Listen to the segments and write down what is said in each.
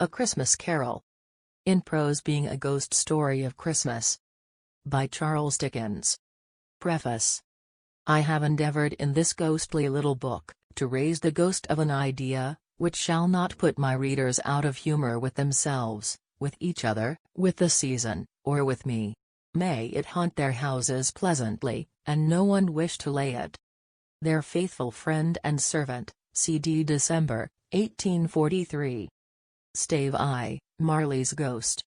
A Christmas Carol. In Prose, being a ghost story of Christmas. By Charles Dickens. Preface. I have endeavored in this ghostly little book, to raise the ghost of an idea, which shall not put my readers out of humor with themselves, with each other, with the season, or with me. May it haunt their houses pleasantly, and no one wish to lay it. Their faithful friend and servant, C.D. December, 1843. Stave I, Marley's Ghost.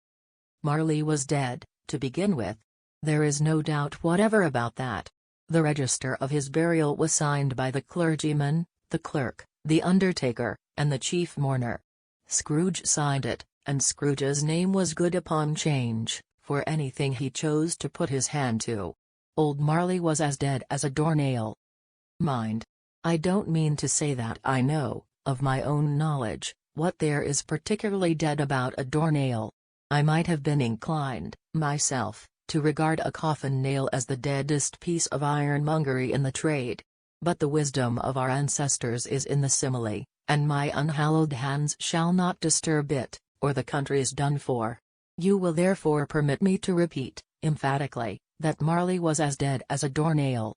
Marley was dead, to begin with. There is no doubt whatever about that. The register of his burial was signed by the clergyman, the clerk, the undertaker, and the chief mourner. Scrooge signed it, and Scrooge's name was good upon change, for anything he chose to put his hand to. Old Marley was as dead as a doornail. Mind, I don't mean to say that I know, of my own knowledge, what there is particularly dead about a doornail. I might have been inclined, myself, to regard a coffin nail as the deadest piece of ironmongery in the trade. But the wisdom of our ancestors is in the simile, and my unhallowed hands shall not disturb it, or the country's done for. You will therefore permit me to repeat, emphatically, that Marley was as dead as a doornail.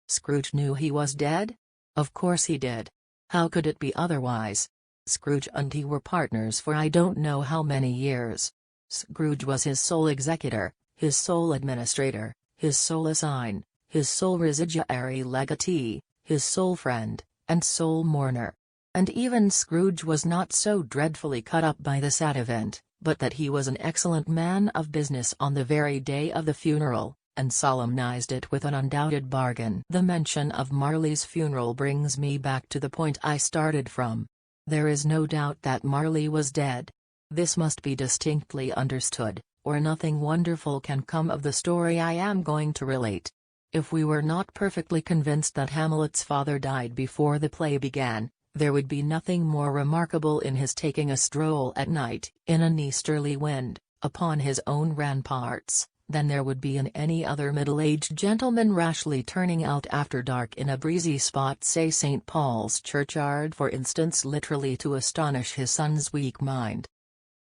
Scrooge knew he was dead? Of course he did. How could it be otherwise? Scrooge and he were partners for I don't know how many years. Scrooge was his sole executor, his sole administrator, his sole assign, his sole residuary legatee, his sole friend, and sole mourner. And even Scrooge was not so dreadfully cut up by the sad event, but that he was an excellent man of business on the very day of the funeral, and solemnized it with an undoubted bargain. The mention of Marley's funeral brings me back to the point I started from. There is no doubt that Marley was dead. This must be distinctly understood, or nothing wonderful can come of the story I am going to relate. If we were not perfectly convinced that Hamlet's father died before the play began, there would be nothing more remarkable in his taking a stroll at night, in an easterly wind, upon his own ramparts, than there would be in any other middle-aged gentleman rashly turning out after dark in a breezy spot, say St. Paul's churchyard for instance, literally to astonish his son's weak mind.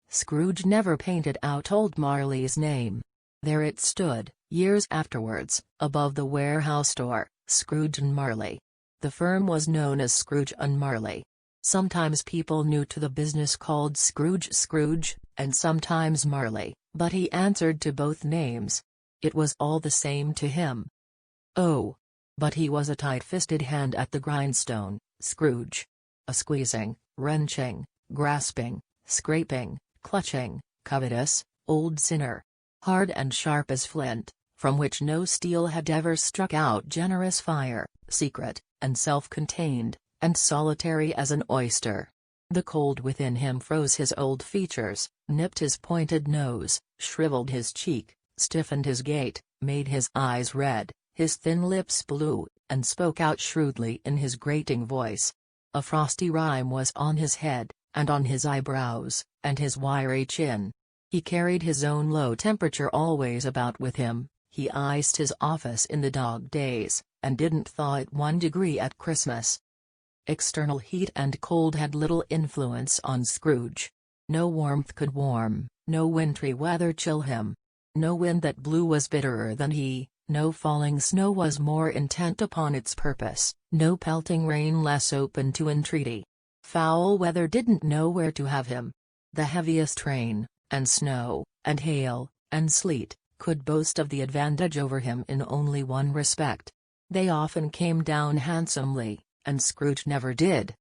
Scrooge never painted out old Marley's name. There it stood, years afterwards, above the warehouse door, Scrooge and Marley. The firm was known as Scrooge and Marley. Sometimes people new to the business called Scrooge, and sometimes Marley, but he answered to both names. It was all the same to him. Oh! But he was a tight-fisted hand at the grindstone, Scrooge. A squeezing, wrenching, grasping, scraping, clutching, covetous, old sinner. Hard and sharp as flint, from which no steel had ever struck out, generous fire, secret, and self-contained, and solitary as an oyster. The cold within him froze his old features, nipped his pointed nose, shriveled his cheek, stiffened his gait, made his eyes red, his thin lips blue, and spoke out shrewdly in his grating voice. A frosty rime was on his head, and on his eyebrows, and his wiry chin. He carried his own low temperature always about with him. He iced his office in the dog days, and didn't thaw it 1 degree at Christmas. External heat and cold had little influence on Scrooge. No warmth could warm, no wintry weather chill him. No wind that blew was bitterer than he, no falling snow was more intent upon its purpose, no pelting rain less open to entreaty. Foul weather didn't know where to have him. The heaviest rain, and snow, and hail, and sleet, could boast of the advantage over him in only one respect. They often came down handsomely, and Scrooge never did.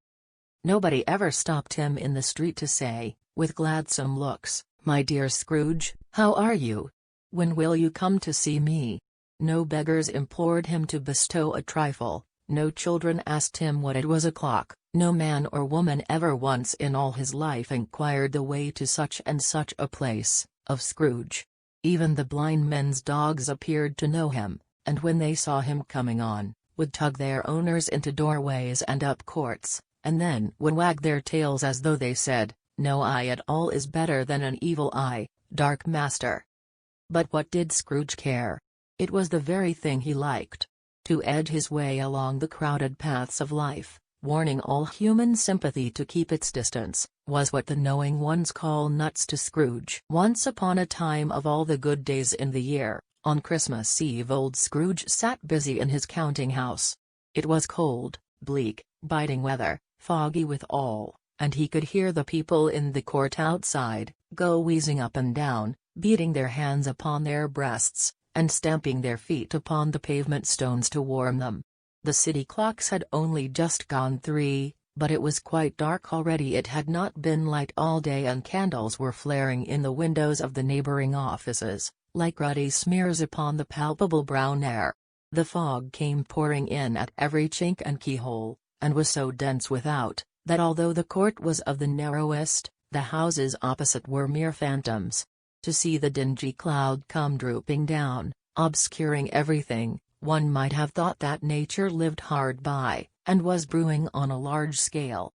Nobody ever stopped him in the street to say, with gladsome looks, "My dear Scrooge, how are you? When will you come to see me?" No beggars implored him to bestow a trifle, no children asked him what it was o'clock, no man or woman ever once in all his life inquired the way to such and such a place, of Scrooge. Even the blind men's dogs appeared to know him, and when they saw him coming on, would tug their owners into doorways and up courts, and then would wag their tails as though they said, "No eye at all is better than an evil eye, dark master." But what did Scrooge care? It was the very thing he liked. To edge his way along the crowded paths of life, warning all human sympathy to keep its distance, was what the knowing ones call nuts to Scrooge. Once upon a time, of all the good days in the year, on Christmas Eve old Scrooge sat busy in his counting house. It was cold, bleak, biting weather, foggy withal, and he could hear the people in the court outside go wheezing up and down, beating their hands upon their breasts, and stamping their feet upon the pavement stones to warm them. The city clocks had only just gone 3, but it was quite dark already. It had not been light all day, and candles were flaring in the windows of the neighboring offices, like ruddy smears upon the palpable brown air. The fog came pouring in at every chink and keyhole, and was so dense without, that although the court was of the narrowest, the houses opposite were mere phantoms. To see the dingy cloud come drooping down, obscuring everything, one might have thought that nature lived hard by, and was brewing on a large scale.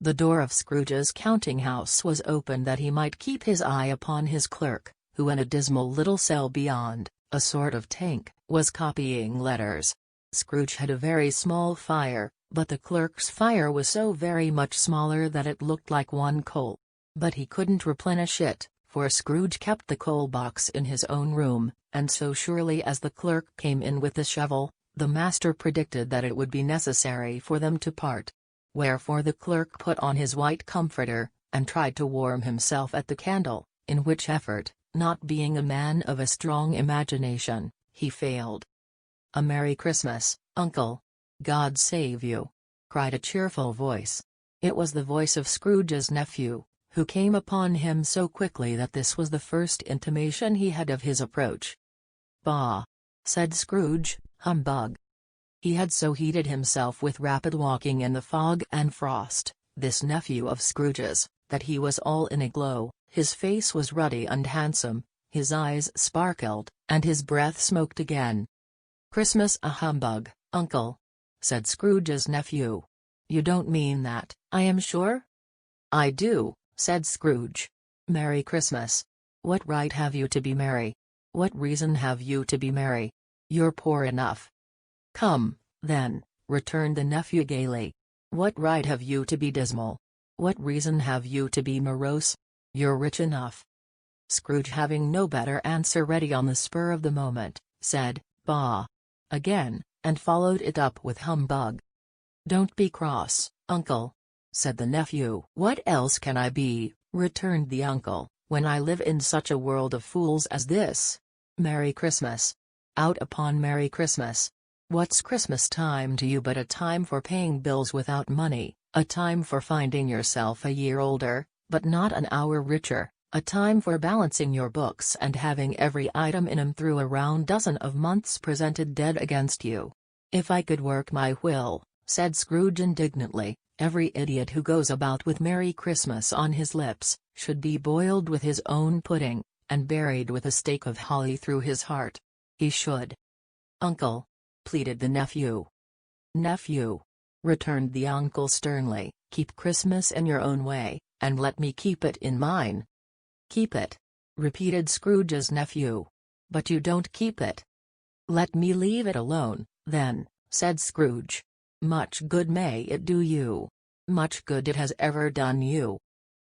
The door of Scrooge's counting-house was open that he might keep his eye upon his clerk, who in a dismal little cell beyond, a sort of tank, was copying letters. Scrooge had a very small fire, but the clerk's fire was so very much smaller that it looked like one coal. But he couldn't replenish it, for Scrooge kept the coal box in his own room, and so surely as the clerk came in with the shovel, the master predicted that it would be necessary for them to part. Wherefore the clerk put on his white comforter, and tried to warm himself at the candle, in which effort, not being a man of a strong imagination, he failed. "A Merry Christmas, Uncle! God save you!" cried a cheerful voice. It was the voice of Scrooge's nephew, who came upon him so quickly that this was the first intimation he had of his approach. "Bah!" said Scrooge, "humbug!" He had so heated himself with rapid walking in the fog and frost, this nephew of Scrooge's, that he was all in a glow. His face was ruddy and handsome, his eyes sparkled, and his breath smoked again. "Christmas a humbug, Uncle!" said Scrooge's nephew. "You don't mean that, I am sure?" "I do," said Scrooge. "Merry Christmas! What right have you to be merry? What reason have you to be merry? You're poor enough." "Come, then," returned the nephew gaily. "What right have you to be dismal? What reason have you to be morose? You're rich enough." Scrooge, having no better answer ready on the spur of the moment, said, "Bah!" again, and followed it up with humbug. "Don't be cross, Uncle," said the nephew. "What else can I be," returned the uncle, "when I live in such a world of fools as this? Merry Christmas! Out upon Merry Christmas! What's Christmas time to you but a time for paying bills without money, a time for finding yourself a year older, but not an hour richer, a time for balancing your books and having every item in 'em through a round dozen of months presented dead against you? If I could work my will," said Scrooge indignantly, "every idiot who goes about with Merry Christmas on his lips, should be boiled with his own pudding, and buried with a stake of holly through his heart. He should." "Uncle!" pleaded the nephew. "Nephew!" returned the uncle sternly, "keep Christmas in your own way, and let me keep it in mine." "Keep it?" repeated Scrooge's nephew. "But you don't keep it." "Let me leave it alone, then," said Scrooge. "Much good may it do you. Much good it has ever done you."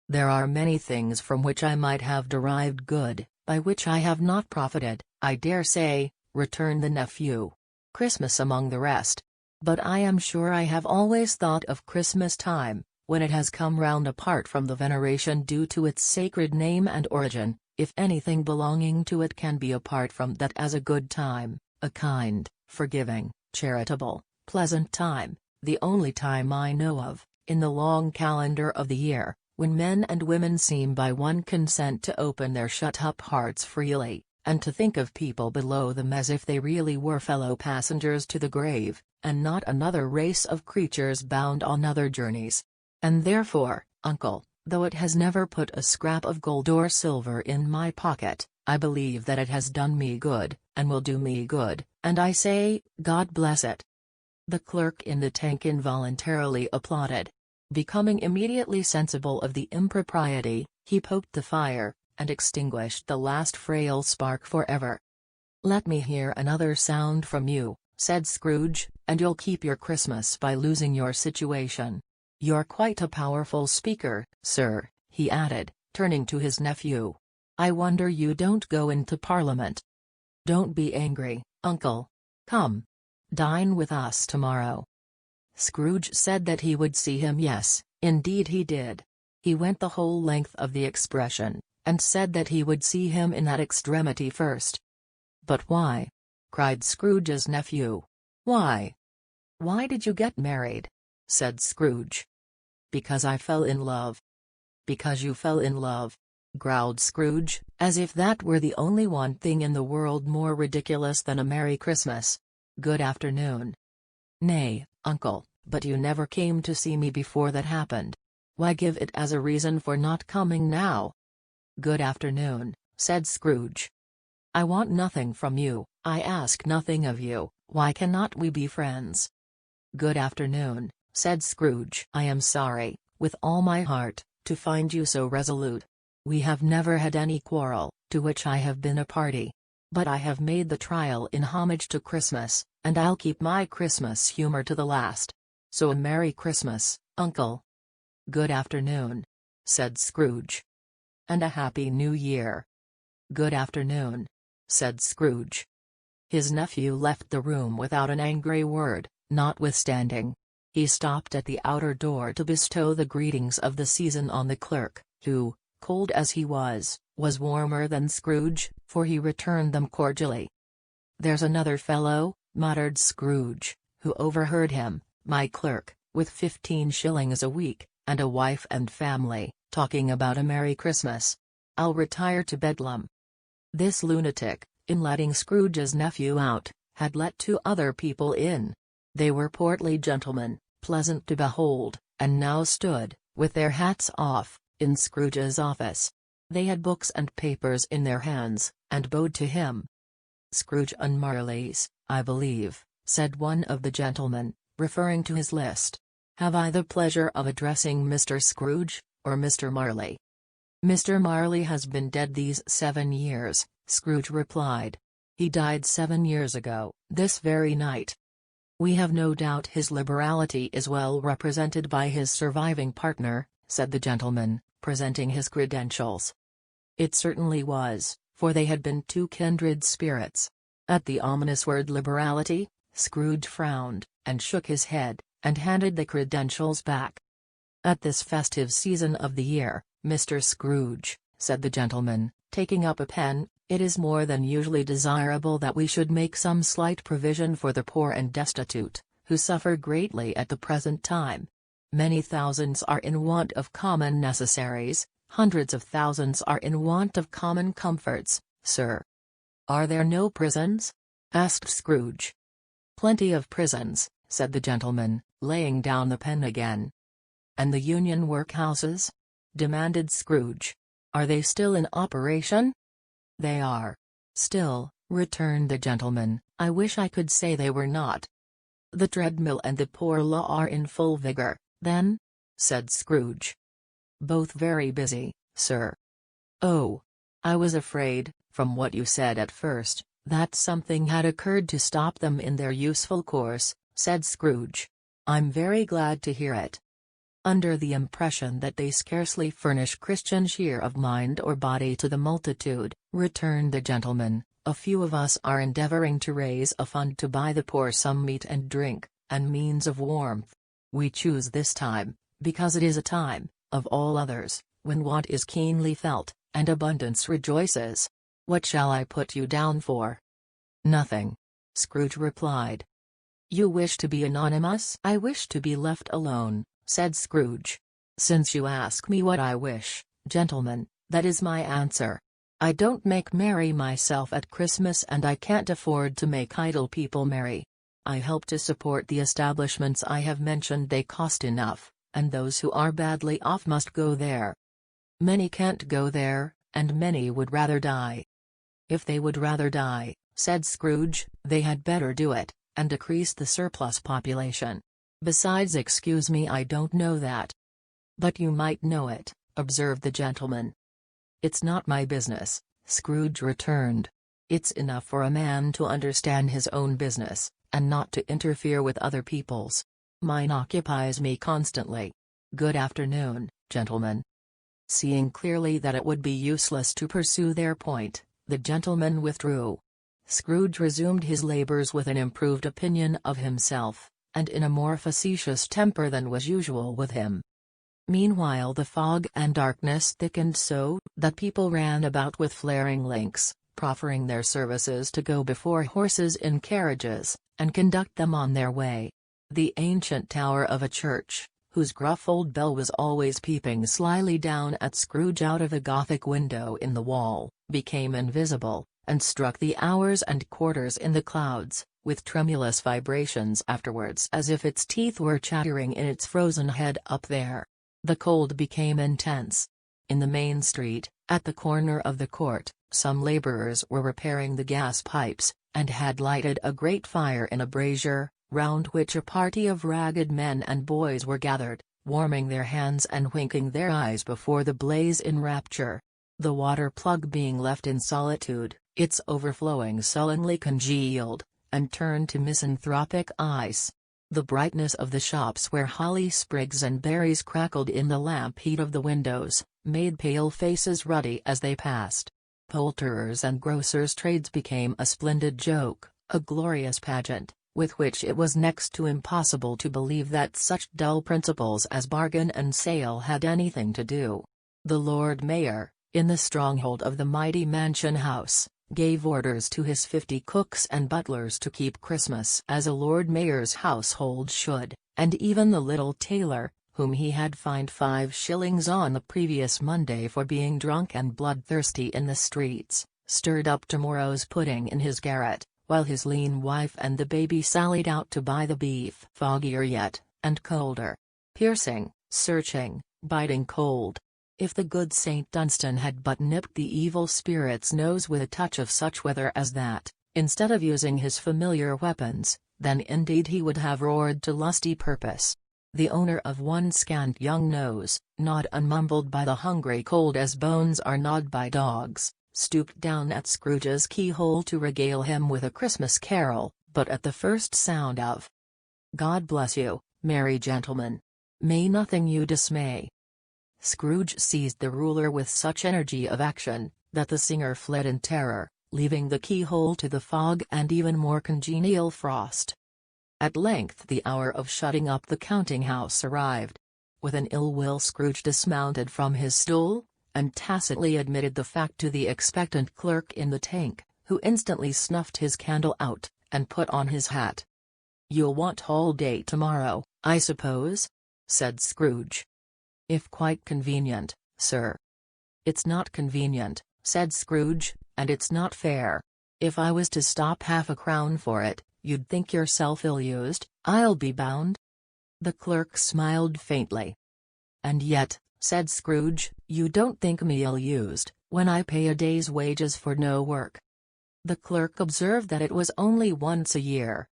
"There are many things from which I might have derived good, by which I have not profited, I dare say," returned the nephew. "Christmas among the rest. But I am sure I have always thought of Christmas time, when it has come round apart from the veneration due to its sacred name and origin, if anything belonging to it can be apart from that, as a good time, a kind, forgiving, charitable, pleasant time, the only time I know of, in the long calendar of the year, when men and women seem by one consent to open their shut-up hearts freely, and to think of people below them as if they really were fellow passengers to the grave, and not another race of creatures bound on other journeys. And therefore, Uncle, though it has never put a scrap of gold or silver in my pocket, I believe that it has done me good, and will do me good, and I say, God bless it." The clerk in the tank involuntarily applauded. Becoming immediately sensible of the impropriety, he poked the fire, and extinguished the last frail spark forever. "Let me hear another sound from you," said Scrooge, "and you'll keep your Christmas by losing your situation. You're quite a powerful speaker, sir," he added, turning to his nephew. "I wonder you don't go into Parliament. Don't be angry, uncle. Come. Dine with us tomorrow." Scrooge said that he would see him. Yes, indeed he did. He went the whole length of the expression, and said that he would see him in that extremity first. "But why?" cried Scrooge's nephew. "Why? Why did you get married?" said Scrooge. "Because I fell in love." "Because you fell in love?" growled Scrooge, as if that were the only one thing in the world more ridiculous than a Merry Christmas. "Good afternoon." "Nay, uncle, but you never came to see me before that happened. Why give it as a reason for not coming now?" "Good afternoon," said Scrooge. "I want nothing from you, I ask nothing of you, why cannot we be friends?" "Good afternoon," said Scrooge. "I am sorry, with all my heart, to find you so resolute. We have never had any quarrel, to which I have been a party. But I have made the trial in homage to Christmas, and I'll keep my Christmas humor to the last. So a Merry Christmas, uncle." "Good afternoon," said Scrooge. "And a Happy New Year." "Good afternoon," said Scrooge. His nephew left the room without an angry word, notwithstanding. He stopped at the outer door to bestow the greetings of the season on the clerk, who, cold as he was warmer than Scrooge, for he returned them cordially. "There's another fellow," muttered Scrooge, who overheard him, "my clerk, with 15 shillings a week, and a wife and family, talking about a Merry Christmas. I'll retire to Bedlam." This lunatic, in letting Scrooge's nephew out, had let 2 other people in. They were portly gentlemen, pleasant to behold, and now stood, with their hats off, in Scrooge's office. They had books and papers in their hands, and bowed to him. "Scrooge and Marley's, I believe," said one of the gentlemen, referring to his list. "Have I the pleasure of addressing Mr. Scrooge, or Mr. Marley?" "Mr. Marley has been dead these 7 years, Scrooge replied. "He died 7 years ago, this very night." "We have no doubt his liberality is well represented by his surviving partner," said the gentleman, presenting his credentials. It certainly was, for they had been 2 kindred spirits. At the ominous word liberality, Scrooge frowned, and shook his head, and handed the credentials back. "At this festive season of the year, Mr. Scrooge," said the gentleman, taking up a pen, "it is more than usually desirable that we should make some slight provision for the poor and destitute, who suffer greatly at the present time. Many thousands are in want of common necessaries, hundreds of thousands are in want of common comforts, sir." "Are there no prisons?" asked Scrooge. "Plenty of prisons," said the gentleman, laying down the pen again. "And the Union workhouses?" demanded Scrooge. "Are they still in operation?" "They are. Still," returned the gentleman, "I wish I could say they were not." "The treadmill and the poor law are in full vigor, then?" said Scrooge. "Both very busy, sir." "Oh! I was afraid, from what you said at first, that something had occurred to stop them in their useful course," said Scrooge. "I'm very glad to hear it." "Under the impression that they scarcely furnish Christian cheer of mind or body to the multitude," returned the gentleman, "a few of us are endeavoring to raise a fund to buy the poor some meat and drink, and means of warmth. We choose this time, because it is a time, of all others, when want is keenly felt, and abundance rejoices. What shall I put you down for?" "Nothing," Scrooge replied. "You wish to be anonymous?" "I wish to be left alone," said Scrooge. "Since you ask me what I wish, gentlemen, that is my answer. I don't make merry myself at Christmas, and I can't afford to make idle people merry. I help to support the establishments I have mentioned. They cost enough, and those who are badly off must go there. Many can't go there, and many would rather die." "If they would rather die," said Scrooge, "they had better do it, and decrease the surplus population. Besides, excuse me, I don't know that." "But you might know it," observed the gentleman. "It's not my business," Scrooge returned. "It's enough for a man to understand his own business, and not to interfere with other people's. Mine occupies me constantly. Good afternoon, gentlemen." Seeing clearly that it would be useless to pursue their point, the gentlemen withdrew. Scrooge resumed his labors with an improved opinion of himself, and in a more facetious temper than was usual with him. Meanwhile the fog and darkness thickened so that people ran about with flaring links, proffering their services to go before horses in carriages, and conduct them on their way. The ancient tower of a church, whose gruff old bell was always peeping slyly down at Scrooge out of a Gothic window in the wall, became invisible, and struck the hours and quarters in the clouds, with tremulous vibrations afterwards as if its teeth were chattering in its frozen head up there. The cold became intense. In the main street, at the corner of the court, some laborers were repairing the gas pipes, and had lighted a great fire in a brazier, round which a party of ragged men and boys were gathered, warming their hands and winking their eyes before the blaze in rapture. The water plug being left in solitude, its overflowing sullenly congealed, and turned to misanthropic ice. The brightness of the shops where holly sprigs and berries crackled in the lamp heat of the windows, made pale faces ruddy as they passed. Poulterers' and grocers' trades became a splendid joke, a glorious pageant, with which it was next to impossible to believe that such dull principles as bargain and sale had anything to do. The Lord Mayor, in the stronghold of the mighty mansion house, gave orders to his 50 cooks and butlers to keep Christmas as a Lord Mayor's household should, and even the little tailor, whom he had fined 5 shillings on the previous Monday for being drunk and bloodthirsty in the streets, stirred up tomorrow's pudding in his garret, while his lean wife and the baby sallied out to buy the beef. Foggier yet, and colder. Piercing, searching, biting cold. If the good St. Dunstan had but nipped the evil spirit's nose with a touch of such weather as that, instead of using his familiar weapons, then indeed he would have roared to lusty purpose. The owner of one scant young nose, gnawed unmumbled by the hungry cold as bones are gnawed by dogs, stooped down at Scrooge's keyhole to regale him with a Christmas carol, but at the first sound of "God bless you, merry gentlemen. May nothing you dismay," Scrooge seized the ruler with such energy of action, that the singer fled in terror, leaving the keyhole to the fog and even more congenial frost. At length the hour of shutting up the counting-house arrived. With an ill will Scrooge dismounted from his stool, and tacitly admitted the fact to the expectant clerk in the tank, who instantly snuffed his candle out, and put on his hat. "You'll want all day tomorrow, I suppose?" said Scrooge. "If quite convenient, sir." "It's not convenient," said Scrooge, "and it's not fair. If I was to stop half a crown for it, you'd think yourself ill-used, I'll be bound." The clerk smiled faintly. "And yet," said Scrooge, "you don't think me ill-used, when I pay a day's wages for no work." The clerk observed that it was only once a year.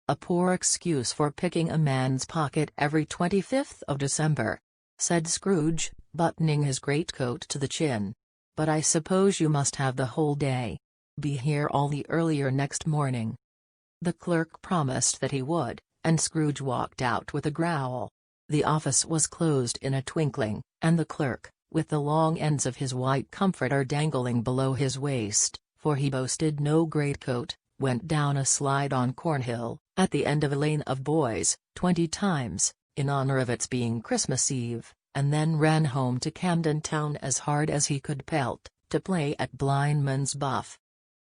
"A poor excuse for picking a man's pocket every 25th of December," said Scrooge, buttoning his greatcoat to the chin. "But I suppose you must have the whole day. Be here all the earlier next morning." The clerk promised that he would, and Scrooge walked out with a growl. The office was closed in a twinkling, and the clerk, with the long ends of his white comforter dangling below his waist, for he boasted no greatcoat, went down a slide on Cornhill, at the end of a lane of boys, 20 times, in honor of its being Christmas Eve, and then ran home to Camden Town as hard as he could pelt, to play at blindman's buff.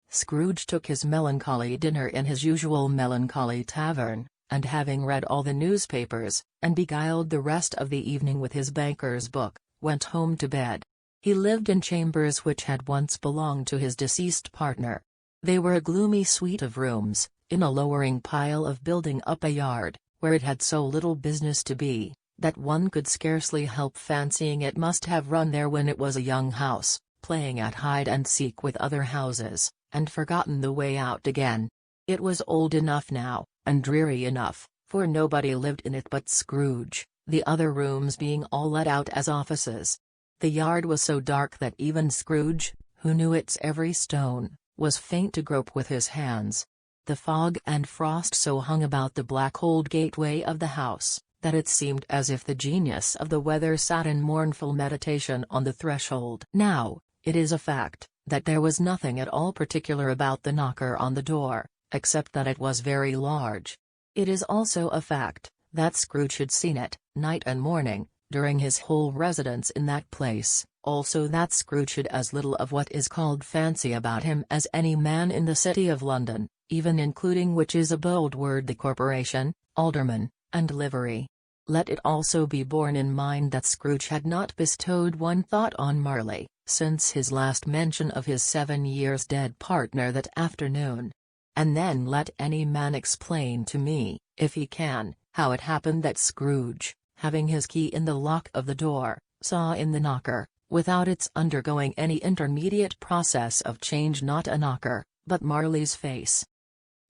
Scrooge took his melancholy dinner in his usual melancholy tavern, and having read all the newspapers, and beguiled the rest of the evening with his banker's book, went home to bed. He lived in chambers which had once belonged to his deceased partner. They were a gloomy suite of rooms, in a lowering pile of building up a yard, where it had so little business to be, that one could scarcely help fancying it must have run there when it was a young house, playing at hide-and-seek with other houses, and forgotten the way out again. It was old enough now, and dreary enough, for nobody lived in it but Scrooge, the other rooms being all let out as offices. The yard was so dark that even Scrooge, who knew its every stone, was faint to grope with his hands. The fog and frost so hung about the black old gateway of the house, that it seemed as if the genius of the weather sat in mournful meditation on the threshold. Now, it is a fact, that there was nothing at all particular about the knocker on the door, except that it was very large. It is also a fact, that Scrooge had seen it, night and morning, during his whole residence in that place, also that Scrooge had as little of what is called fancy about him as any man in the city of London, even including, which is a bold word, the corporation, aldermen, and livery. Let it also be borne in mind that Scrooge had not bestowed one thought on Marley, since his last mention of his 7 years dead partner that afternoon. And then let any man explain to me, if he can, how it happened that Scrooge, having his key in the lock of the door, saw in the knocker, without its undergoing any intermediate process of change, not a knocker, but Marley's face.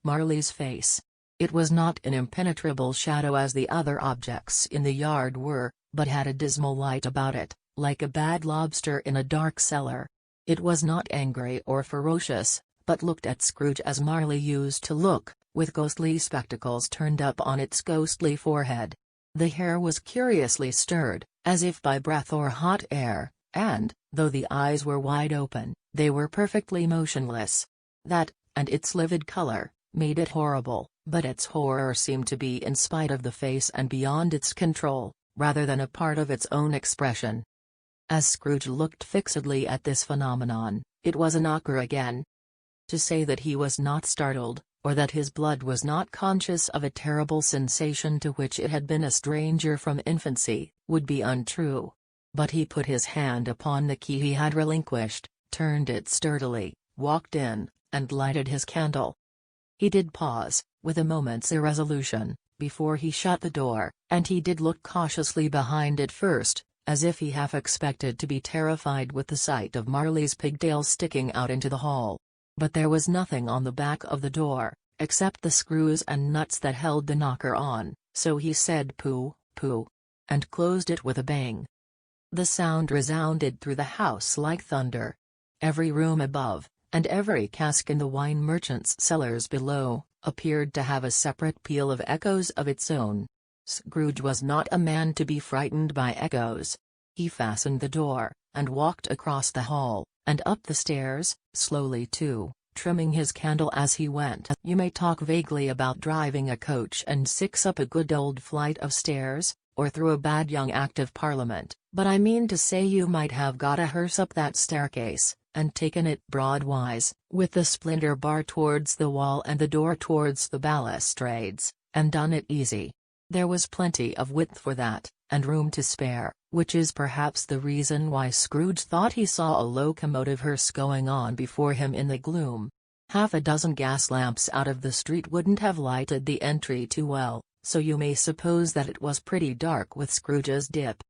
Marley's face. It was not an impenetrable shadow as the other objects in the yard were, but had a dismal light about it, like a bad lobster in a dark cellar. It was not angry or ferocious, but looked at Scrooge as Marley used to look, with ghostly spectacles turned up on its ghostly forehead. The hair was curiously stirred, as if by breath or hot air, and, though the eyes were wide open, they were perfectly motionless. That, and its livid color, made it horrible, but its horror seemed to be in spite of the face and beyond its control, rather than a part of its own expression. As Scrooge looked fixedly at this phenomenon, it was a knocker again. To say that he was not startled, or that his blood was not conscious of a terrible sensation to which it had been a stranger from infancy, would be untrue. But he put his hand upon the key he had relinquished, turned it sturdily, walked in, and lighted his candle. He did pause, with a moment's irresolution, before he shut the door, and he did look cautiously behind it first, as if he half expected to be terrified with the sight of Marley's pigtails sticking out into the hall. But there was nothing on the back of the door, except the screws and nuts that held the knocker on, so he said "Pooh, pooh," and closed it with a bang. The sound resounded through the house like thunder. Every room above, and every cask in the wine merchant's cellars below, appeared to have a separate peal of echoes of its own. Scrooge was not a man to be frightened by echoes. He fastened the door, and walked across the hall, and up the stairs, slowly too, trimming his candle as he went. You may talk vaguely about driving a coach and six up a good old flight of stairs, or through a bad young Act of Parliament, but I mean to say you might have got a hearse up that staircase, and taken it broadwise, with the splinter bar towards the wall and the door towards the balustrades, and done it easy. There was plenty of width for that, and room to spare, which is perhaps the reason why Scrooge thought he saw a locomotive hearse going on before him in the gloom. Half a dozen gas lamps out of the street wouldn't have lighted the entry too well, so you may suppose that it was pretty dark with Scrooge's dip.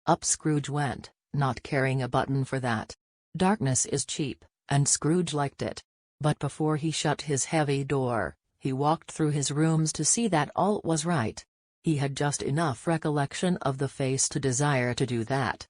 Up Scrooge went, not caring a button for that. Darkness is cheap, and Scrooge liked it. But before he shut his heavy door, he walked through his rooms to see that all was right. He had just enough recollection of the face to desire to do that.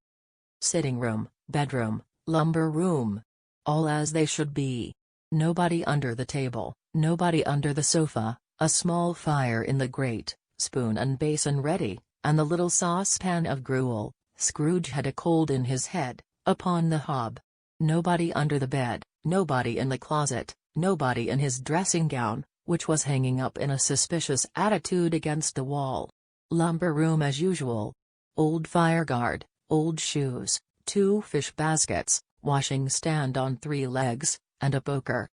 Sitting room, bedroom, lumber room. All as they should be. Nobody under the table, nobody under the sofa, a small fire in the grate, spoon and basin ready, and the little saucepan of gruel. Scrooge had a cold in his head, upon the hob. Nobody under the bed, nobody in the closet, nobody in his dressing gown, which was hanging up in a suspicious attitude against the wall. Lumber room as usual. Old fireguard, old shoes, 2 fish baskets, washing stand on 3 legs, and a poker.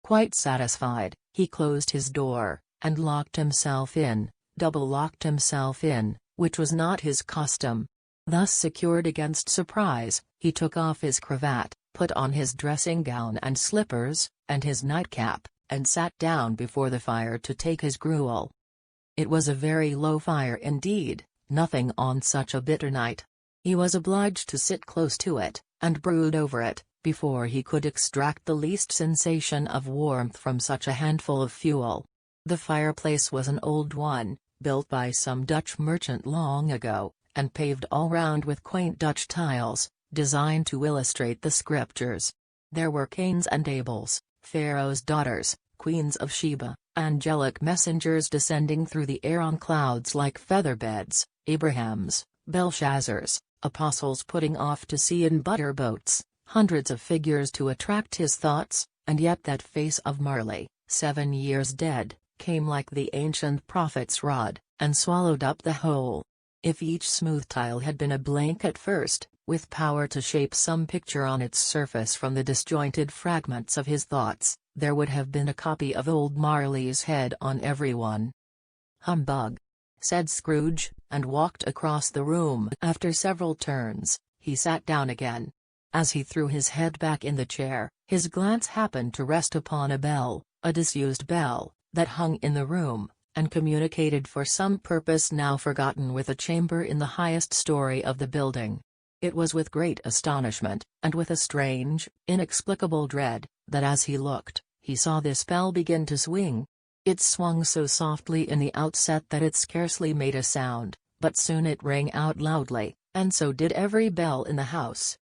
Quite satisfied, he closed his door, and locked himself in, double-locked himself in, which was not his custom. Thus secured against surprise, he took off his cravat, put on his dressing gown and slippers, and his nightcap, and sat down before the fire to take his gruel. It was a very low fire indeed, nothing on such a bitter night. He was obliged to sit close to it, and brood over it, before he could extract the least sensation of warmth from such a handful of fuel. The fireplace was an old one, built by some Dutch merchant long ago, and paved all round with quaint Dutch tiles, designed to illustrate the scriptures. There were Cains and Abels, Pharaoh's daughters, queens of Sheba, angelic messengers descending through the air on clouds like featherbeds, Abrahams, Belshazzars, apostles putting off to sea in butter boats, hundreds of figures to attract his thoughts, and yet that face of Marley, 7 years dead, came like the ancient prophet's rod, and swallowed up the whole. If each smooth tile had been a blank at first, with power to shape some picture on its surface from the disjointed fragments of his thoughts, there would have been a copy of old Marley's head on every one. "Humbug," said Scrooge, and walked across the room. After several turns, he sat down again. As he threw his head back in the chair, his glance happened to rest upon a bell, a disused bell, that hung in the room, and communicated for some purpose now forgotten with a chamber in the highest story of the building. It was with great astonishment, and with a strange, inexplicable dread, that as he looked, he saw this bell begin to swing. It swung so softly in the outset that it scarcely made a sound, but soon it rang out loudly, and so did every bell in the house.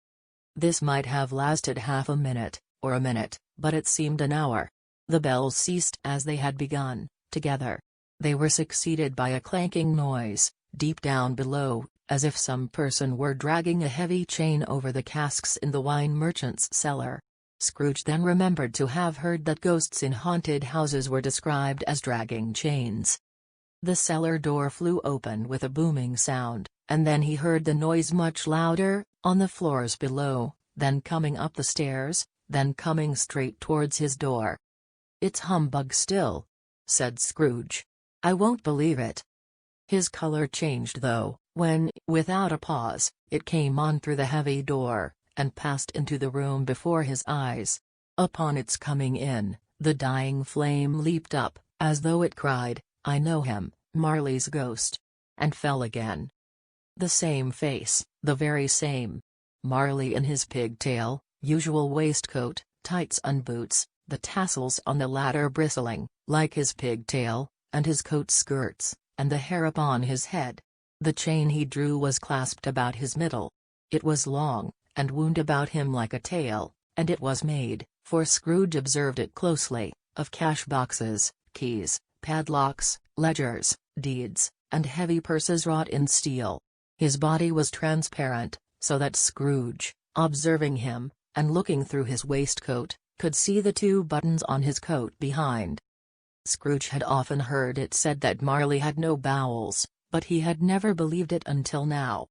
This might have lasted half a minute, or a minute, but it seemed an hour. The bells ceased as they had begun, together. They were succeeded by a clanking noise, deep down below, as if some person were dragging a heavy chain over the casks in the wine merchant's cellar. Scrooge then remembered to have heard that ghosts in haunted houses were described as dragging chains. The cellar door flew open with a booming sound, and then he heard the noise much louder, on the floors below, then coming up the stairs, then coming straight towards his door. "It's humbug still," said Scrooge. "I won't believe it." His color changed though, when, without a pause, it came on through the heavy door, and passed into the room before his eyes. Upon its coming in, the dying flame leaped up, as though it cried, "I know him, Marley's ghost," and fell again. The same face, the very same. Marley in his pigtail, usual waistcoat, tights and boots, the tassels on the latter bristling, like his pigtail, and his coat skirts, and the hair upon his head. The chain he drew was clasped about his middle. It was long, and wound about him like a tail, and it was made, for Scrooge observed it closely, of cash boxes, keys, padlocks, ledgers, deeds, and heavy purses wrought in steel. His body was transparent, so that Scrooge, observing him, and looking through his waistcoat, could see the 2 buttons on his coat behind. Scrooge had often heard it said that Marley had no bowels, but he had never believed it until now.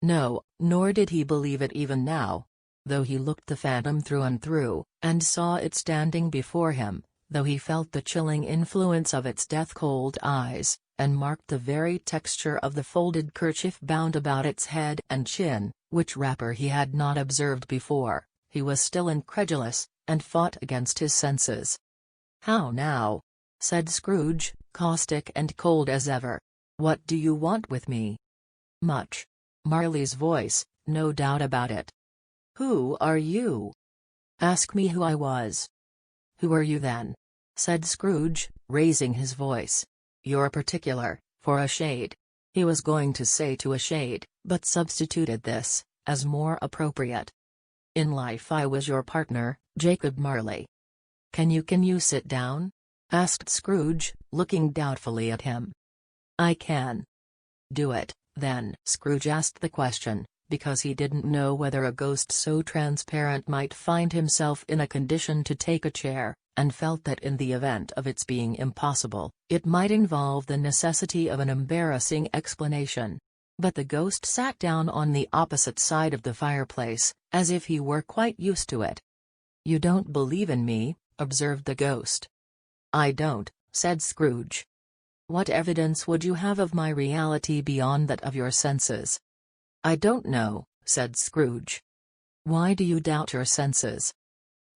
No, nor did he believe it even now. Though he looked the phantom through and through, and saw it standing before him, though he felt the chilling influence of its death-cold eyes, and marked the very texture of the folded kerchief bound about its head and chin, which wrapper he had not observed before, he was still incredulous, and fought against his senses. "How now?" said Scrooge, caustic and cold as ever. "What do you want with me?" "Much." Marley's voice, no doubt about it. "Who are you?" "Ask me who I was." "Who are you then?" said Scrooge, raising his voice. "You're particular, for a shade." He was going to say to a shade, but substituted this, as more appropriate. "In life I was your partner, Jacob Marley." Can you sit down?" asked Scrooge, looking doubtfully at him. "I can." "Do it, then." Scrooge asked the question, because he didn't know whether a ghost so transparent might find himself in a condition to take a chair, and felt that in the event of its being impossible, it might involve the necessity of an embarrassing explanation. But the ghost sat down on the opposite side of the fireplace, as if he were quite used to it. "You don't believe in me," observed the ghost. "I don't," said Scrooge. "What evidence would you have of my reality beyond that of your senses?" "I don't know," said Scrooge. "Why do you doubt your senses?"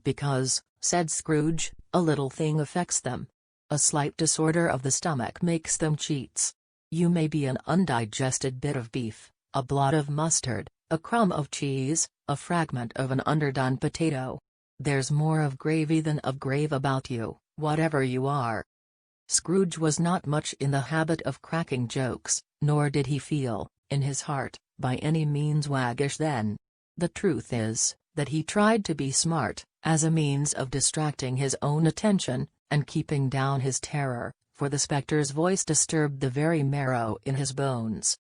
"Because," said Scrooge, "a little thing affects them. A slight disorder of the stomach makes them cheats. You may be an undigested bit of beef, a blot of mustard, a crumb of cheese, a fragment of an underdone potato. There's more of gravy than of grave about you, whatever you are." Scrooge was not much in the habit of cracking jokes, nor did he feel, in his heart, by any means waggish then. The truth is, that he tried to be smart, as a means of distracting his own attention, and keeping down his terror, for the spectre's voice disturbed the very marrow in his bones.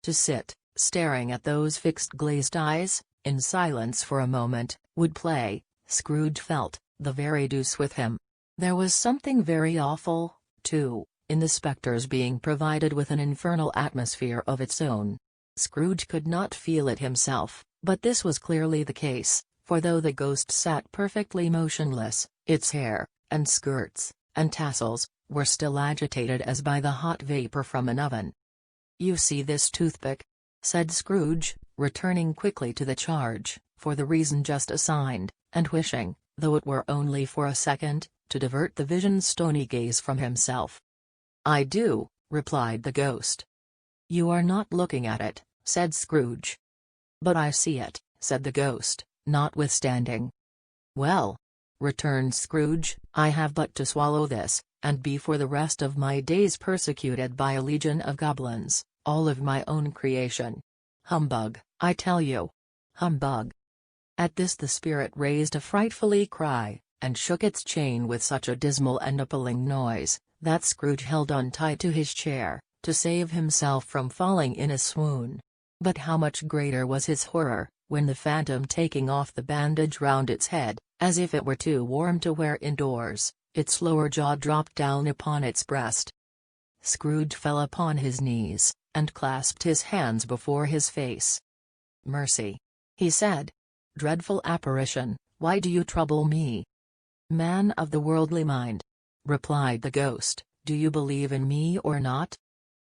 To sit, staring at those fixed glazed eyes, in silence for a moment, would play, Scrooge felt, the very deuce with him. There was something very awful, too, in the spectre's being provided with an infernal atmosphere of its own. Scrooge could not feel it himself, but this was clearly the case, for though the ghost sat perfectly motionless, its hair, and skirts, and tassels, were still agitated as by the hot vapor from an oven. "You see this toothpick?" said Scrooge, returning quickly to the charge, for the reason just assigned, and wishing, though it were only for a second, to divert the vision's stony gaze from himself. "I do," replied the ghost. "You are not looking at it," said Scrooge. "But I see it," said the ghost, notwithstanding. "Well," returned Scrooge, "I have but to swallow this, and be for the rest of my days persecuted by a legion of goblins, all of my own creation. Humbug, I tell you. Humbug." At this the spirit raised a frightfully cry, and shook its chain with such a dismal and appalling noise, that Scrooge held on tight to his chair, to save himself from falling in a swoon. But how much greater was his horror, when the phantom, taking off the bandage round its head, as if it were too warm to wear indoors, its lower jaw dropped down upon its breast. Scrooge fell upon his knees, and clasped his hands before his face. "Mercy!" he said. "Dreadful apparition, why do you trouble me?" "Man of the worldly mind," replied the ghost, "do you believe in me or not?"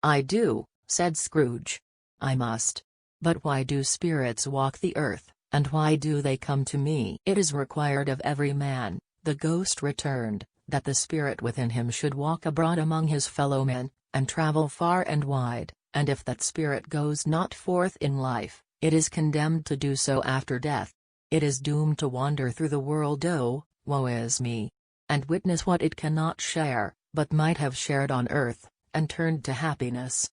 "I do," said Scrooge. "I must. But why do spirits walk the earth, and why do they come to me?" "It is required of every man," the ghost returned, "that the spirit within him should walk abroad among his fellow men, and travel far and wide, and if that spirit goes not forth in life, it is condemned to do so after death. It is doomed to wander through the world, oh, woe is me! And witness what it cannot share, but might have shared on earth, and turned to happiness."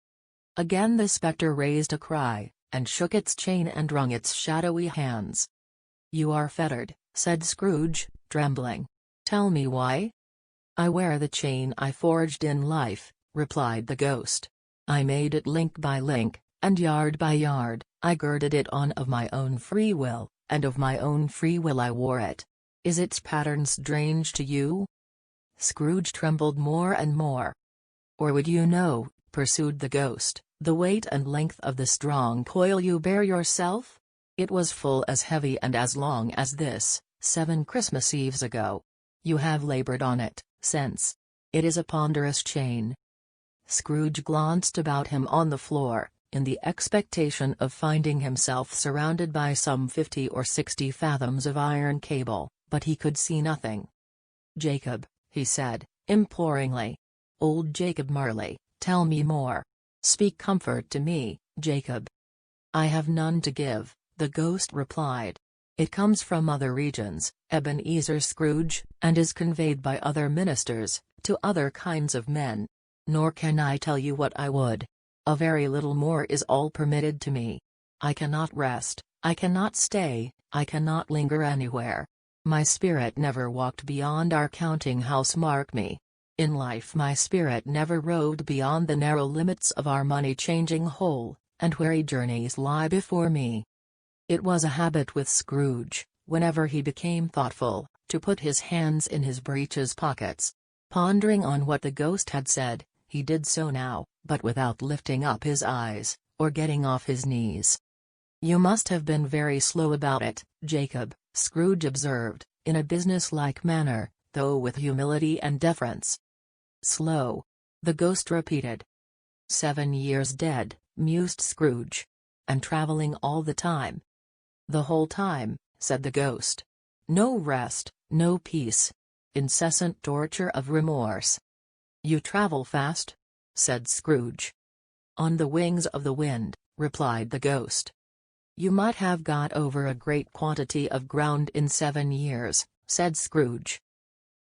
Again the spectre raised a cry, and shook its chain and wrung its shadowy hands. "You are fettered," said Scrooge, trembling. "Tell me why?" "I wear the chain I forged in life," replied the ghost. "I made it link by link, and yard by yard, I girded it on of my own free will, and of my own free will I wore it. Is its pattern strange to you?" Scrooge trembled more and more. "Or would you know," pursued the ghost, "the weight and length of the strong coil you bear yourself? It was full as heavy and as long as this, 7 Christmas Eves ago. You have labored on it, since. It is a ponderous chain." Scrooge glanced about him on the floor, in the expectation of finding himself surrounded by some 50 or 60 fathoms of iron cable, but he could see nothing. "Jacob," he said, imploringly. "Old Jacob Marley, tell me more. Speak comfort to me, Jacob." "I have none to give," the ghost replied. "It comes from other regions, Ebenezer Scrooge, and is conveyed by other ministers, to other kinds of men. Nor can I tell you what I would. A very little more is all permitted to me. I cannot rest, I cannot stay, I cannot linger anywhere. My spirit never walked beyond our counting-house, mark me. In life my spirit never roved beyond the narrow limits of our money-changing hole, and weary journeys lie before me." It was a habit with Scrooge, whenever he became thoughtful, to put his hands in his breeches pockets. Pondering on what the ghost had said, he did so now, but without lifting up his eyes, or getting off his knees. "You must have been very slow about it, Jacob," Scrooge observed, in a business-like manner, though with humility and deference. "Slow?" the ghost repeated. 7 years dead," mused Scrooge. "And traveling all the time?" "The whole time," said the ghost. "No rest, no peace. Incessant torture of remorse." "You travel fast?" said Scrooge. "On the wings of the wind," replied the ghost. "You might have got over a great quantity of ground in 7 years," said Scrooge.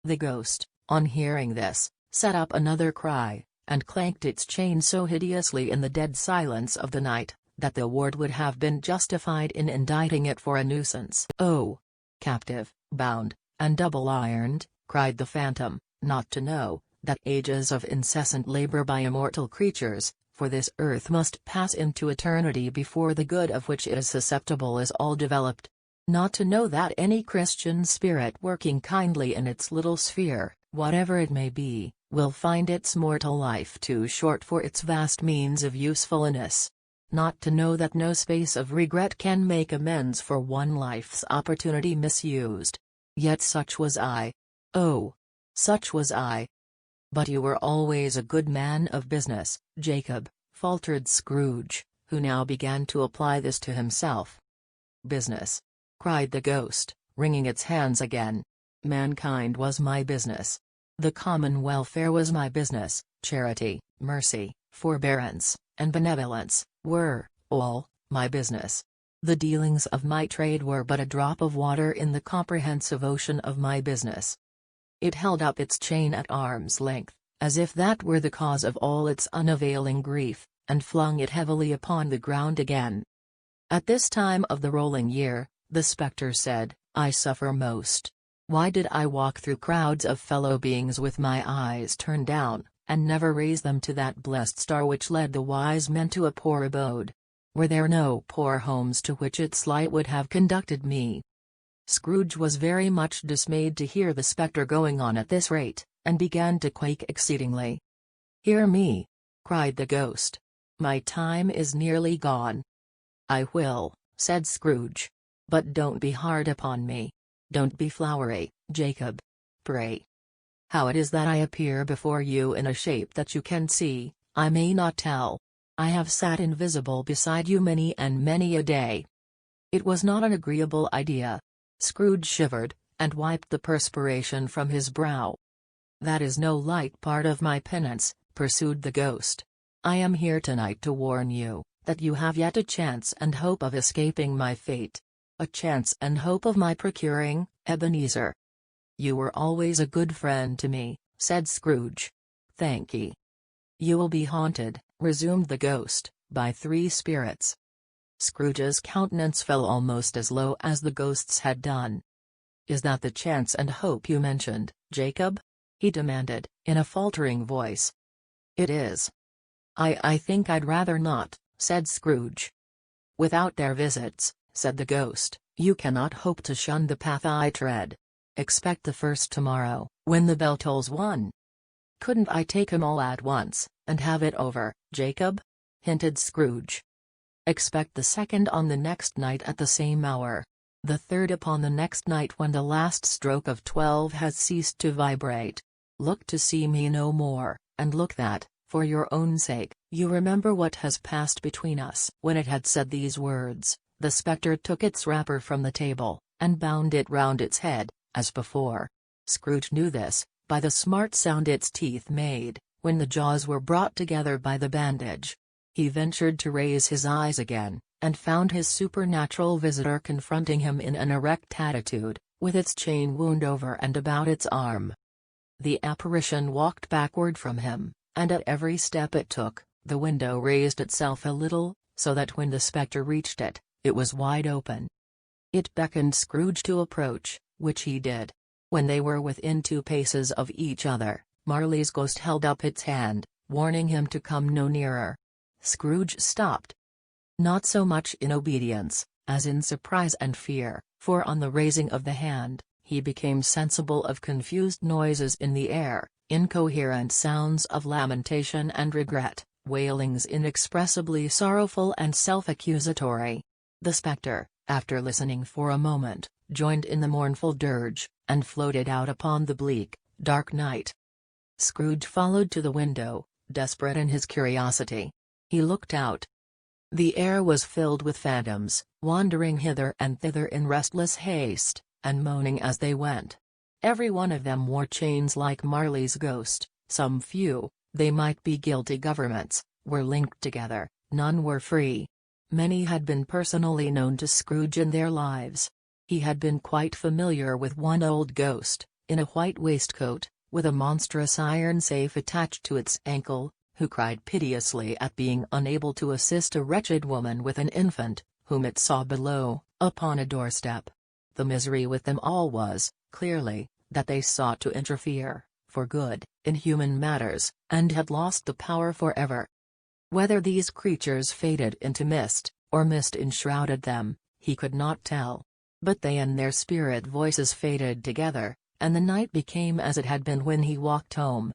The ghost, on hearing this, set up another cry, and clanked its chain so hideously in the dead silence of the night, that the ward would have been justified in indicting it for a nuisance. "Oh! Captive, bound, and double-ironed," cried the phantom, not to know that ages of incessant labor by immortal creatures, for this earth must pass into eternity before the good of which it is susceptible is all developed. Not to know that any Christian spirit working kindly in its little sphere, whatever it may be, will find its mortal life too short for its vast means of usefulness. Not to know that no space of regret can make amends for one life's opportunity misused. Yet such was I. Oh, such was I. But you were always a good man of business, Jacob, faltered Scrooge, who now began to apply this to himself. Business! Cried the ghost, wringing its hands again. Mankind was my business. The common welfare was my business, charity, mercy, forbearance, and benevolence, were, all, my business. The dealings of my trade were but a drop of water in the comprehensive ocean of my business. It held up its chain at arm's length, as if that were the cause of all its unavailing grief, and flung it heavily upon the ground again. At this time of the rolling year, the spectre said, I suffer most. Why did I walk through crowds of fellow beings with my eyes turned down, and never raise them to that blessed star which led the wise men to a poor abode? Were there no poor homes to which its light would have conducted me? Scrooge was very much dismayed to hear the spectre going on at this rate, and began to quake exceedingly. Hear me! Cried the ghost. My time is nearly gone. I will, said Scrooge. But don't be hard upon me. Don't be flowery, Jacob. Pray. How it is that I appear before you in a shape that you can see, I may not tell. I have sat invisible beside you many and many a day. It was not an agreeable idea. Scrooge shivered, and wiped the perspiration from his brow. That is no light part of my penance, pursued the ghost. I am here tonight to warn you, that you have yet a chance and hope of escaping my fate. A chance and hope of my procuring, Ebenezer. You were always a good friend to me, said Scrooge. Thank ye. You will be haunted, resumed the ghost, by 3 spirits. Scrooge's countenance fell almost as low as the ghost's had done. Is that the chance and hope you mentioned, Jacob? He demanded, in a faltering voice. It is. I think I'd rather not, said Scrooge. Without their visits, said the ghost, you cannot hope to shun the path I tread. Expect the first tomorrow, when the bell tolls 1. Couldn't I take 'em all at once, and have it over, Jacob? Hinted Scrooge. Expect the second on the next night at the same hour. The third upon the next night when the last stroke of 12 has ceased to vibrate. Look to see me no more, and look that, for your own sake, you remember what has passed between us. When it had said these words, the spectre took its wrapper from the table, and bound it round its head, as before. Scrooge knew this, by the smart sound its teeth made, when the jaws were brought together by the bandage. He ventured to raise his eyes again, and found his supernatural visitor confronting him in an erect attitude, with its chain wound over and about its arm. The apparition walked backward from him, and at every step it took, the window raised itself a little, so that when the spectre reached it, it was wide open. It beckoned Scrooge to approach, which he did. When they were within 2 paces of each other, Marley's ghost held up its hand, warning him to come no nearer. Scrooge stopped. Not so much in obedience, as in surprise and fear, for on the raising of the hand, he became sensible of confused noises in the air, incoherent sounds of lamentation and regret, wailings inexpressibly sorrowful and self-accusatory. The spectre, after listening for a moment, joined in the mournful dirge, and floated out upon the bleak, dark night. Scrooge followed to the window, desperate in his curiosity. He looked out. The air was filled with phantoms, wandering hither and thither in restless haste, and moaning as they went. Every one of them wore chains like Marley's ghost. Some few, they might be guilty governments, were linked together, none were free. Many had been personally known to Scrooge in their lives. He had been quite familiar with one old ghost, in a white waistcoat, with a monstrous iron safe attached to its ankle, who cried piteously at being unable to assist a wretched woman with an infant, whom it saw below, upon a doorstep. The misery with them all was, clearly, that they sought to interfere, for good, in human matters, and had lost the power forever. Whether these creatures faded into mist, or mist enshrouded them, he could not tell. But they and their spirit voices faded together, and the night became as it had been when he walked home.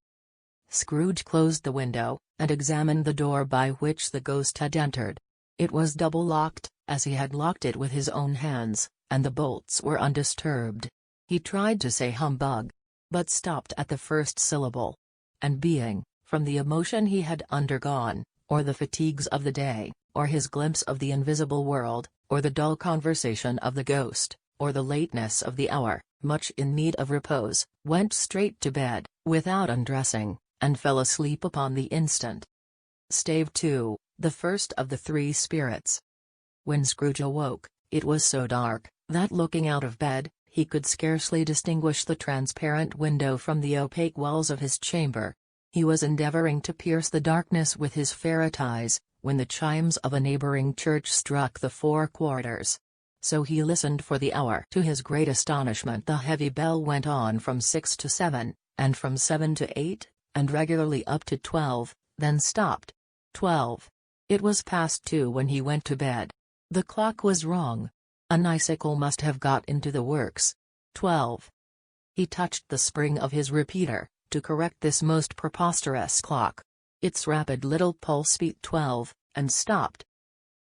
Scrooge closed the window, and examined the door by which the ghost had entered. It was double-locked, as he had locked it with his own hands, and the bolts were undisturbed. He tried to say humbug, but stopped at the first syllable. And being, from the emotion he had undergone, or the fatigues of the day, or his glimpse of the invisible world, or the dull conversation of the ghost, or the lateness of the hour, much in need of repose, went straight to bed, without undressing, and fell asleep upon the instant. Stave 2, the first of the three spirits. When Scrooge awoke, it was so dark, that looking out of bed, he could scarcely distinguish the transparent window from the opaque walls of his chamber. He was endeavoring to pierce the darkness with his ferret eyes, when the chimes of a neighboring church struck the 4 quarters. So he listened for the hour. To his great astonishment, the heavy bell went on from 6 to 7, and from 7 to 8, and regularly up to 12, then stopped. 12. It was past 2 when he went to bed. The clock was wrong. An icicle must have got into the works. 12. He touched the spring of his repeater, to correct this most preposterous clock. Its rapid little pulse beat 12, and stopped.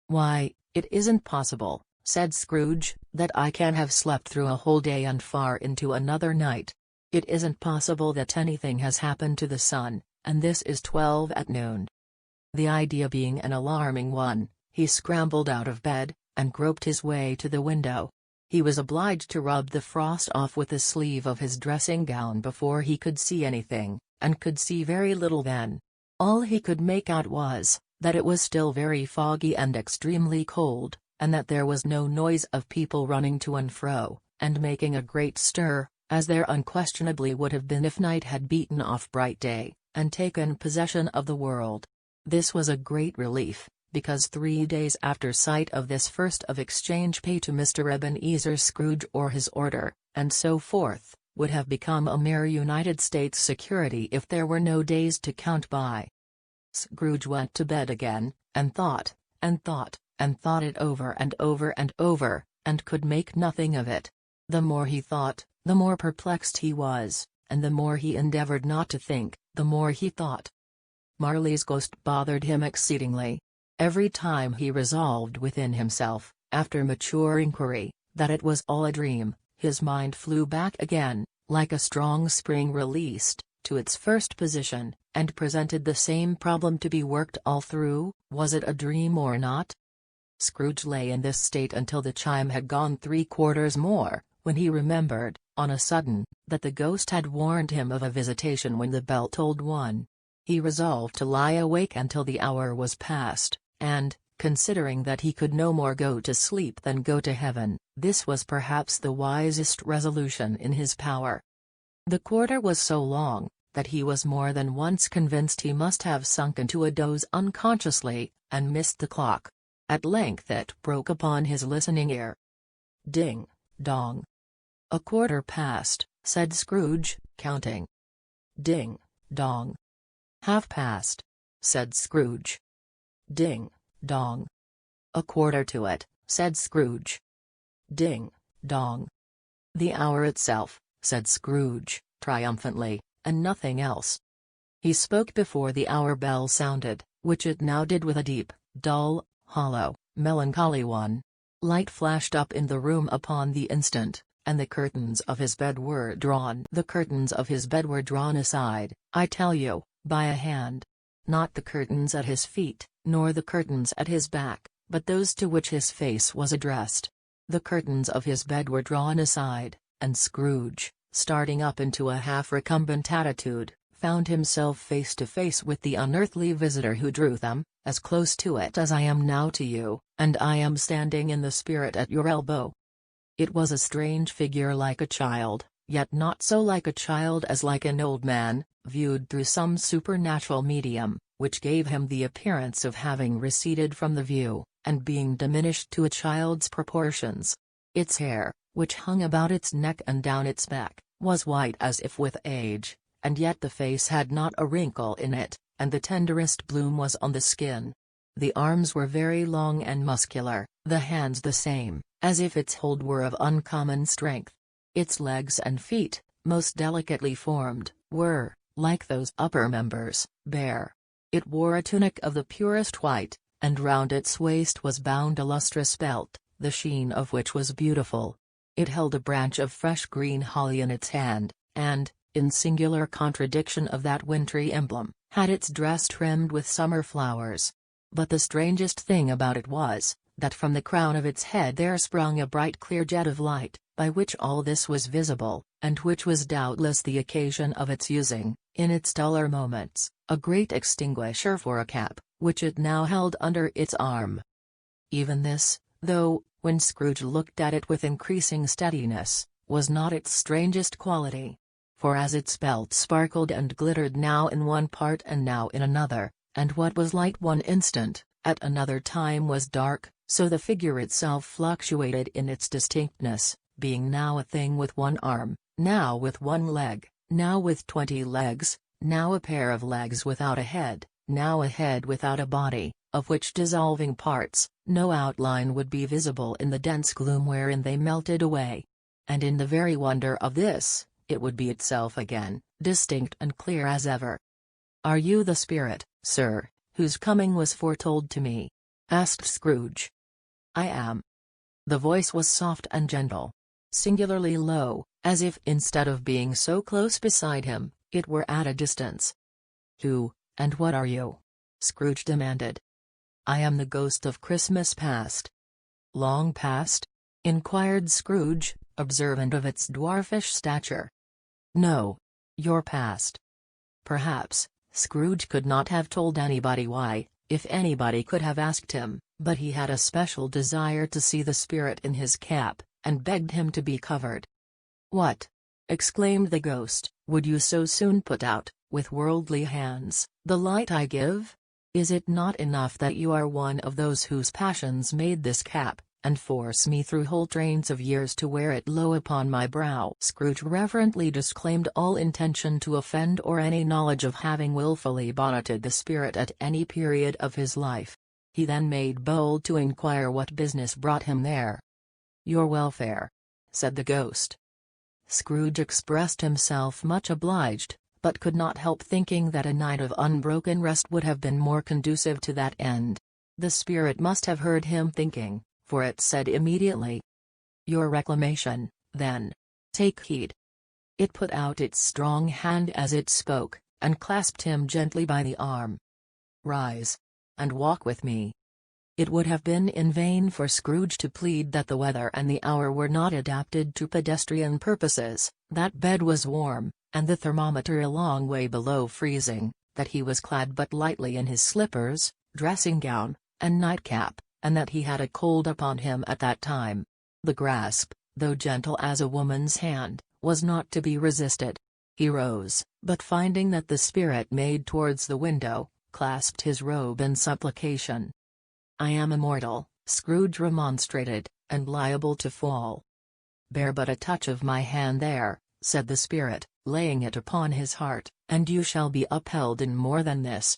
"Why, it isn't possible," said Scrooge, "that I can have slept through a whole day and far into another night. It isn't possible that anything has happened to the sun, and this is 12 at noon." The idea being an alarming one, he scrambled out of bed, and groped his way to the window. He was obliged to rub the frost off with the sleeve of his dressing gown before he could see anything, and could see very little then. All he could make out was, that it was still very foggy and extremely cold, and that there was no noise of people running to and fro, and making a great stir, as there unquestionably would have been if night had beaten off bright day, and taken possession of the world. This was a great relief, because 3 days after sight of this first of exchange pay to Mr. Ebenezer Scrooge or his order, and so forth, would have become a mere United States security if there were no days to count by. Scrooge went to bed again, and thought, and thought, and thought it over and over and over, and could make nothing of it. The more he thought, the more perplexed he was, and the more he endeavored not to think, the more he thought. Marley's ghost bothered him exceedingly. Every time he resolved within himself, after mature inquiry, that it was all a dream, his mind flew back again, like a strong spring released, to its first position, and presented the same problem to be worked all through: was it a dream or not? Scrooge lay in this state until the chime had gone 3/4 more, when he remembered, on a sudden, that the ghost had warned him of a visitation when the bell tolled 1. He resolved to lie awake until the hour was past, and, considering that he could no more go to sleep than go to heaven, this was perhaps the wisest resolution in his power. The quarter was so long, that he was more than once convinced he must have sunk into a doze unconsciously, and missed the clock. At length it broke upon his listening ear. Ding, dong. "A quarter past," said Scrooge, counting. Ding, dong. "Half past," said Scrooge. Ding, dong. "A quarter to it," said Scrooge. Ding, dong. "The hour itself," said Scrooge, triumphantly, "and nothing else." He spoke before the hour bell sounded, which it now did with a deep, dull, hollow, melancholy one. Light flashed up in the room upon the instant, and the curtains of his bed were drawn. The curtains of his bed were drawn aside, I tell you, by a hand. Not the curtains at his feet, nor the curtains at his back, but those to which his face was addressed. The curtains of his bed were drawn aside, and Scrooge, starting up into a half-recumbent attitude, found himself face to face with the unearthly visitor who drew them, as close to it as I am now to you, and I am standing in the spirit at your elbow. It was a strange figure, like a child, yet not so like a child as like an old man, viewed through some supernatural medium, which gave him the appearance of having receded from the view, and being diminished to a child's proportions. Its hair, which hung about its neck and down its back, was white as if with age, and yet the face had not a wrinkle in it, and the tenderest bloom was on the skin. The arms were very long and muscular, the hands the same, as if its hold were of uncommon strength. Its legs and feet, most delicately formed, were, like those upper members, bare. It wore a tunic of the purest white, and round its waist was bound a lustrous belt, the sheen of which was beautiful. It held a branch of fresh green holly in its hand, and, in singular contradiction of that wintry emblem, had its dress trimmed with summer flowers. But the strangest thing about it was, that from the crown of its head there sprung a bright clear jet of light, by which all this was visible, and which was doubtless the occasion of its using, in its duller moments, a great extinguisher for a cap, which it now held under its arm. Even this, though, when Scrooge looked at it with increasing steadiness, was not its strangest quality. For as its belt sparkled and glittered now in one part and now in another, and what was light one instant, at another time was dark, so the figure itself fluctuated in its distinctness, being now a thing with one arm, now with one leg, now with 20 legs, now a pair of legs without a head, now a head without a body, of which dissolving parts, no outline would be visible in the dense gloom wherein they melted away. And in the very wonder of this, it would be itself again, distinct and clear as ever. "Are you the spirit, sir, whose coming was foretold to me?" asked Scrooge. "I am." The voice was soft and gentle, singularly low, as if instead of being so close beside him, it were at a distance. "Who, and what are you?" Scrooge demanded. "I am the ghost of Christmas past." "Long past?" inquired Scrooge, observant of its dwarfish stature. "No. Your past." Perhaps, Scrooge could not have told anybody why, if anybody could have asked him, but he had a special desire to see the spirit in his cap, and begged him to be covered. "What?" exclaimed the ghost, "would you so soon put out, with worldly hands, the light I give? Is it not enough that you are one of those whose passions made this cap, and force me through whole trains of years to wear it low upon my brow?" Scrooge reverently disclaimed all intention to offend or any knowledge of having wilfully bonneted the spirit at any period of his life. He then made bold to inquire what business brought him there. "Your welfare," said the ghost. Scrooge expressed himself much obliged, but could not help thinking that a night of unbroken rest would have been more conducive to that end. The spirit must have heard him thinking, for it said immediately, "Your reclamation, then. Take heed." It put out its strong hand as it spoke, and clasped him gently by the arm. "Rise, and walk with me." It would have been in vain for Scrooge to plead that the weather and the hour were not adapted to pedestrian purposes, that bed was warm, and the thermometer a long way below freezing, that he was clad but lightly in his slippers, dressing gown, and nightcap, and that he had a cold upon him at that time. The grasp, though gentle as a woman's hand, was not to be resisted. He rose, but finding that the spirit made towards the window, clasped his robe in supplication. "I am immortal," Scrooge remonstrated, "and liable to fall." "Bear but a touch of my hand there," said the spirit, laying it upon his heart, "and you shall be upheld in more than this."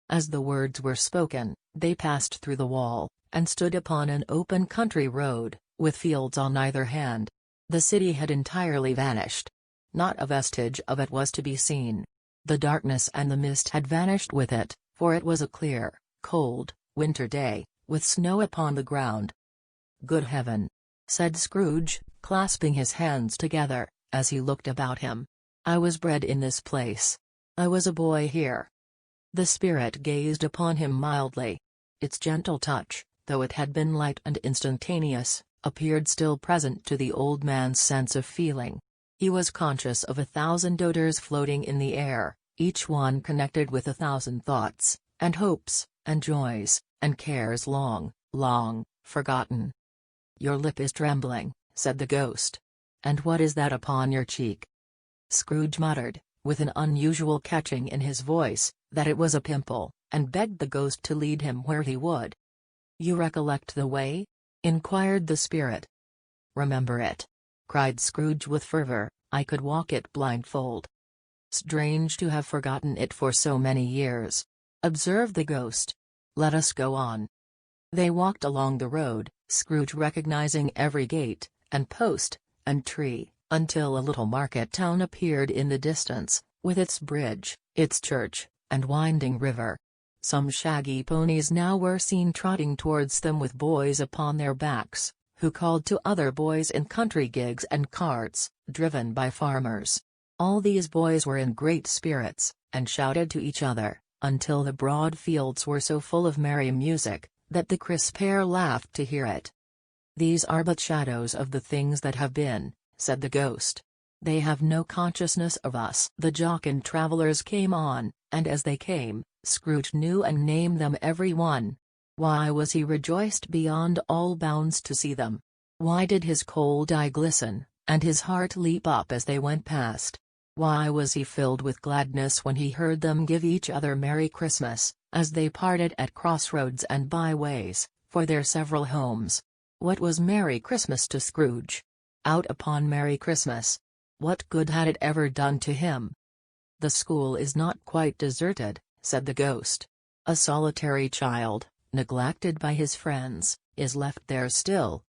As the words were spoken, they passed through the wall, and stood upon an open country road, with fields on either hand. The city had entirely vanished. Not a vestige of it was to be seen. The darkness and the mist had vanished with it, for it was a clear, cold, winter day, with snow upon the ground. "Good heaven!" said Scrooge, clasping his hands together, as he looked about him. "I was bred in this place. I was a boy here." The spirit gazed upon him mildly. Its gentle touch, though it had been light and instantaneous, appeared still present to the old man's sense of feeling. He was conscious of 1,000 odors floating in the air, each one connected with 1,000 thoughts, and hopes, and joys, and cares long, long, forgotten. "Your lip is trembling," said the ghost. "And what is that upon your cheek?" Scrooge muttered, with an unusual catching in his voice, that it was a pimple, and begged the ghost to lead him where he would. "You recollect the way?" inquired the spirit. "Remember it?" cried Scrooge with fervor. "I could walk it blindfold." Strange to have forgotten it for so many years," observed the ghost. "Let us go on." They walked along the road, Scrooge recognizing every gate, and post, and tree, until a little market town appeared in the distance, with its bridge, its church, and winding river. Some shaggy ponies now were seen trotting towards them with boys upon their backs, who called to other boys in country gigs and carts, driven by farmers. All these boys were in great spirits, and shouted to each other, until the broad fields were so full of merry music, that the crisp air laughed to hear it. "These are but shadows of the things that have been," said the ghost. "They have no consciousness of us." The jocund travelers came on, and as they came, Scrooge knew and named them every one. Why was he rejoiced beyond all bounds to see them? Why did his cold eye glisten, and his heart leap up as they went past? Why was he filled with gladness when he heard them give each other Merry Christmas, as they parted at crossroads and byways, for their several homes? What was Merry Christmas to Scrooge? Out upon Merry Christmas. What good had it ever done to him? "The school is not quite deserted," said the ghost. "A solitary child, neglected by his friends, is left there still."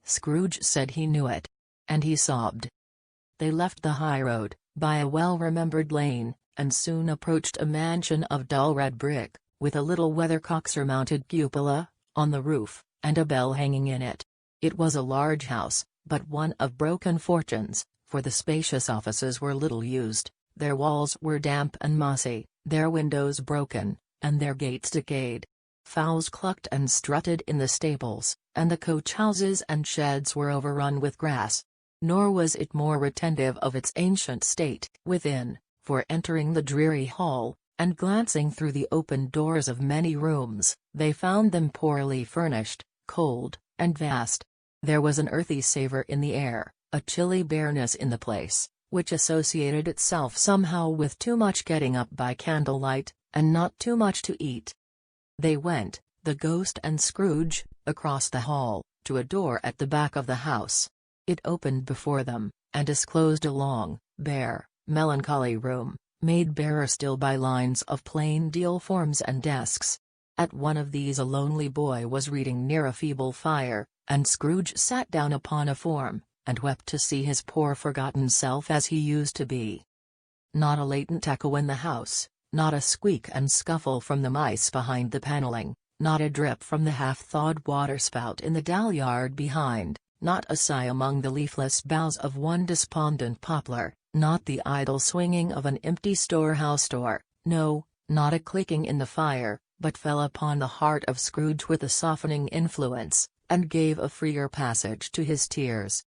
Scrooge said he knew it. And he sobbed. They left the high road, by a well-remembered lane, and soon approached a mansion of dull red brick, with a little weathercock-surmounted cupola, on the roof, and a bell hanging in it. It was a large house, but one of broken fortunes, for the spacious offices were little used, their walls were damp and mossy, their windows broken, and their gates decayed. Fowls clucked and strutted in the stables, and the coach-houses and sheds were overrun with grass. Nor was it more retentive of its ancient state within, for entering the dreary hall, and glancing through the open doors of many rooms, they found them poorly furnished, cold, and vast. There was an earthy savor in the air, a chilly bareness in the place, which associated itself somehow with too much getting up by candlelight, and not too much to eat. They went, the ghost and Scrooge, across the hall, to a door at the back of the house. It opened before them, and disclosed a long, bare, melancholy room, made barer still by lines of plain deal forms and desks. At one of these a lonely boy was reading near a feeble fire, and Scrooge sat down upon a form, and wept to see his poor forgotten self as he used to be. Not a latent echo in the house, not a squeak and scuffle from the mice behind the paneling, not a drip from the half-thawed waterspout in the dooryard behind. Not a sigh among the leafless boughs of one despondent poplar, not the idle swinging of an empty storehouse door, no, not a clicking in the fire, but fell upon the heart of Scrooge with a softening influence, and gave a freer passage to his tears.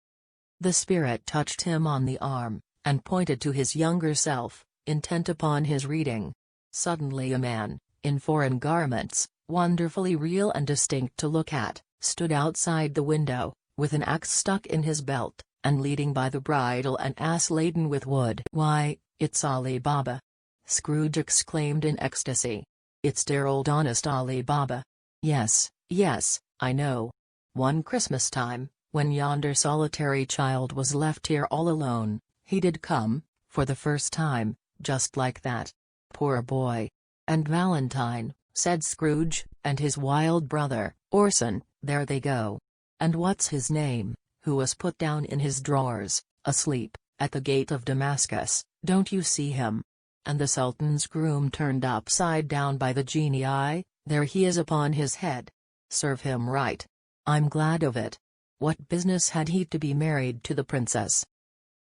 The spirit touched him on the arm, and pointed to his younger self, intent upon his reading. Suddenly a man, in foreign garments, wonderfully real and distinct to look at, stood outside the window, with an axe stuck in his belt, and leading by the bridle an ass laden with wood. "Why, it's Ali Baba!" Scrooge exclaimed in ecstasy. "It's dear old honest Ali Baba. Yes, yes, I know. One Christmas time, when yonder solitary child was left here all alone, he did come, for the first time, just like that. Poor boy. And Valentine," said Scrooge, "and his wild brother, Orson, there they go. And what's his name, who was put down in his drawers, asleep, at the gate of Damascus, don't you see him? And the Sultan's groom turned upside down by the genii, there he is upon his head. Serve him right. I'm glad of it. What business had he to be married to the princess?"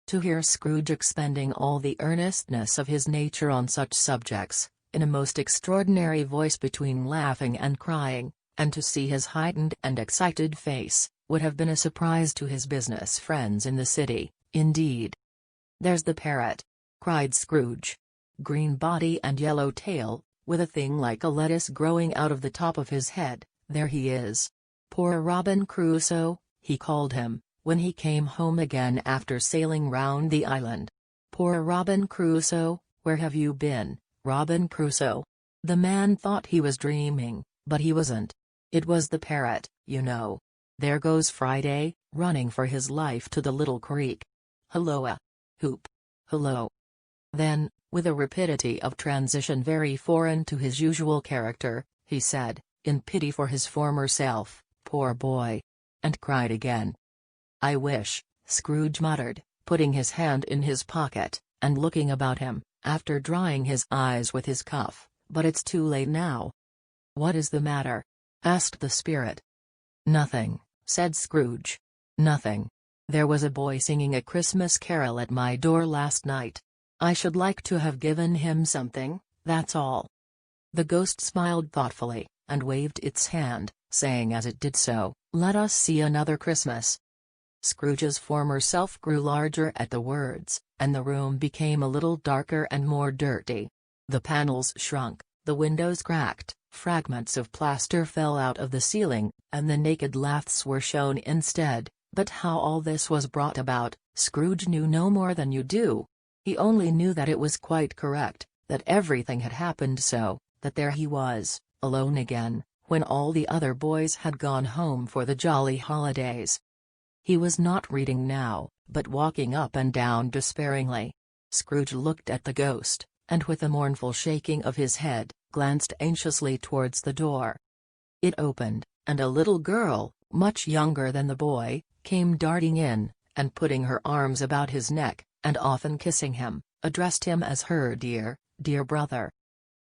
To hear Scrooge expending all the earnestness of his nature on such subjects, in a most extraordinary voice between laughing and crying, and to see his heightened and excited face, would have been a surprise to his business friends in the city, indeed. "There's the parrot!" cried Scrooge. "Green body and yellow tail, with a thing like a lettuce growing out of the top of his head, there he is. Poor Robin Crusoe, he called him, when he came home again after sailing round the island. Poor Robin Crusoe, where have you been, Robin Crusoe?" The man thought he was dreaming, but he wasn't. It was the parrot, you know. There goes Friday, running for his life to the little creek. Hulloa! Hoop! Hullo! Then, With a rapidity of transition very foreign to his usual character, he said, in pity for his former self, "Poor boy," and cried again. "I wish," Scrooge muttered, putting his hand in his pocket, and looking about him, after drying his eyes with his cuff, "but it's too late now." "What is the matter?" asked the spirit. "Nothing," said Scrooge. "Nothing. There was a boy singing a Christmas carol at my door last night. I should like to have given him something, that's all." The ghost smiled thoughtfully, and waved its hand, saying as it did so, "Let us see another Christmas." Scrooge's former self grew larger at the words, and the room became a little darker and more dirty. The panels shrunk, the windows cracked, fragments of plaster fell out of the ceiling, and the naked laths were shown instead. But how all this was brought about, Scrooge knew no more than you do. He only knew that it was quite correct, that everything had happened so, that there he was, alone again, when all the other boys had gone home for the jolly holidays. He was not reading now, but walking up and down despairingly. Scrooge looked at the ghost, and with a mournful shaking of his head, glanced anxiously towards the door. It opened, and a little girl, much younger than the boy, came darting in, and putting her arms about his neck, and often kissing him, addressed him as her dear, dear brother.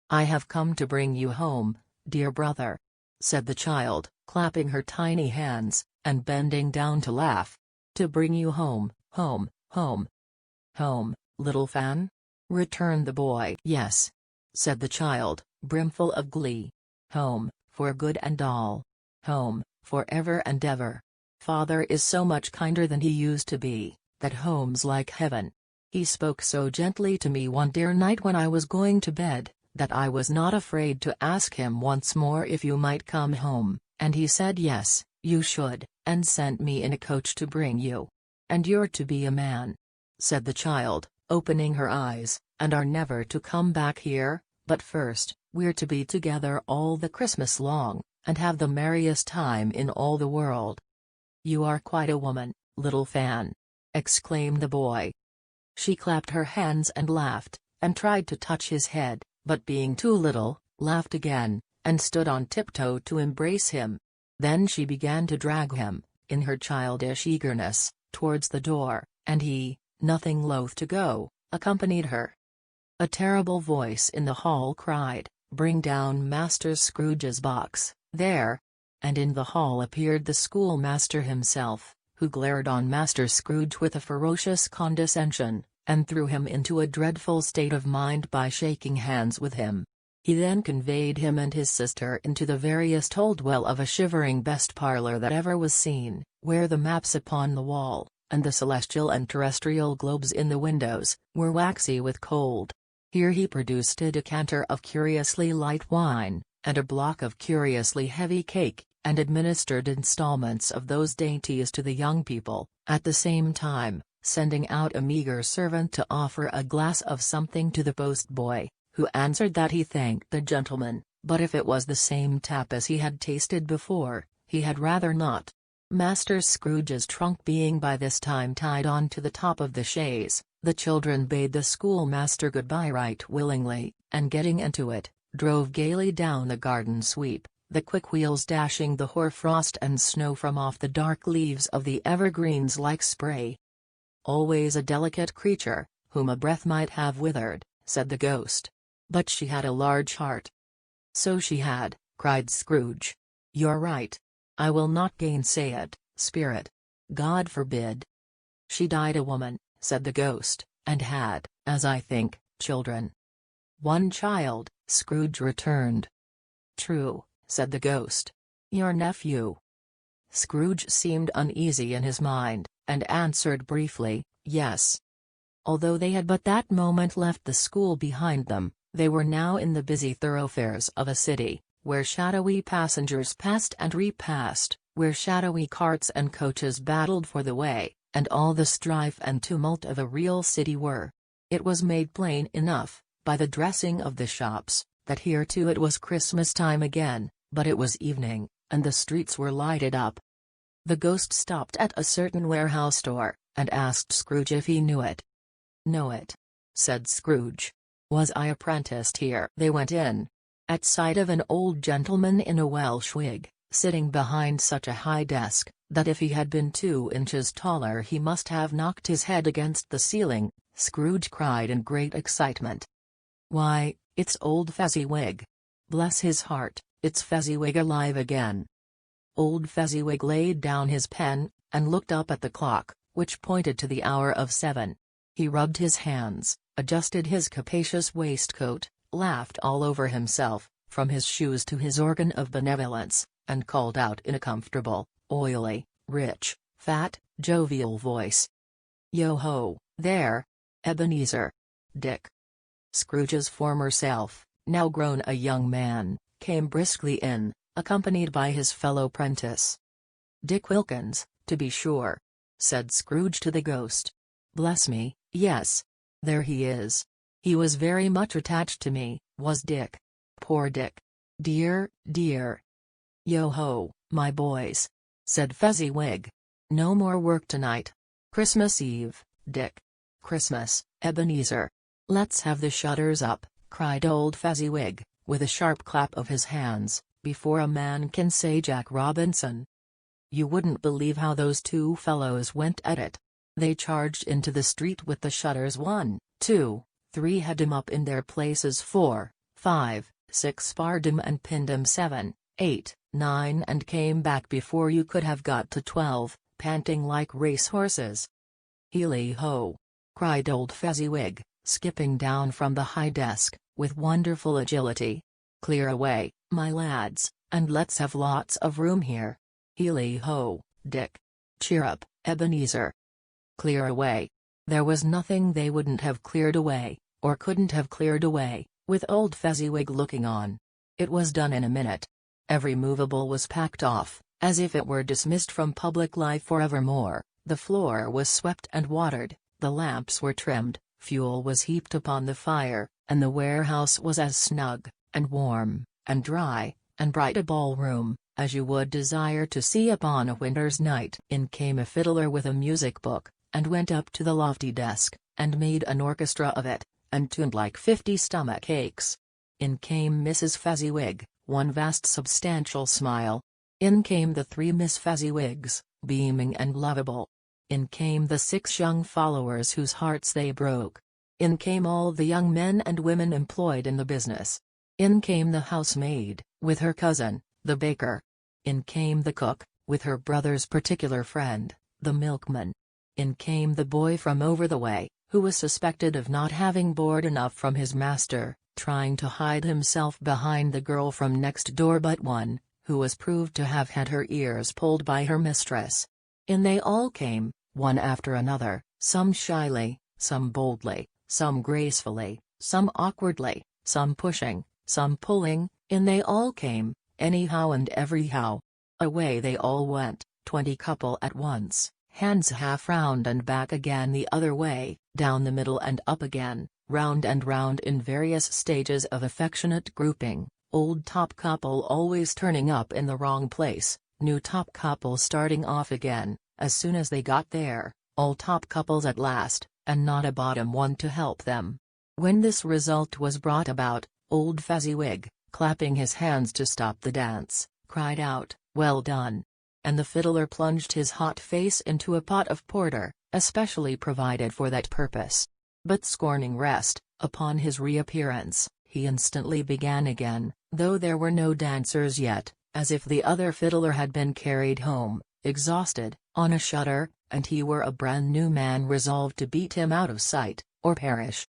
"I have come to bring you home, dear brother," said the child, clapping her tiny hands, and bending down to laugh. "To bring you home, home, home." "Home, little Fan?" returned the boy. "Yes," said the child, brimful of glee. "Home, for good and all. Home, for ever and ever. Father is so much kinder than he used to be, that home's like heaven. He spoke so gently to me one dear night when I was going to bed, that I was not afraid to ask him once more if you might come home, and he said yes, you should, and sent me in a coach to bring you. And you're to be a man," said the child, opening her eyes, "and are never to come back here, but first, we're to be together all the Christmas long, and have the merriest time in all the world." "You are quite a woman, little Fan," exclaimed the boy. She clapped her hands and laughed, and tried to touch his head, but being too little, laughed again, and stood on tiptoe to embrace him. Then she began to drag him, in her childish eagerness, towards the door, and he, nothing loath to go, accompanied her. A terrible voice in the hall cried, "Bring down Master Scrooge's box, there!" And in the hall appeared the schoolmaster himself, who glared on Master Scrooge with a ferocious condescension, and threw him into a dreadful state of mind by shaking hands with him. He then conveyed him and his sister into the veriest hold-well of a shivering best parlour that ever was seen, where the maps upon the wall, and the celestial and terrestrial globes in the windows, were waxy with cold. Here he produced a decanter of curiously light wine, and a block of curiously heavy cake, and administered installments of those dainties to the young people, at the same time, sending out a meagre servant to offer a glass of something to the post-boy, who answered that he thanked the gentleman, but if it was the same tap as he had tasted before, he had rather not. Master Scrooge's trunk being by this time tied on to the top of the chaise, the children bade the schoolmaster good-bye right willingly, and getting into it, drove gaily down the garden sweep, the quick wheels dashing the hoar-frost and snow from off the dark leaves of the evergreens like spray. "Always a delicate creature, whom a breath might have withered," said the ghost. "But she had a large heart." "So she had," cried Scrooge. "You're right. I will not gainsay it, spirit. God forbid." "She died a woman," said the ghost, "and had, as I think, children." "One child," Scrooge returned. "True," said the ghost. "Your nephew?" Scrooge seemed uneasy in his mind, and answered briefly, "Yes." Although they had but that moment left the school behind them, they were now in the busy thoroughfares of a city, where shadowy passengers passed and repassed, where shadowy carts and coaches battled for the way, and all the strife and tumult of a real city were. It was made plain enough, by the dressing of the shops, that here too it was Christmas time again, but it was evening, and the streets were lighted up. The ghost stopped at a certain warehouse door, and asked Scrooge if he knew it. "Know it?" said Scrooge. Was I apprenticed here?" They went in. At sight of an old gentleman in a Welsh wig, sitting behind such a high desk, that if he had been 2 inches taller he must have knocked his head against the ceiling, Scrooge cried in great excitement. "Why, it's old Fezziwig! Bless his heart, it's Fezziwig alive again!" Old Fezziwig laid down his pen, and looked up at the clock, which pointed to the hour of 7. He rubbed his hands, adjusted his capacious waistcoat, laughed all over himself, from his shoes to his organ of benevolence, and called out in a comfortable, oily, rich, fat, jovial voice, "Yo-ho, there! Ebenezer! Dick!" Scrooge's former self, now grown a young man, came briskly in, accompanied by his fellow prentice. "Dick Wilkins, to be sure," said Scrooge to the ghost. "Bless me, yes. There he is. He was very much attached to me, was Dick. Poor Dick. Dear, dear." "Yo-ho, my boys," said Fezziwig. "No more work tonight. Christmas Eve, Dick. Christmas, Ebenezer. Let's have the shutters up," cried old Fezziwig, with a sharp clap of his hands, "before a man can say Jack Robinson." You wouldn't believe how those 2 fellows went at it. They charged into the street with the shutters 1, 2, 3 had 'em up in their places 4, 5, 6 sparred 'em and pinned 'em 7, 8, 9 and came back before you could have got to 12, panting like racehorses. "Heely-ho!" cried old Fezziwig, skipping down from the high desk, with wonderful agility. "Clear away, my lads, and let's have lots of room here. Heely-ho, Dick! Cheer up, Ebenezer! Clear away!" There was nothing they wouldn't have cleared away, or couldn't have cleared away, with old Fezziwig looking on. It was done in a minute. Every movable was packed off, as if it were dismissed from public life forevermore. The floor was swept and watered, the lamps were trimmed, fuel was heaped upon the fire, and the warehouse was as snug, and warm, and dry, and bright a ballroom, as you would desire to see upon a winter's night. In came a fiddler with a music book, and went up to the lofty desk, and made an orchestra of it, and tuned like 50 stomach aches. In came Mrs. Fezziwig, one vast substantial smile. In came the 3 Miss Fezziwigs, beaming and lovable. In came the 6 young followers whose hearts they broke. In came all the young men and women employed in the business. In came the housemaid, with her cousin, the baker. In came the cook, with her brother's particular friend, the milkman. In came the boy from over the way, who was suspected of not having board enough from his master, trying to hide himself behind the girl from next door but one, who was proved to have had her ears pulled by her mistress. In they all came, one after another, some shyly, some boldly, some gracefully, some awkwardly, some pushing, some pulling. In they all came, anyhow and everyhow. Away they all went, 20 couple at once, hands half round and back again the other way, down the middle and up again, round and round in various stages of affectionate grouping, old top couple always turning up in the wrong place, new top couple starting off again, as soon as they got there, all top couples at last, and not a bottom one to help them. When this result was brought about, old Fezziwig, clapping his hands to stop the dance, cried out, "Well done!" And the fiddler plunged his hot face into a pot of porter, especially provided for that purpose. But scorning rest, upon his reappearance, he instantly began again, though there were no dancers yet, as if the other fiddler had been carried home, exhausted, on a shutter, and he were a brand new man resolved to beat him out of sight, or perish.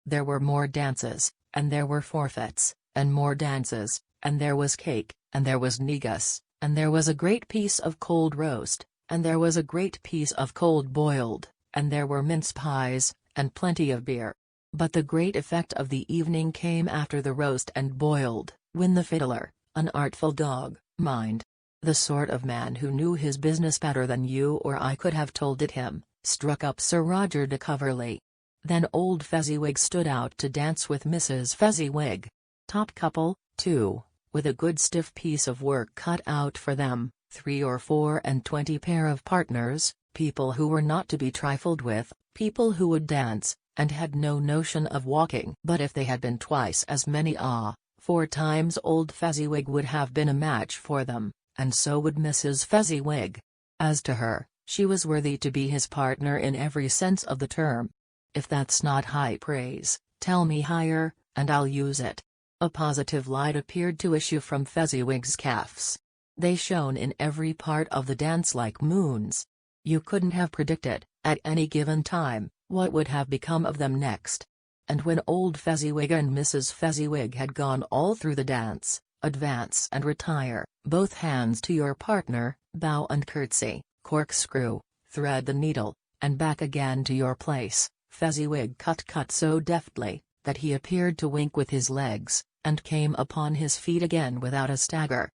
There were more dances, and there were forfeits, and more dances, and there was cake, and there was negus, and there was a great piece of cold roast, and there was a great piece of cold boiled, and there were mince pies, and plenty of beer. But the great effect of the evening came after the roast and boiled, when the fiddler, an artful dog, mind, the sort of man who knew his business better than you or I could have told it him, struck up Sir Roger de Coverley. Then old Fezziwig stood out to dance with Mrs. Fezziwig. Top couple, too, with a good stiff piece of work cut out for them, 3 or 4 and 20 pair of partners, people who were not to be trifled with, people who would dance, and had no notion of walking. But if they had been twice as many, 4 times old Fezziwig would have been a match for them, and so would Mrs. Fezziwig. As to her, she was worthy to be his partner in every sense of the term. If that's not high praise, tell me higher, and I'll use it. A positive light appeared to issue from Fezziwig's calves. They shone in every part of the dance like moons. You couldn't have predicted, at any given time, what would have become of them next. And when old Fezziwig and Mrs. Fezziwig had gone all through the dance, advance and retire, both hands to your partner, bow and curtsy, corkscrew, thread the needle, and back again to your place, Fezziwig cut so deftly, that he appeared to wink with his legs, and came upon his feet again without a stagger.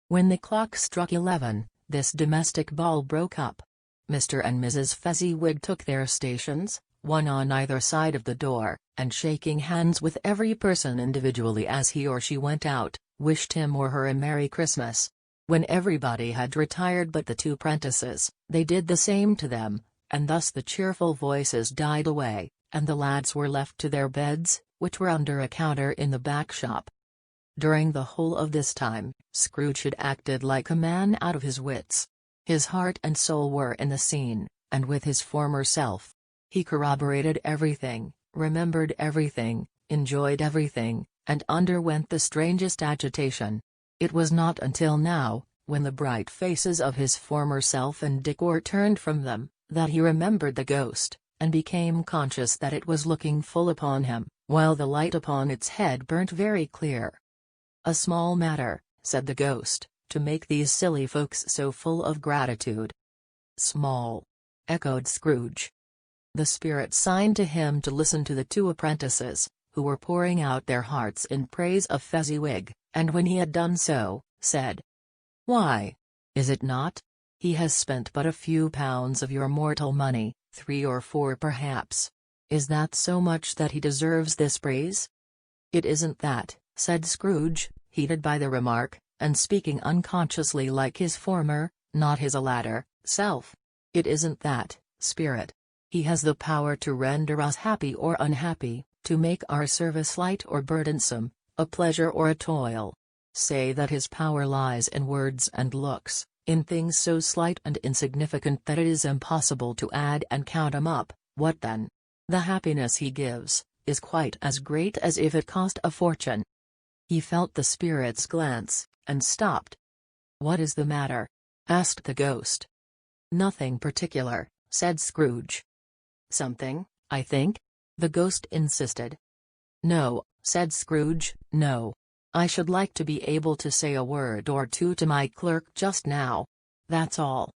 When the clock struck 11, this domestic ball broke up. Mr. and Mrs. Fezziwig took their stations, one on either side of the door, and shaking hands with every person individually as he or she went out, wished him or her a Merry Christmas. When everybody had retired but the 2 prentices, they did the same to them, and thus the cheerful voices died away, and the lads were left to their beds, which were under a counter in the back shop. During the whole of this time, Scrooge had acted like a man out of his wits. His heart and soul were in the scene, and with his former self. He corroborated everything, remembered everything, enjoyed everything, and underwent the strangest agitation. It was not until now, when the bright faces of his former self and Dick were turned from them, that he remembered the ghost, and became conscious that it was looking full upon him, while the light upon its head burnt very clear. "A small matter," said the ghost, "to make these silly folks so full of gratitude." "Small?" echoed Scrooge. The spirit signed to him to listen to the 2 apprentices, who were pouring out their hearts in praise of Fezziwig, and when he had done so, said, "Why? Is it not? He has spent but a few pounds of your mortal money, 3 or 4 perhaps. Is that so much that he deserves this praise?" "It isn't that," said Scrooge, heated by the remark, and speaking unconsciously like his former, not his latter, self. "It isn't that, spirit. He has the power to render us happy or unhappy, to make our service light or burdensome, a pleasure or a toil. Say that his power lies in words and looks, in things so slight and insignificant that it is impossible to add and count 'em up. What then? The happiness he gives is quite as great as if it cost a fortune." He felt the spirit's glance, and stopped. "What is the matter?" asked the ghost. "Nothing particular," said Scrooge. "Something, I think?" the ghost insisted. "No," said Scrooge, "no. I should like to be able to say a word or 2 to my clerk just now. That's all."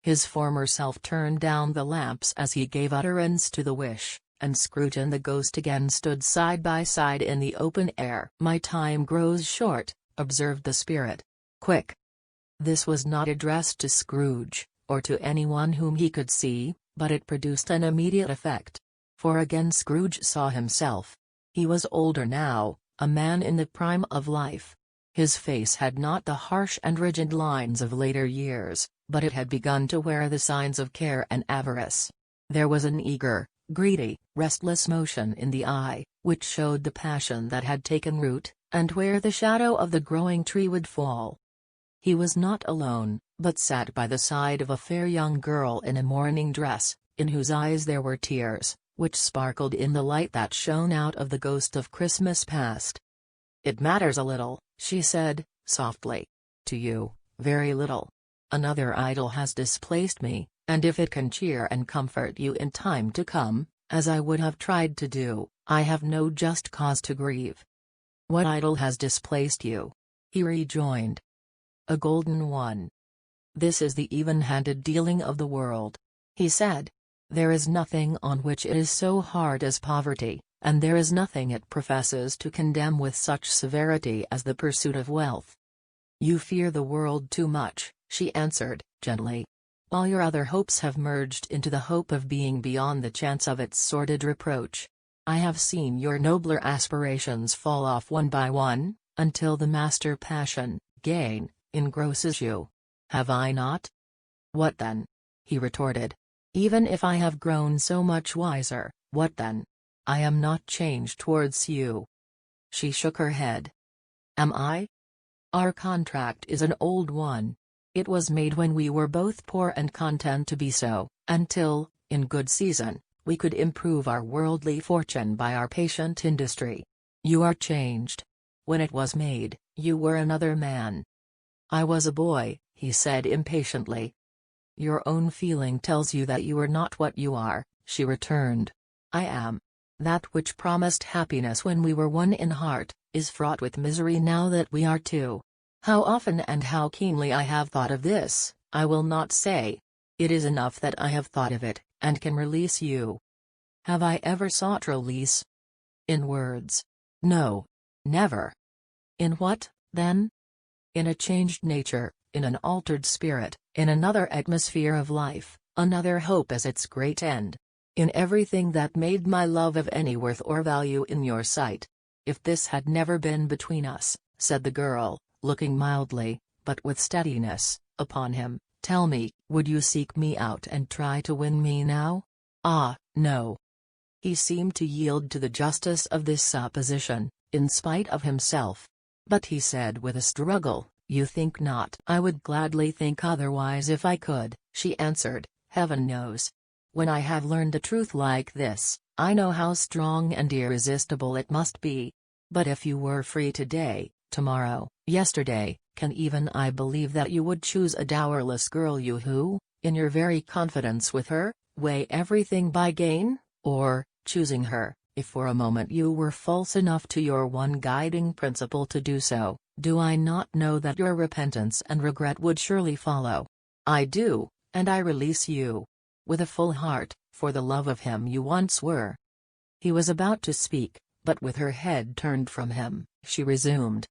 His former self turned down the lamps as he gave utterance to the wish, and Scrooge and the ghost again stood side by side in the open air. "My time grows short," observed the spirit. "Quick." This was not addressed to Scrooge, or to anyone whom he could see, but it produced an immediate effect. For again Scrooge saw himself. He was older now, a man in the prime of life. His face had not the harsh and rigid lines of later years, but it had begun to wear the signs of care and avarice. There was an eager, greedy, restless motion in the eye, which showed the passion that had taken root, and where the shadow of the growing tree would fall. He was not alone, but sat by the side of a fair young girl in a mourning dress, in whose eyes there were tears, which sparkled in the light that shone out of the ghost of Christmas past. "It matters a little," she said, softly. "To you, very little. Another idol has displaced me, and if it can cheer and comfort you in time to come, as I would have tried to do, I have no just cause to grieve." "What idol has displaced you?" he rejoined. "A golden one. This is the even-handed dealing of the world," he said. "There is nothing on which it is so hard as poverty, and there is nothing it professes to condemn with such severity as the pursuit of wealth." "You fear the world too much," she answered, gently. "All your other hopes have merged into the hope of being beyond the chance of its sordid reproach. I have seen your nobler aspirations fall off one by one, until the master passion, gain, engrosses you. Have I not?" "What then?" he retorted. Even if I have grown so much wiser, what then? I am not changed towards you." She shook her head. "Am I? Our contract is an old one. It was made when we were both poor and content to be so, until, in good season, we could improve our worldly fortune by our patient industry. You are changed. When it was made, you were another man." "I was a boy," he said impatiently. "Your own feeling tells you that you are not what you are," she returned. "I am. That which promised happiness when we were one in heart, is fraught with misery now that we are two. How often and how keenly I have thought of this, I will not say. It is enough that I have thought of it, and can release you." "Have I ever sought release?" "In words? No. Never." "In what, then?" "In a changed nature, in an altered spirit, in another atmosphere of life, another hope as its great end. In everything that made my love of any worth or value in your sight. If this had never been between us," said the girl, looking mildly, but with steadiness, upon him, "tell me, would you seek me out and try to win me now?" "Ah, no." He seemed to yield to the justice of this supposition, in spite of himself. But he said with a struggle, "You think not?" "I would gladly think otherwise if I could," she answered, "heaven knows. When I have learned a truth like this, I know how strong and irresistible it must be. But if you were free today, tomorrow, yesterday, can even I believe that you would choose a dowerless girl, you who, in your very confidence with her, weigh everything by gain? Or, choosing her, if for a moment you were false enough to your one guiding principle to do so, do I not know that your repentance and regret would surely follow? I do, and I release you. With a full heart, for the love of him you once were." He was about to speak, but with her head turned from him, she resumed.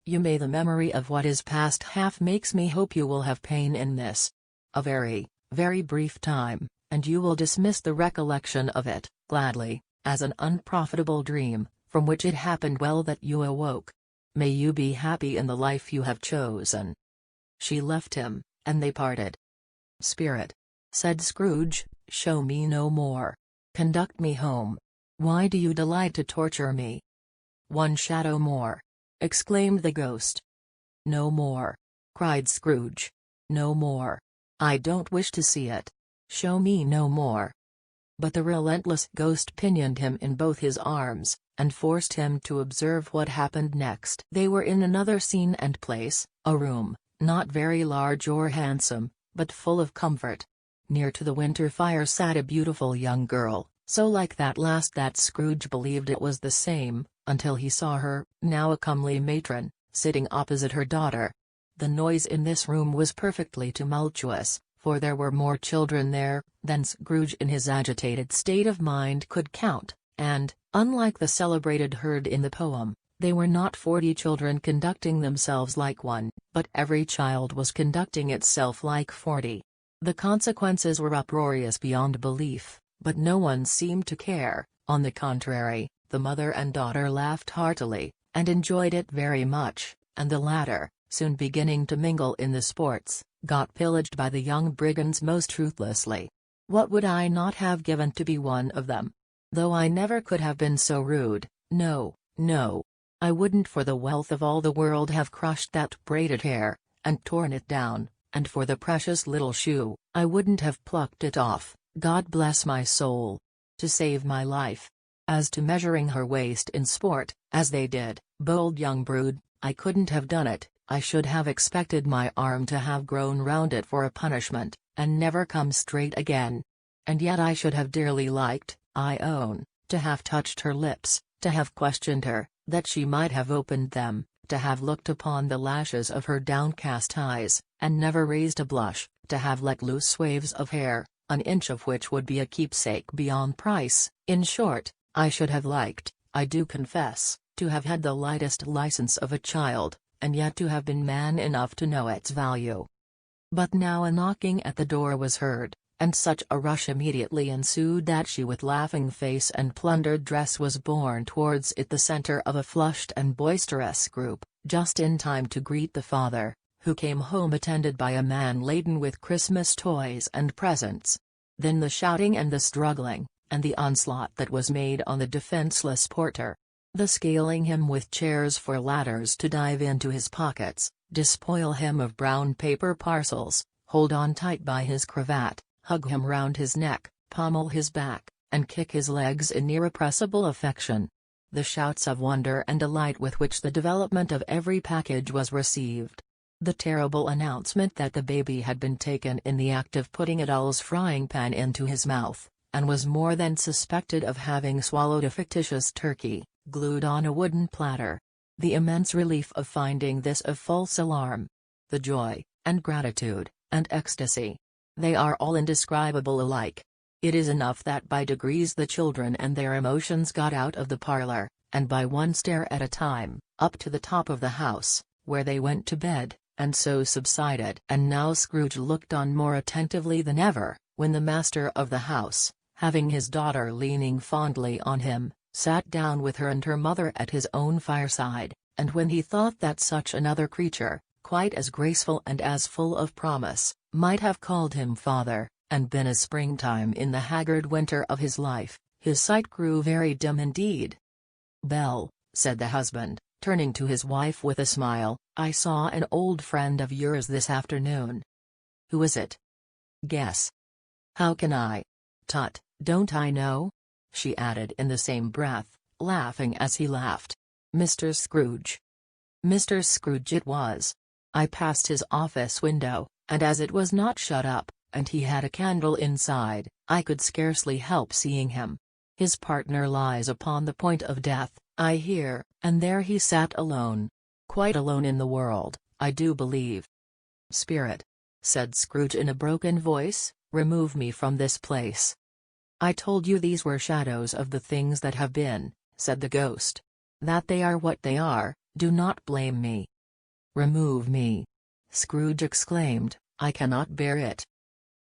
"You may the memory of what is past half makes me hope you will have pain in this. A very, very brief time, and you will dismiss the recollection of it, gladly, as an unprofitable dream, from which it happened well that you awoke. May you be happy in the life you have chosen." She left him, and they parted. "Spirit," said Scrooge, "show me no more. Conduct me home. Why do you delight to torture me?" "One shadow more," exclaimed the ghost. "No more," cried Scrooge. "No more. I don't wish to see it. Show me no more." But the relentless ghost pinioned him in both his arms, and forced him to observe what happened next. They were in another scene and place, a room, not very large or handsome, but full of comfort. Near to the winter fire sat a beautiful young girl, so like that last that Scrooge believed it was the same, until he saw her, now a comely matron, sitting opposite her daughter. The noise in this room was perfectly tumultuous, for there were more children there than Scrooge in his agitated state of mind could count, and, unlike the celebrated herd in the poem, they were not 40 children conducting themselves like one, but every child was conducting itself like 40. The consequences were uproarious beyond belief, but no one seemed to care. On the contrary, the mother and daughter laughed heartily, and enjoyed it very much, and the latter, soon beginning to mingle in the sports, got pillaged by the young brigands most ruthlessly. What would I not have given to be one of them? Though I never could have been so rude, no, no. I wouldn't for the wealth of all the world have crushed that braided hair, and torn it down, and for the precious little shoe, I wouldn't have plucked it off, God bless my soul, to save my life. As to measuring her waist in sport, as they did, bold young brood, I couldn't have done it. I should have expected my arm to have grown round it for a punishment, and never come straight again. And yet I should have dearly liked, I own, to have touched her lips, to have questioned her, that she might have opened them, to have looked upon the lashes of her downcast eyes, and never raised a blush, to have let loose waves of hair, an inch of which would be a keepsake beyond price. In short, I should have liked, I do confess, to have had the lightest license of a child, and yet to have been man enough to know its value. But now a knocking at the door was heard, and such a rush immediately ensued that she with laughing face and plundered dress was borne towards it, the center of a flushed and boisterous group, just in time to greet the father, who came home attended by a man laden with Christmas toys and presents. Then the shouting and the struggling, and the onslaught that was made on the defenseless porter. The scaling him with chairs for ladders to dive into his pockets, despoil him of brown paper parcels, hold on tight by his cravat, hug him round his neck, pommel his back, and kick his legs in irrepressible affection. The shouts of wonder and delight with which the development of every package was received. The terrible announcement that the baby had been taken in the act of putting a doll's frying pan into his mouth, and was more than suspected of having swallowed a fictitious turkey, glued on a wooden platter. The immense relief of finding this a false alarm. The joy, and gratitude, and ecstasy. They are all indescribable alike. It is enough that by degrees the children and their emotions got out of the parlor, and by one stair at a time, up to the top of the house, where they went to bed, and so subsided. And now Scrooge looked on more attentively than ever, when the master of the house, having his daughter leaning fondly on him, sat down with her and her mother at his own fireside, and when he thought that such another creature, quite as graceful and as full of promise, might have called him father, and been as springtime in the haggard winter of his life, his sight grew very dim indeed. "Belle," said the husband, turning to his wife with a smile, "I saw an old friend of yours this afternoon." "Who is it?" "Guess." "How can I? Tut, don't I know?" she added in the same breath, laughing as he laughed. "Mr. Scrooge." Mr. Scrooge it was. I passed his office window, and as it was not shut up, and he had a candle inside, I could scarcely help seeing him. His partner lies upon the point of death, I hear, and there he sat alone. Quite alone in the world, I do believe. "Spirit," said Scrooge in a broken voice, "remove me from this place." "I told you these were shadows of the things that have been," said the ghost. "That they are what they are, do not blame me." "Remove me!" Scrooge exclaimed, "I cannot bear it."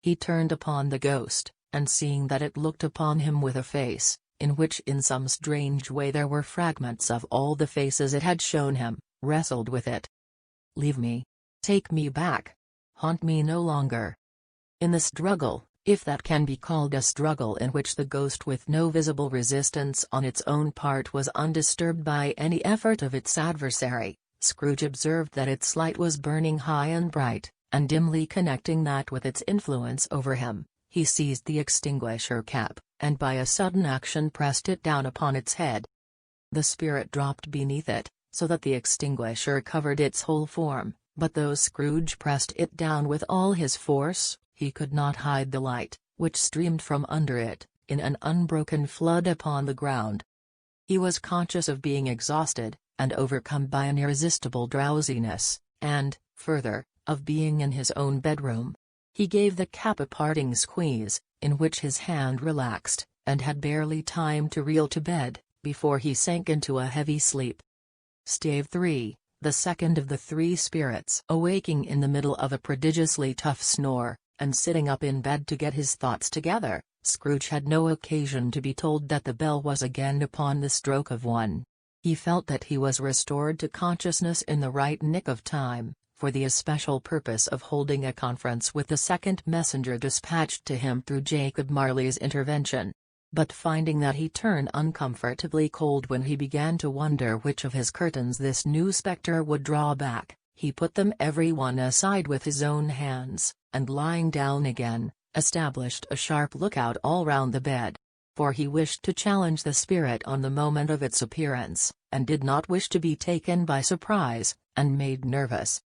He turned upon the ghost, and seeing that it looked upon him with a face, in which in some strange way there were fragments of all the faces it had shown him, wrestled with it. "Leave me. Take me back. Haunt me no longer." In the struggle, if that can be called a struggle in which the ghost with no visible resistance on its own part was undisturbed by any effort of its adversary, Scrooge observed that its light was burning high and bright, and dimly connecting that with its influence over him, he seized the extinguisher cap, and by a sudden action pressed it down upon its head. The spirit dropped beneath it, so that the extinguisher covered its whole form, but though Scrooge pressed it down with all his force, he could not hide the light, which streamed from under it, in an unbroken flood upon the ground. He was conscious of being exhausted, and overcome by an irresistible drowsiness, and, further, of being in his own bedroom. He gave the cap a parting squeeze, in which his hand relaxed, and had barely time to reel to bed, before he sank into a heavy sleep. Stave 3, the second of the three spirits, awaking in the middle of a prodigiously tough snore, and sitting up in bed to get his thoughts together, Scrooge had no occasion to be told that the bell was again upon the stroke of 1. He felt that he was restored to consciousness in the right nick of time, for the especial purpose of holding a conference with the second messenger dispatched to him through Jacob Marley's intervention. But finding that he turned uncomfortably cold when he began to wonder which of his curtains this new spectre would draw back, he put them every one aside with his own hands, and lying down again, established a sharp lookout all round the bed. For he wished to challenge the spirit on the moment of its appearance, and did not wish to be taken by surprise, and made nervous.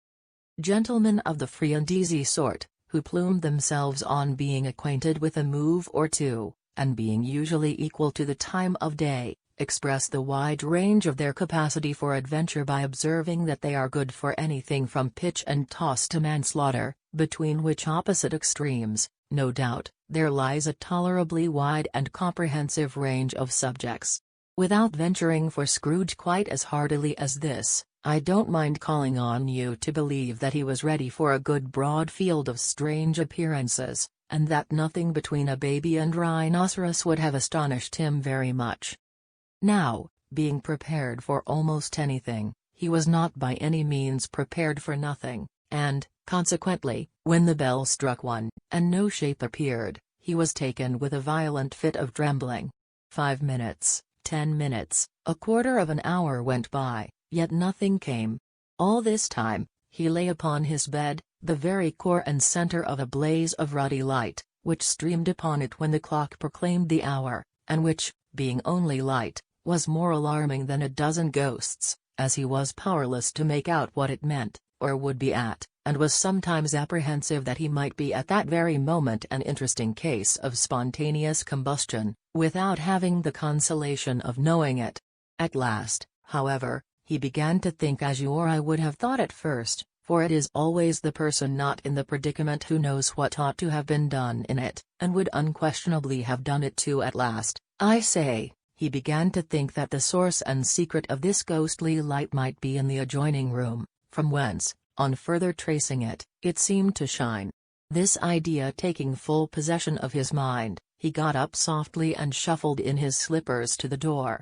Gentlemen of the free and easy sort, who plumed themselves on being acquainted with a move or two, and being usually equal to the time of day, express the wide range of their capacity for adventure by observing that they are good for anything from pitch and toss to manslaughter, between which opposite extremes, no doubt, there lies a tolerably wide and comprehensive range of subjects. Without venturing for Scrooge quite as heartily as this, I don't mind calling on you to believe that he was ready for a good broad field of strange appearances, and that nothing between a baby and rhinoceros would have astonished him very much. Now, being prepared for almost anything, he was not by any means prepared for nothing, and, consequently, when the bell struck 1, and no shape appeared, he was taken with a violent fit of trembling. 5 minutes, 10 minutes, a quarter of an hour went by, yet nothing came. All this time, he lay upon his bed, the very core and center of a blaze of ruddy light, which streamed upon it when the clock proclaimed the hour, and which, being only light, was more alarming than a dozen ghosts, as he was powerless to make out what it meant, or would be at, and was sometimes apprehensive that he might be at that very moment an interesting case of spontaneous combustion, without having the consolation of knowing it. At last, however, he began to think as you or I would have thought at first, for it is always the person not in the predicament who knows what ought to have been done in it, and would unquestionably have done it too at last. I say, he began to think that the source and secret of this ghostly light might be in the adjoining room, from whence, on further tracing it, it seemed to shine. This idea taking full possession of his mind, he got up softly and shuffled in his slippers to the door.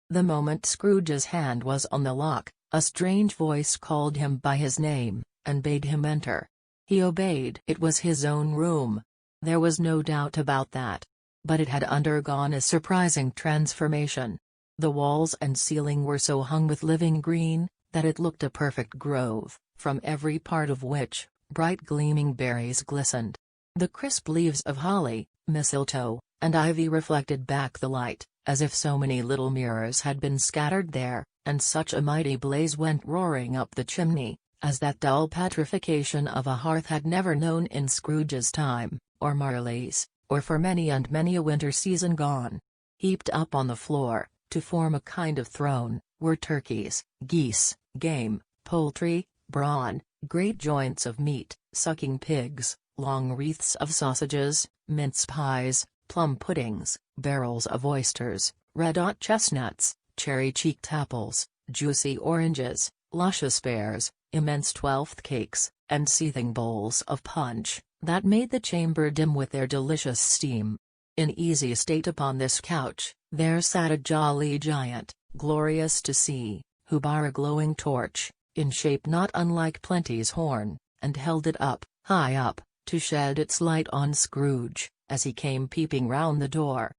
The moment Scrooge's hand was on the lock, a strange voice called him by his name, and bade him enter. He obeyed. It was his own room. There was no doubt about that. But it had undergone a surprising transformation. The walls and ceiling were so hung with living green, that it looked a perfect grove, from every part of which, bright gleaming berries glistened. The crisp leaves of holly, mistletoe, and ivy reflected back the light, as if so many little mirrors had been scattered there, and such a mighty blaze went roaring up the chimney, as that dull petrification of a hearth had never known in Scrooge's time, or Marley's, or for many and many a winter season gone. Heaped up on the floor, to form a kind of throne, were turkeys, geese, game, poultry, brawn, great joints of meat, sucking pigs, long wreaths of sausages, mince pies, plum puddings, barrels of oysters, red-hot chestnuts, cherry-cheeked apples, juicy oranges, luscious pears, immense 12th cakes, and seething bowls of punch, that made the chamber dim with their delicious steam. In easy state upon this couch, there sat a jolly giant, glorious to see, who bare a glowing torch, in shape not unlike Plenty's horn, and held it up, high up, to shed its light on Scrooge, as he came peeping round the door.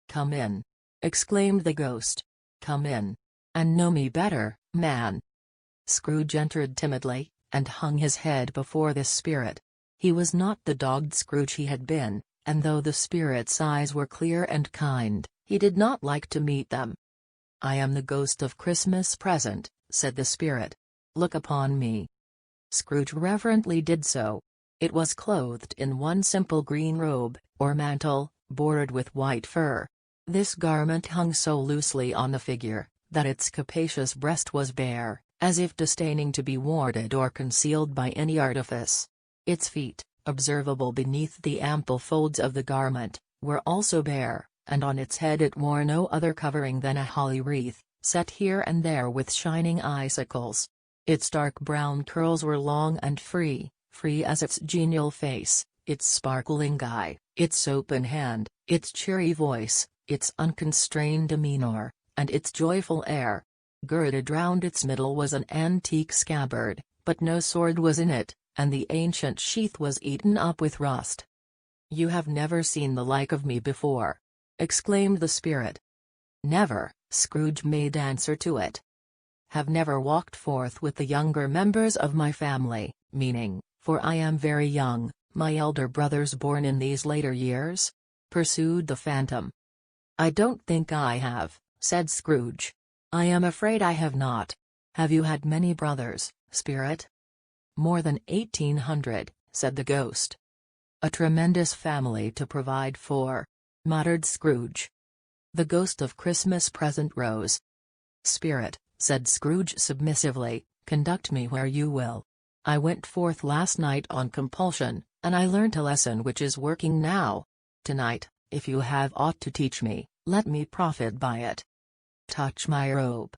"Come in," exclaimed the ghost. "Come in. And know me better, man." Scrooge entered timidly, and hung his head before this spirit. He was not the dogged Scrooge he had been, and though the spirit's eyes were clear and kind, he did not like to meet them. "I am the ghost of Christmas present," said the spirit. "Look upon me." Scrooge reverently did so. It was clothed in one simple green robe, or mantle, bordered with white fur. This garment hung so loosely on the figure, that its capacious breast was bare, as if disdaining to be warded or concealed by any artifice. Its feet, observable beneath the ample folds of the garment, were also bare, and on its head it wore no other covering than a holly wreath, set here and there with shining icicles. Its dark brown curls were long and free as its genial face, its sparkling eye, its open hand, its cheery voice, its unconstrained demeanor, and its joyful air. Girded round its middle was an antique scabbard, but no sword was in it, and the ancient sheath was eaten up with rust. "You have never seen the like of me before," exclaimed the spirit. "Never," Scrooge made answer to it. "Have never walked forth with the younger members of my family, meaning, for I am very young, my elder brothers born in these later years?" pursued the phantom. "I don't think I have," said Scrooge. "I am afraid I have not. Have you had many brothers, spirit?" "More than 1800, said the ghost. "A tremendous family to provide for," muttered Scrooge. The ghost of Christmas present rose. "Spirit," said Scrooge submissively, "conduct me where you will. I went forth last night on compulsion, and I learnt a lesson which is working now. Tonight, if you have aught to teach me, let me profit by it. Touch my robe."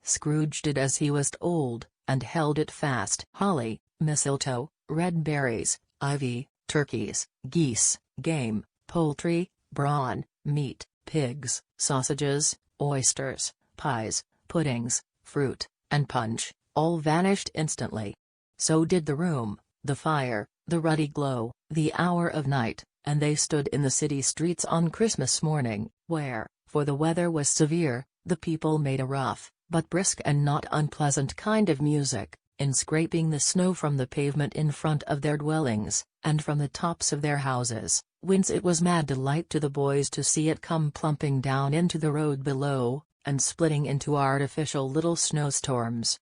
Scrooge did as he was told, and held it fast. Holly, mistletoe, red berries, ivy, turkeys, geese, game, poultry, brawn, meat, pigs, sausages, oysters, pies, puddings, fruit, and punch, all vanished instantly. So did the room, the fire, the ruddy glow, the hour of night, and they stood in the city streets on Christmas morning, where, for the weather was severe, the people made a rough, but brisk and not unpleasant kind of music, in scraping the snow from the pavement in front of their dwellings, and from the tops of their houses, whence it was mad delight to the boys to see it come plumping down into the road below, and splitting into artificial little snowstorms.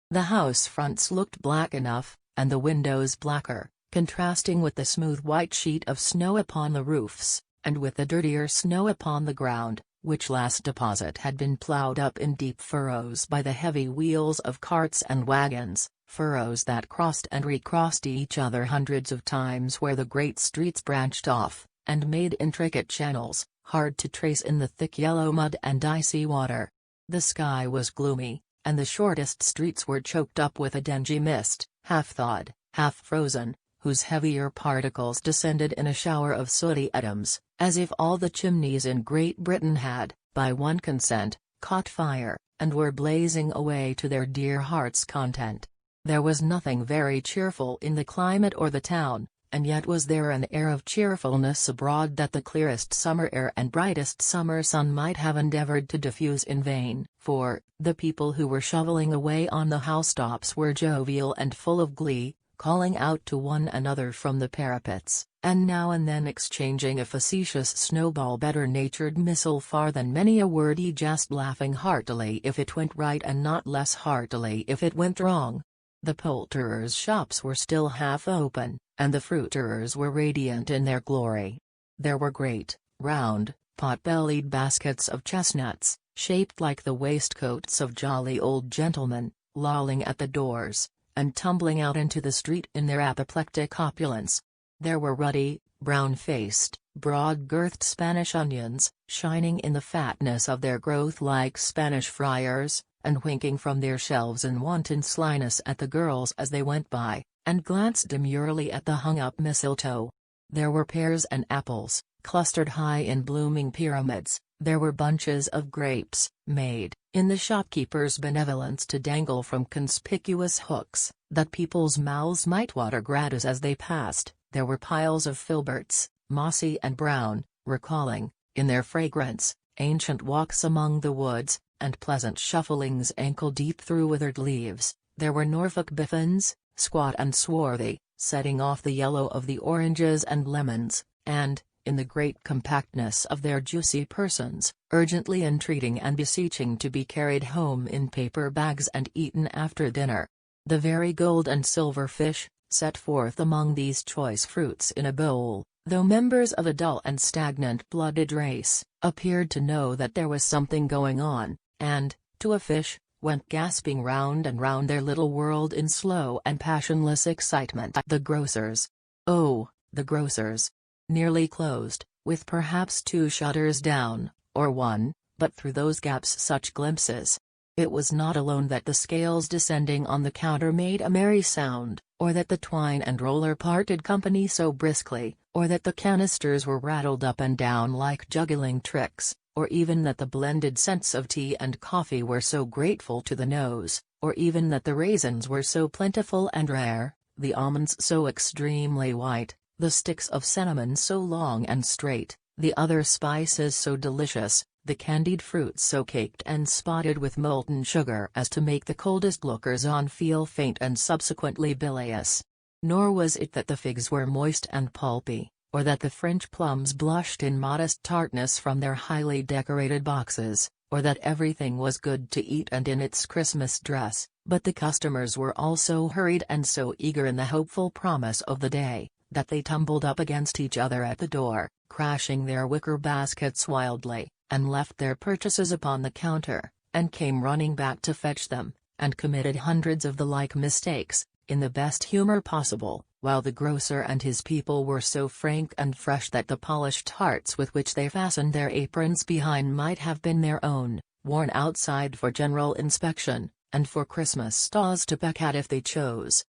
The house fronts looked black enough, and the windows blacker, contrasting with the smooth white sheet of snow upon the roofs, and with the dirtier snow upon the ground, which last deposit had been ploughed up in deep furrows by the heavy wheels of carts and wagons, furrows that crossed and recrossed each other hundreds of times where the great streets branched off, and made intricate channels, hard to trace in the thick yellow mud and icy water. The sky was gloomy, and the shortest streets were choked up with a dingy mist, half thawed, half frozen, whose heavier particles descended in a shower of sooty atoms, as if all the chimneys in Great Britain had, by one consent, caught fire, and were blazing away to their dear hearts' content. There was nothing very cheerful in the climate or the town, and yet was there an air of cheerfulness abroad that the clearest summer air and brightest summer sun might have endeavored to diffuse in vain, for, the people who were shoveling away on the housetops were jovial and full of glee, calling out to one another from the parapets, and now and then exchanging a facetious snowball better-natured missile far than many a wordy jest, laughing heartily if it went right and not less heartily if it went wrong. The poulterers' shops were still half open, and the fruiterers were radiant in their glory. There were great, round, pot-bellied baskets of chestnuts, shaped like the waistcoats of jolly old gentlemen, lolling at the doors, and tumbling out into the street in their apoplectic opulence. There were ruddy, brown-faced, broad-girthed Spanish onions, shining in the fatness of their growth like Spanish friars, and winking from their shelves in wanton slyness at the girls as they went by, and glanced demurely at the hung-up mistletoe. There were pears and apples, clustered high in blooming pyramids. There were bunches of grapes, made, in the shopkeeper's benevolence to dangle from conspicuous hooks, that people's mouths might water gratis as they passed. There were piles of filberts, mossy and brown, recalling, in their fragrance, ancient walks among the woods, and pleasant shufflings ankle-deep through withered leaves. There were Norfolk biffins, squat and swarthy, setting off the yellow of the oranges and lemons, and, in the great compactness of their juicy persons, urgently entreating and beseeching to be carried home in paper bags and eaten after dinner. The very gold and silver fish, set forth among these choice fruits in a bowl, though members of a dull and stagnant-blooded race, appeared to know that there was something going on, and, to a fish, went gasping round and round their little world in slow and passionless excitement. The grocers. Oh, the grocers! Nearly closed, with perhaps 2 shutters down, or 1, but through those gaps such glimpses. It was not alone that the scales descending on the counter made a merry sound, or that the twine and roller parted company so briskly, or that the canisters were rattled up and down like juggling tricks, or even that the blended scents of tea and coffee were so grateful to the nose, or even that the raisins were so plentiful and rare, the almonds so extremely white, the sticks of cinnamon so long and straight, the other spices so delicious, the candied fruits so caked and spotted with molten sugar as to make the coldest lookers-on feel faint and subsequently bilious. Nor was it that the figs were moist and pulpy, or that the French plums blushed in modest tartness from their highly decorated boxes, or that everything was good to eat and in its Christmas dress, but the customers were all so hurried and so eager in the hopeful promise of the day, that they tumbled up against each other at the door, crashing their wicker baskets wildly, and left their purchases upon the counter, and came running back to fetch them, and committed hundreds of the like mistakes, in the best humor possible, while the grocer and his people were so frank and fresh that the polished hearts with which they fastened their aprons behind might have been their own, worn outside for general inspection, and for Christmas stars to peck at if they chose.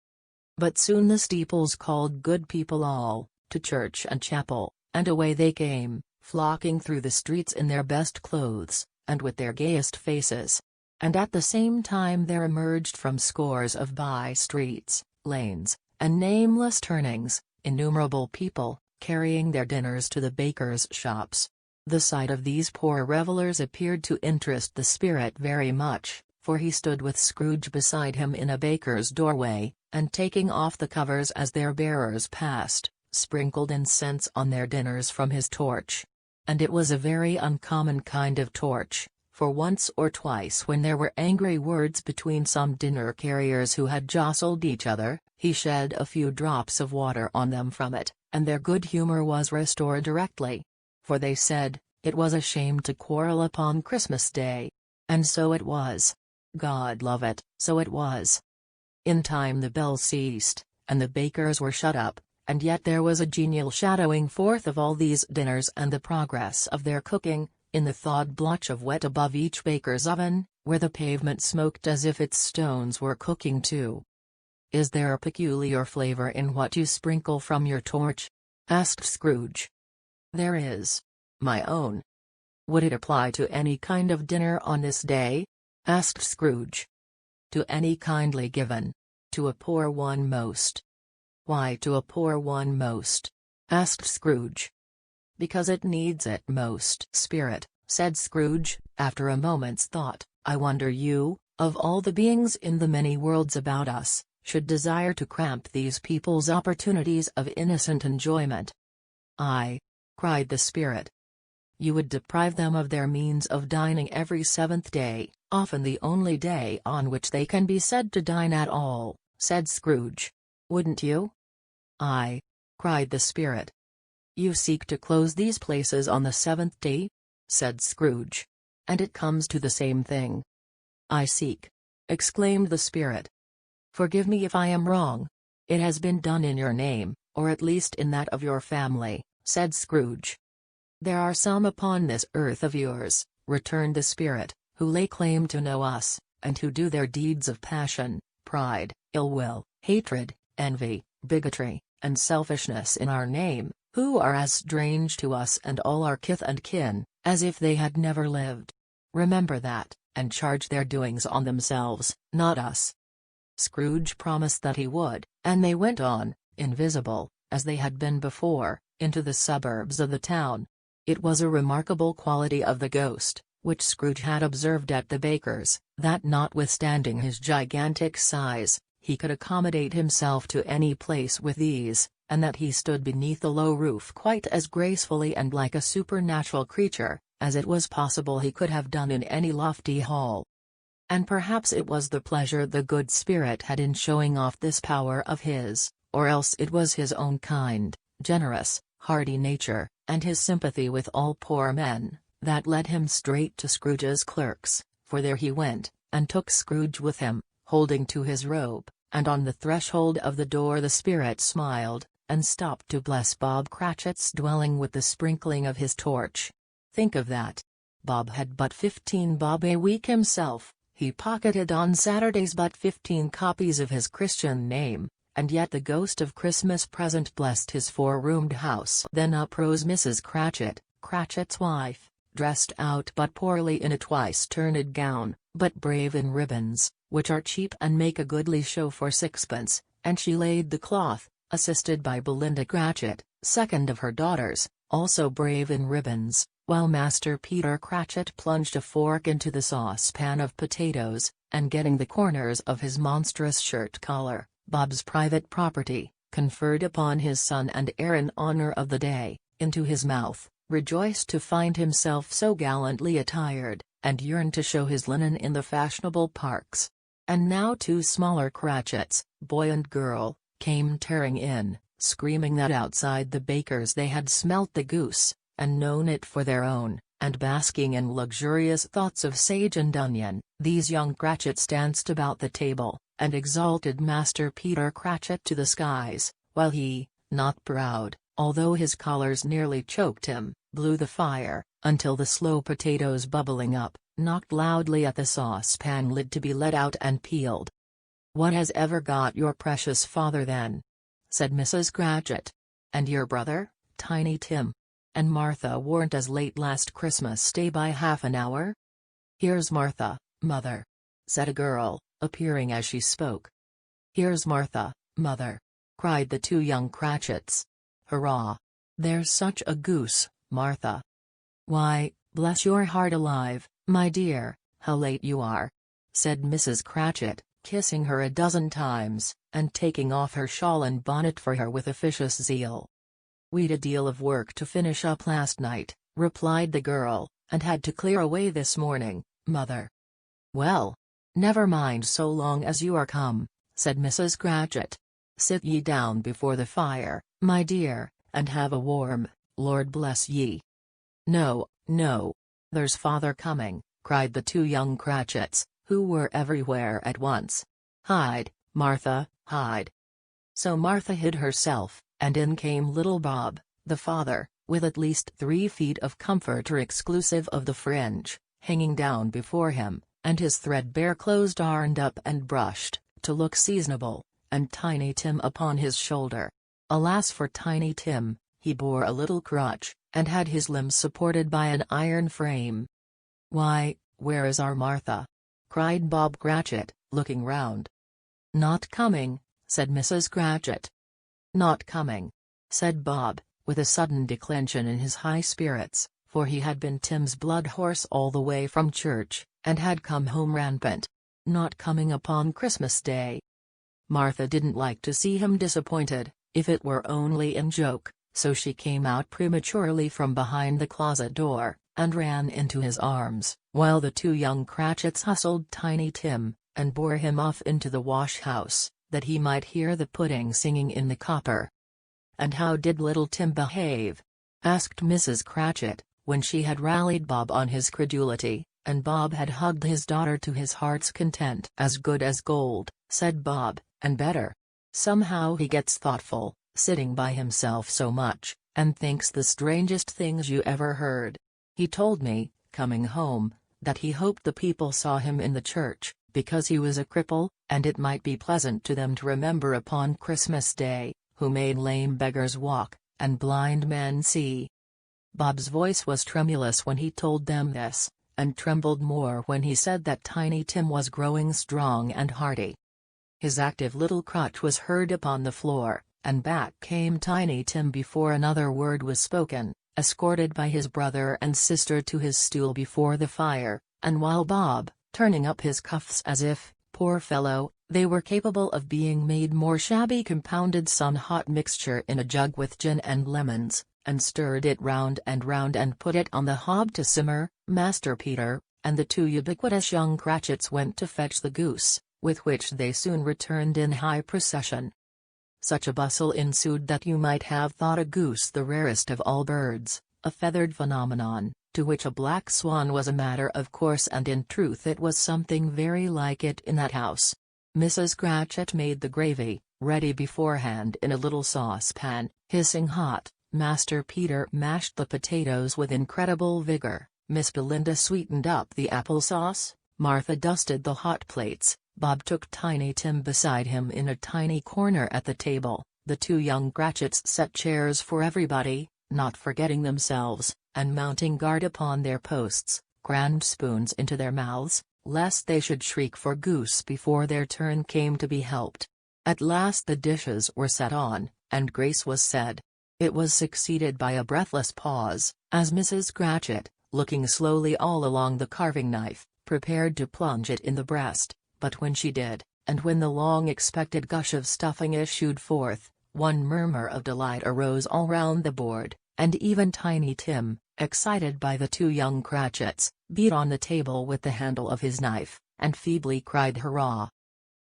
But soon the steeples called good people all, to church and chapel, and away they came, flocking through the streets in their best clothes, and with their gayest faces. And at the same time there emerged from scores of by-streets, lanes, and nameless turnings, innumerable people, carrying their dinners to the bakers' shops. The sight of these poor revellers appeared to interest the spirit very much, for he stood with Scrooge beside him in a baker's doorway, and taking off the covers as their bearers passed, sprinkled incense on their dinners from his torch. And it was a very uncommon kind of torch, for once or twice when there were angry words between some dinner carriers who had jostled each other, he shed a few drops of water on them from it, and their good humor was restored directly. For they said, it was a shame to quarrel upon Christmas Day. And so it was. God love it, so it was. In time the bell ceased, and the bakers were shut up, and yet there was a genial shadowing forth of all these dinners and the progress of their cooking, in the thawed blotch of wet above each baker's oven, where the pavement smoked as if its stones were cooking too. "Is there a peculiar flavor in what you sprinkle from your torch?" asked Scrooge. "There is. My own." "Would it apply to any kind of dinner on this day?" asked Scrooge. "To any kindly given. To a poor one most." "Why to a poor one most?" asked Scrooge. "Because it needs it most, Spirit," said Scrooge, after a moment's thought. "I wonder you, of all the beings in the many worlds about us, should desire to cramp these people's opportunities of innocent enjoyment." "Aye," cried the Spirit. "You would deprive them of their means of dining every seventh day, often the only day on which they can be said to dine at all," said Scrooge. "Wouldn't you?" "Aye," cried the Spirit. "You seek to close these places on the seventh day?" said Scrooge. "And it comes to the same thing." "I seek," exclaimed the Spirit. "Forgive me if I am wrong. It has been done in your name, or at least in that of your family," said Scrooge. "There are some upon this earth of yours," returned the Spirit, "who lay claim to know us, and who do their deeds of passion, pride, ill will, hatred, envy, bigotry, and selfishness in our name, who are as strange to us and all our kith and kin, as if they had never lived. Remember that, and charge their doings on themselves, not us." Scrooge promised that he would, and they went on, invisible, as they had been before, into the suburbs of the town. It was a remarkable quality of the ghost, which Scrooge had observed at the baker's, that notwithstanding his gigantic size, he could accommodate himself to any place with ease, and that he stood beneath a low roof quite as gracefully and like a supernatural creature, as it was possible he could have done in any lofty hall. And perhaps it was the pleasure the good Spirit had in showing off this power of his, or else it was his own kind, generous, hearty nature, and his sympathy with all poor men, that led him straight to Scrooge's clerks, for there he went, and took Scrooge with him, holding to his robe, and on the threshold of the door the Spirit smiled, and stopped to bless Bob Cratchit's dwelling with the sprinkling of his torch. Think of that! Bob had but 15 bob a week himself, he pocketed on Saturdays but 15 copies of his Christian name, and yet the ghost of Christmas present blessed his 4-roomed house. Then up rose Mrs. Cratchit, Cratchit's wife, dressed out but poorly in a twice-turned gown, but brave in ribbons, which are cheap and make a goodly show for sixpence, and she laid the cloth, assisted by Belinda Cratchit, second of her daughters, also brave in ribbons, while Master Peter Cratchit plunged a fork into the saucepan of potatoes, and getting the corners of his monstrous shirt collar, Bob's private property, conferred upon his son and heir in honor of the day, into his mouth, rejoiced to find himself so gallantly attired, and yearned to show his linen in the fashionable parks. And now 2 smaller Cratchits, boy and girl, came tearing in, screaming that outside the baker's they had smelt the goose, and known it for their own, and basking in luxurious thoughts of sage and onion. These young Cratchits danced about the table, and exalted Master Peter Cratchit to the skies, while he, not proud, although his collars nearly choked him, blew the fire, until the slow potatoes bubbling up, knocked loudly at the saucepan lid to be let out and peeled. "What has ever got your precious father then?" said Mrs. Cratchit. "And your brother, Tiny Tim? And Martha weren't as late last Christmas Day by half an hour?" "Here's Martha, mother," said a girl, appearing as she spoke. "Here's Martha, mother," cried the 2 young Cratchits. "Hurrah! "There's such a goose, Martha." "Why, bless your heart alive, my dear, how late you are," said Mrs. Cratchit, kissing her a dozen times, and taking off her shawl and bonnet for her with officious zeal. "We'd a deal of work to finish up last night," replied the girl, "and had to clear away this morning, mother." "Well, never mind so long as you are come," said Mrs. Cratchit. "Sit ye down before the fire, my dear, and have a warm, Lord bless ye." "No, no. There's father coming," cried the two young Cratchits, who were everywhere at once. "Hide, Martha, hide." So Martha hid herself, and in came little Bob, the father, with at least 3 feet of comforter exclusive of the fringe, hanging down before him, and his threadbare clothes darned up and brushed, to look seasonable, and Tiny Tim upon his shoulder. Alas for Tiny Tim, he bore a little crutch, and had his limbs supported by an iron frame. "Why, where is our Martha?" cried Bob Cratchit, looking round. "Not coming," said Mrs. Cratchit. "Not coming," said Bob, with a sudden declension in his high spirits, for he had been Tim's blood horse all the way from church, and had come home rampant. "Not coming upon Christmas Day." Martha didn't like to see him disappointed, if it were only in joke, so she came out prematurely from behind the closet door, and ran into his arms, while the two young Cratchits hustled Tiny Tim, and bore him off into the wash-house, that he might hear the pudding singing in the copper. "And how did little Tim behave?" asked Mrs. Cratchit, when she had rallied Bob on his credulity, and Bob had hugged his daughter to his heart's content. "As good as gold," said Bob, "and better. Somehow he gets thoughtful, sitting by himself so much, and thinks the strangest things you ever heard. He told me, coming home, that he hoped the people saw him in the church, because he was a cripple, and it might be pleasant to them to remember upon Christmas Day, who made lame beggars walk, and blind men see." Bob's voice was tremulous when he told them this, and trembled more when he said that Tiny Tim was growing strong and hearty. His active little crutch was heard upon the floor, and back came Tiny Tim before another word was spoken, escorted by his brother and sister to his stool before the fire, and while Bob, turning up his cuffs as if, poor fellow, they were capable of being made more shabby, compounded some hot mixture in a jug with gin and lemons, and stirred it round and put it on the hob to simmer, Master Peter, and the two ubiquitous young Cratchits went to fetch the goose, with which they soon returned in high procession. Such a bustle ensued that you might have thought a goose the rarest of all birds, a feathered phenomenon, to which a black swan was a matter of course, and in truth it was something very like it in that house. Mrs. Cratchit made the gravy, ready beforehand in a little saucepan, hissing hot. Master Peter mashed the potatoes with incredible vigor, Miss Belinda sweetened up the applesauce, Martha dusted the hot plates, Bob took Tiny Tim beside him in a tiny corner at the table, the two young Cratchits set chairs for everybody, not forgetting themselves, and mounting guard upon their posts, crammed spoons into their mouths, lest they should shriek for goose before their turn came to be helped. At last the dishes were set on, and grace was said. It was succeeded by a breathless pause, as Mrs. Cratchit, looking slowly all along the carving knife, prepared to plunge it in the breast, but when she did, and when the long-expected gush of stuffing issued forth, one murmur of delight arose all round the board, and even Tiny Tim, excited by the two young Cratchits, beat on the table with the handle of his knife, and feebly cried hurrah.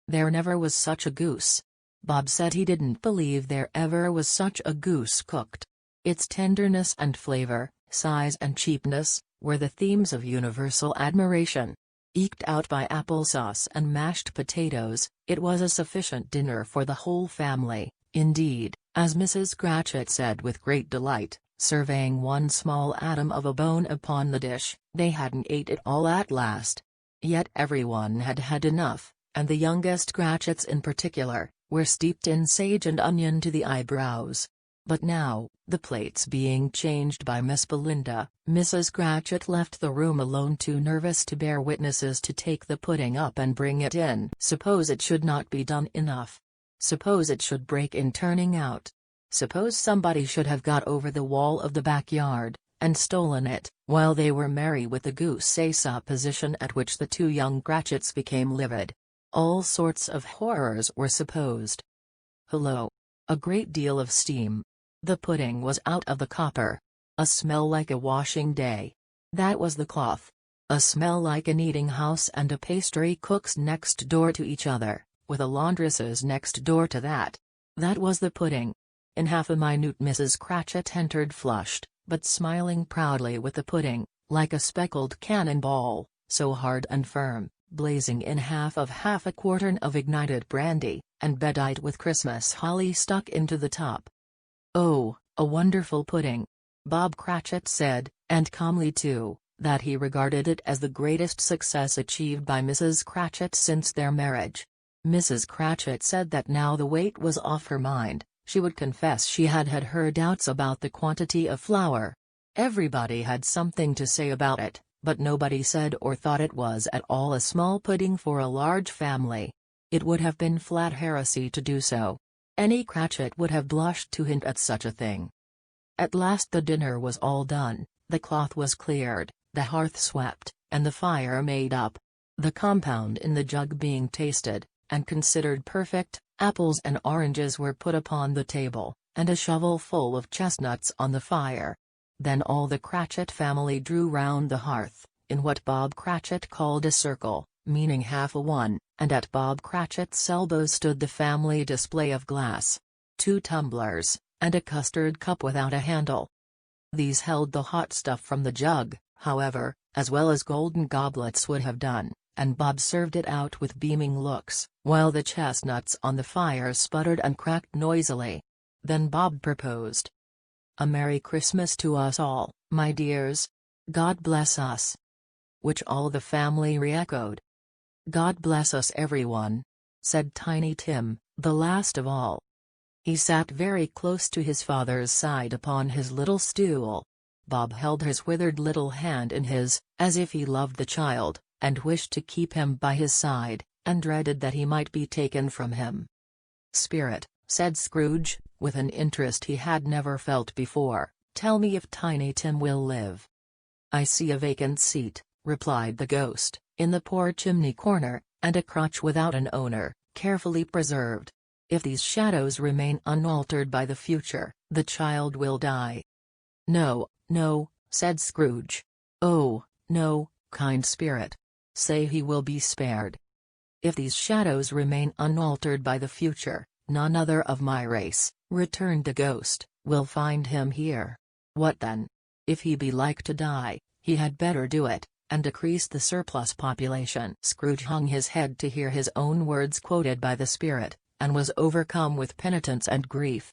There never was such a goose. Bob said he didn't believe there ever was such a goose cooked. Its tenderness and flavor, size and cheapness, were the themes of universal admiration. Eked out by applesauce and mashed potatoes, it was a sufficient dinner for the whole family. Indeed, as Mrs. Cratchit said with great delight, surveying one small atom of a bone upon the dish, they hadn't ate it all at last. Yet everyone had had enough, and the youngest Cratchits in particular, were steeped in sage and onion to the eyebrows. But now, the plates being changed by Miss Belinda, Mrs. Cratchit left the room alone, too nervous to bear witnesses to take the pudding up and bring it in. Suppose it should not be done enough? Suppose it should break in turning out? Suppose somebody should have got over the wall of the backyard, and stolen it, while they were merry with the goose, a supposition at which the two young Cratchits became livid. All sorts of horrors were supposed. Hullo! A great deal of steam. The pudding was out of the copper. A smell like a washing day. That was the cloth. A smell like an eating house and a pastry cook's next door to each other, with a laundress's next door to that. That was the pudding. In half a minute Mrs. Cratchit entered, flushed, but smiling proudly with the pudding, like a speckled cannon-ball, so hard and firm, blazing in half a quartern of ignited brandy, and bedight with Christmas holly stuck into the top. "Oh, a wonderful pudding!" Bob Cratchit said, and calmly too, that he regarded it as the greatest success achieved by Mrs. Cratchit since their marriage. Mrs. Cratchit said that now the weight was off her mind, she would confess she had her doubts about the quantity of flour. Everybody had something to say about it, but nobody said or thought it was at all a small pudding for a large family. It would have been flat heresy to do so. Any Cratchit would have blushed to hint at such a thing. At last the dinner was all done, the cloth was cleared, the hearth swept, and the fire made up. The compound in the jug being tasted, and considered perfect, apples and oranges were put upon the table, and a shovel full of chestnuts on the fire. Then all the Cratchit family drew round the hearth, in what Bob Cratchit called a circle, meaning half a one, and at Bob Cratchit's elbow stood the family display of glass. 2 tumblers, and a custard cup without a handle. These held the hot stuff from the jug, however, as well as golden goblets would have done, and Bob served it out with beaming looks, while the chestnuts on the fire sputtered and cracked noisily. Then Bob proposed, "A Merry Christmas to us all, my dears. God bless us." Which all the family re-echoed. "God bless us everyone," said Tiny Tim, the last of all. He sat very close to his father's side upon his little stool. Bob held his withered little hand in his, as if he loved the child, and wished to keep him by his side, and dreaded that he might be taken from him. "Spirit," said Scrooge, with an interest he had never felt before, "tell me if Tiny Tim will live." "I see a vacant seat," replied the ghost, "in the poor chimney corner, and a crutch without an owner, carefully preserved. If these shadows remain unaltered by the future, the child will die." "No, no," said Scrooge. "Oh, no, kind spirit. Say he will be spared." "If these shadows remain unaltered by the future, none other of my race," returned the ghost, "will find him here. What then? If he be like to die, he had better do it, and decrease the surplus population." Scrooge hung his head to hear his own words quoted by the spirit, and was overcome with penitence and grief.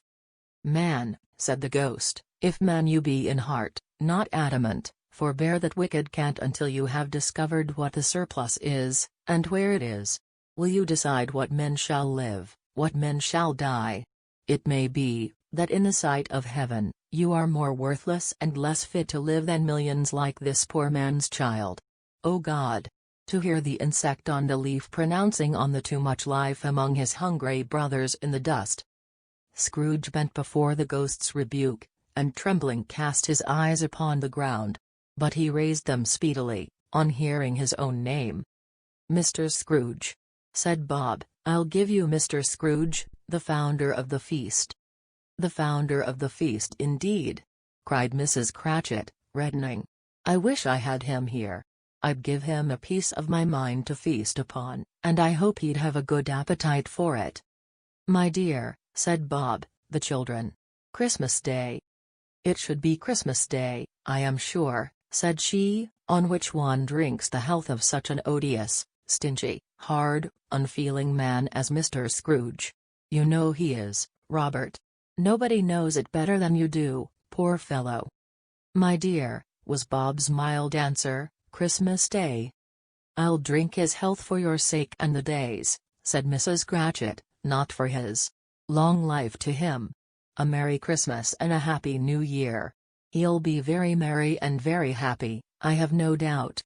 "Man," said the ghost, "if man you be in heart, not adamant, forbear that wicked cant until you have discovered what the surplus is, and where it is. Will you decide what men shall live, what men shall die? It may be, that in the sight of heaven, you are more worthless and less fit to live than millions like this poor man's child. O God! To hear the insect on the leaf pronouncing on the too much life among his hungry brothers in the dust." Scrooge bent before the ghost's rebuke, and trembling cast his eyes upon the ground. But he raised them speedily, on hearing his own name. "Mr. Scrooge," said Bob, "I'll give you Mr. Scrooge, the founder of the feast." "The founder of the feast indeed!" cried Mrs. Cratchit, reddening. "I wish I had him here. I'd give him a piece of my mind to feast upon, and I hope he'd have a good appetite for it." "My dear," said Bob, "the children. Christmas Day." "It should be Christmas Day, I am sure," said she, "on which one drinks the health of such an odious, stingy, hard, unfeeling man as Mr. Scrooge. You know he is, Robert. Nobody knows it better than you do, poor fellow." "My dear," was Bob's mild answer, "Christmas Day." "I'll drink his health for your sake and the day's," said Mrs. Cratchit, "not for his. Long life to him. A Merry Christmas and a Happy New Year. He'll be very merry and very happy, I have no doubt."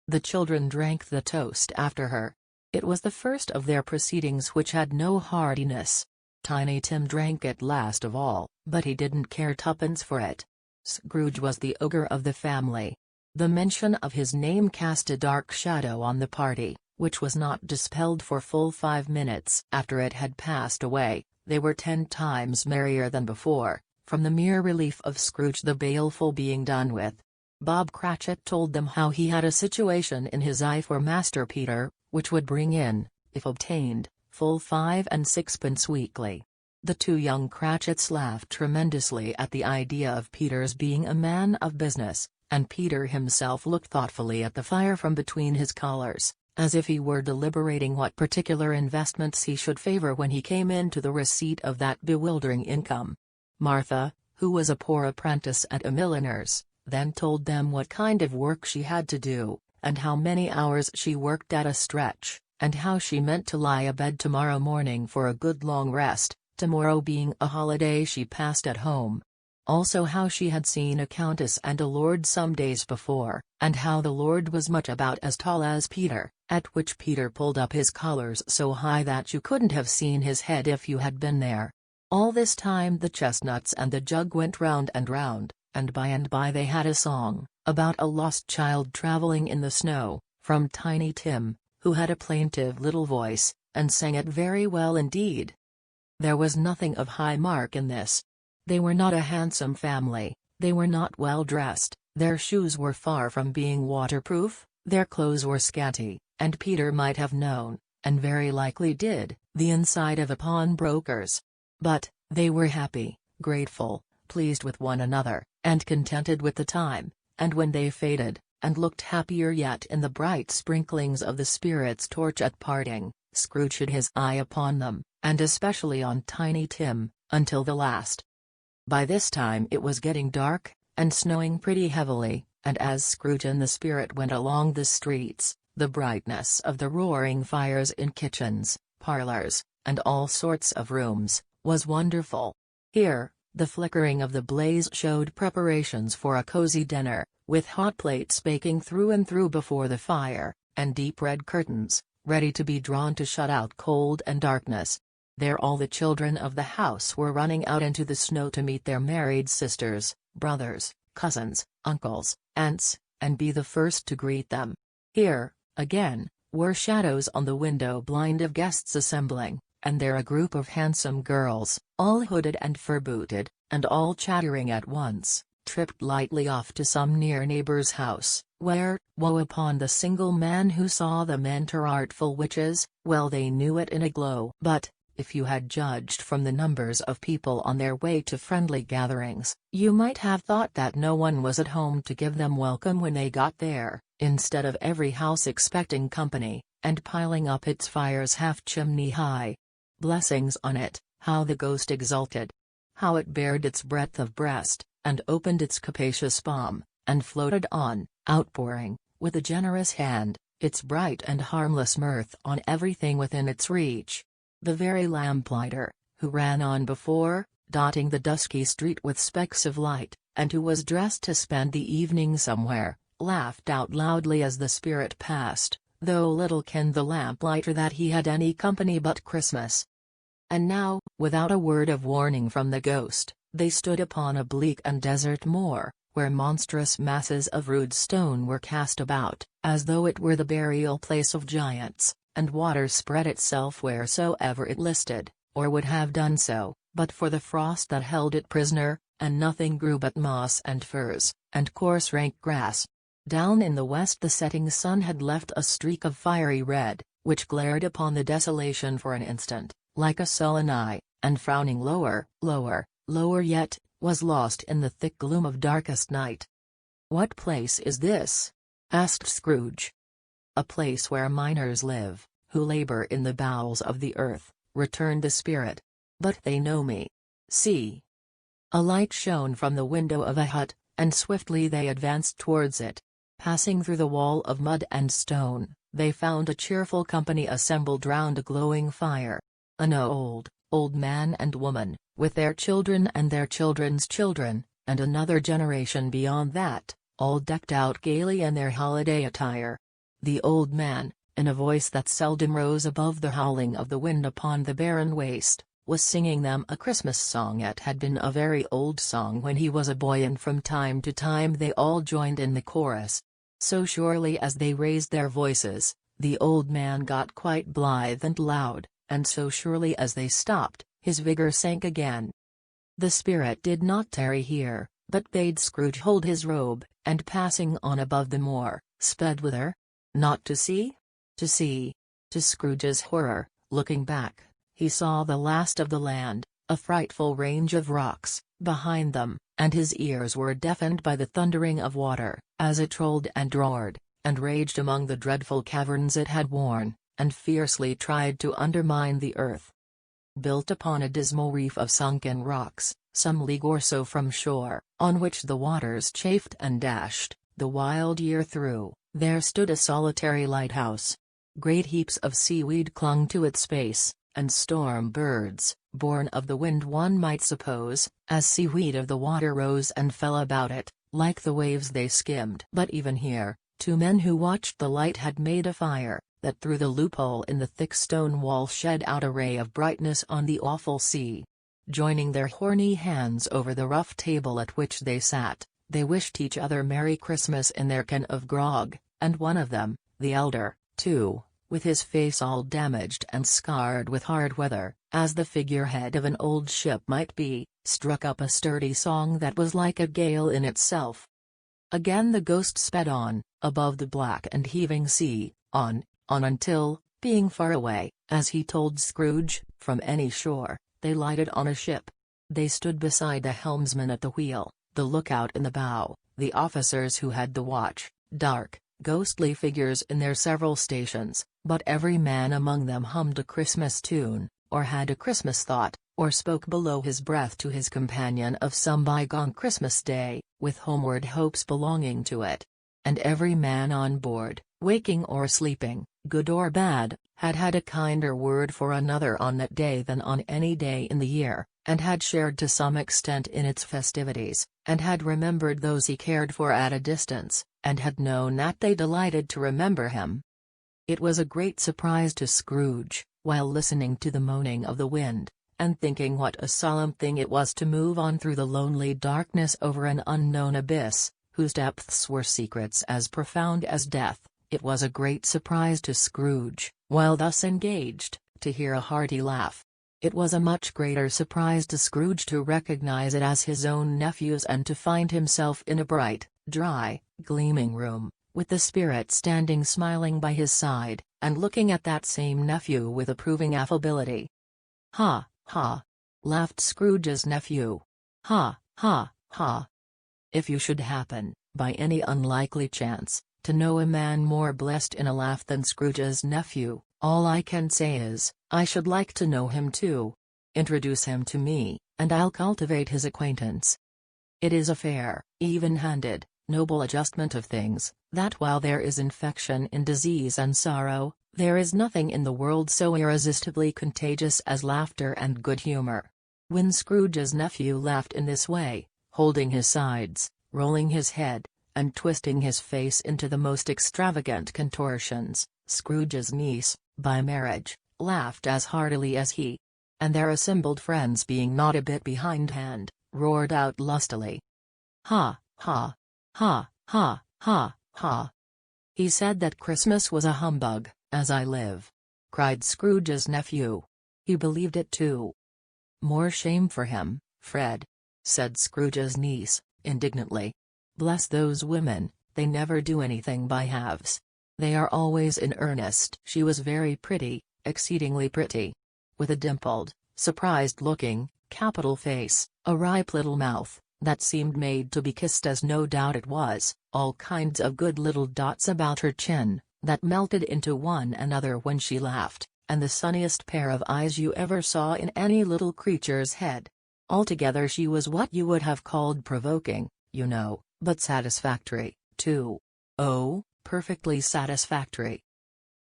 The children drank the toast after her. It was the first of their proceedings which had no hardiness. Tiny Tim drank it last of all, but he didn't care tuppence for it. Scrooge was the ogre of the family. The mention of his name cast a dark shadow on the party, which was not dispelled for full 5 minutes. After it had passed away, they were 10 times merrier than before, from the mere relief of Scrooge the baleful being done with. Bob Cratchit told them how he had a situation in his eye for Master Peter, which would bring in, if obtained, full 5 and 6pence weekly. The 2 young Cratchits laughed tremendously at the idea of Peter's being a man of business, and Peter himself looked thoughtfully at the fire from between his collars, as if he were deliberating what particular investments he should favor when he came into the receipt of that bewildering income. Martha, who was a poor apprentice at a milliner's, then told them what kind of work she had to do, and how many hours she worked at a stretch, and how she meant to lie abed tomorrow morning for a good long rest, tomorrow being a holiday she passed at home. Also how she had seen a countess and a lord some days before, and how the lord was much about as tall as Peter, at which Peter pulled up his collars so high that you couldn't have seen his head if you had been there. All this time the chestnuts and the jug went round, and by they had a song, about a lost child traveling in the snow, from Tiny Tim, who had a plaintive little voice, and sang it very well indeed. There was nothing of high mark in this. They were not a handsome family, they were not well dressed, their shoes were far from being waterproof, their clothes were scanty, and Peter might have known, and very likely did, the inside of a pawnbroker's. But, they were happy, grateful, pleased with one another, and contented with the time, and when they faded, and looked happier yet in the bright sprinklings of the spirit's torch at parting, Scrooge had his eye upon them, and especially on Tiny Tim, until the last. By this time it was getting dark, and snowing pretty heavily, and as Scrooge and the spirit went along the streets, the brightness of the roaring fires in kitchens, parlors, and all sorts of rooms, was wonderful. Here, the flickering of the blaze showed preparations for a cozy dinner, with hot plates baking through and through before the fire, and deep red curtains, ready to be drawn to shut out cold and darkness. There all the children of the house were running out into the snow to meet their married sisters, brothers, cousins, uncles, aunts, and be the first to greet them. Here, again, were shadows on the window blind of guests assembling, and there a group of handsome girls, all hooded and fur-booted, and all chattering at once, tripped lightly off to some near neighbor's house, where, woe upon the single man who saw them enter artful witches, well they knew it in a glow. But, if you had judged from the numbers of people on their way to friendly gatherings, you might have thought that no one was at home to give them welcome when they got there, instead of every house expecting company, and piling up its fires half chimney high. Blessings on it, how the ghost exulted! How it bared its breadth of breast, and opened its capacious palm, and floated on, outpouring, with a generous hand, its bright and harmless mirth on everything within its reach. The very lamplighter, who ran on before, dotting the dusky street with specks of light, and who was dressed to spend the evening somewhere, laughed out loudly as the spirit passed, though little kenned the lamplighter that he had any company but Christmas. And now, without a word of warning from the ghost, they stood upon a bleak and desert moor, where monstrous masses of rude stone were cast about, as though it were the burial place of giants, and water spread itself wheresoever it listed, or would have done so, but for the frost that held it prisoner, and nothing grew but moss and furze, and coarse rank grass. Down in the west the setting sun had left a streak of fiery red, which glared upon the desolation for an instant, like a sullen eye, and frowning lower, lower yet, was lost in the thick gloom of darkest night. "What place is this?" asked Scrooge. "A place where miners live, who labor in the bowels of the earth," returned the spirit. "But they know me. See." A light shone from the window of a hut, and swiftly they advanced towards it. Passing through the wall of mud and stone, they found a cheerful company assembled round a glowing fire. An old man and woman, with their children and their children's children, and another generation beyond that, all decked out gaily in their holiday attire. The old man, in a voice that seldom rose above the howling of the wind upon the barren waste, was singing them a Christmas song. It had been a very old song when he was a boy, and from time to time they all joined in the chorus. So surely as they raised their voices, the old man got quite blithe and loud, and so surely as they stopped, his vigor sank again. The spirit did not tarry here, but bade Scrooge hold his robe, and passing on above the moor, sped whither? Not to sea? To sea. To Scrooge's horror, looking back, he saw the last of the land, a frightful range of rocks, behind them, and his ears were deafened by the thundering of water, as it rolled and roared, and raged among the dreadful caverns it had worn, and fiercely tried to undermine the earth. Built upon a dismal reef of sunken rocks, some league or so from shore, on which the waters chafed and dashed, the wild year through, there stood a solitary lighthouse. Great heaps of seaweed clung to its base, and storm birds, born of the wind one might suppose, as seaweed of the water rose and fell about it, like the waves they skimmed. But even here, 2 men who watched the light had made a fire, that through the loophole in the thick stone wall shed out a ray of brightness on the awful sea. Joining their horny hands over the rough table at which they sat, they wished each other Merry Christmas in their can of grog, and one of them, the elder, too, with his face all damaged and scarred with hard weather, as the figurehead of an old ship might be, struck up a sturdy song that was like a gale in itself. Again the ghost sped on, above the black and heaving sea, on until, being far away, as he told Scrooge, from any shore, they lighted on a ship. They stood beside the helmsman at the wheel, the lookout in the bow, the officers who had the watch, dark, ghostly figures in their several stations, but every man among them hummed a Christmas tune, or had a Christmas thought, or spoke below his breath to his companion of some bygone Christmas day, with homeward hopes belonging to it. And every man on board, waking or sleeping, good or bad, had had a kinder word for another on that day than on any day in the year, and had shared to some extent in its festivities, and had remembered those he cared for at a distance, and had known that they delighted to remember him. It was a great surprise to Scrooge, while listening to the moaning of the wind, and thinking what a solemn thing it was to move on through the lonely darkness over an unknown abyss, whose depths were secrets as profound as death. It was a great surprise to Scrooge, while thus engaged, to hear a hearty laugh. It was a much greater surprise to Scrooge to recognize it as his own nephew's, and to find himself in a bright, dry, gleaming room, with the spirit standing smiling by his side, and looking at that same nephew with approving affability. "Ha, ha!" laughed Scrooge's nephew. "Ha, ha, ha! If you should happen, by any unlikely chance, to know a man more blessed in a laugh than Scrooge's nephew, all I can say is, I should like to know him too. Introduce him to me, and I'll cultivate his acquaintance. It is a fair, even-handed, noble adjustment of things, that while there is infection in disease and sorrow, there is nothing in the world so irresistibly contagious as laughter and good humor." When Scrooge's nephew laughed in this way, holding his sides, rolling his head, and twisting his face into the most extravagant contortions, Scrooge's niece, by marriage, laughed as heartily as he. And their assembled friends, being not a bit behindhand, roared out lustily. "Ha, ha! Ha, ha, ha, ha! He said that Christmas was a humbug, as I live!" cried Scrooge's nephew. "He believed it too." "More shame for him, Fred," said Scrooge's niece, indignantly. "Bless those women, they never do anything by halves. They are always in earnest." She was very pretty, exceedingly pretty. With a dimpled, surprised-looking, capital face, a ripe little mouth, that seemed made to be kissed, as no doubt it was, all kinds of good little dots about her chin, that melted into one another when she laughed, and the sunniest pair of eyes you ever saw in any little creature's head. Altogether she was what you would have called provoking, you know, but satisfactory, too. Oh, perfectly satisfactory.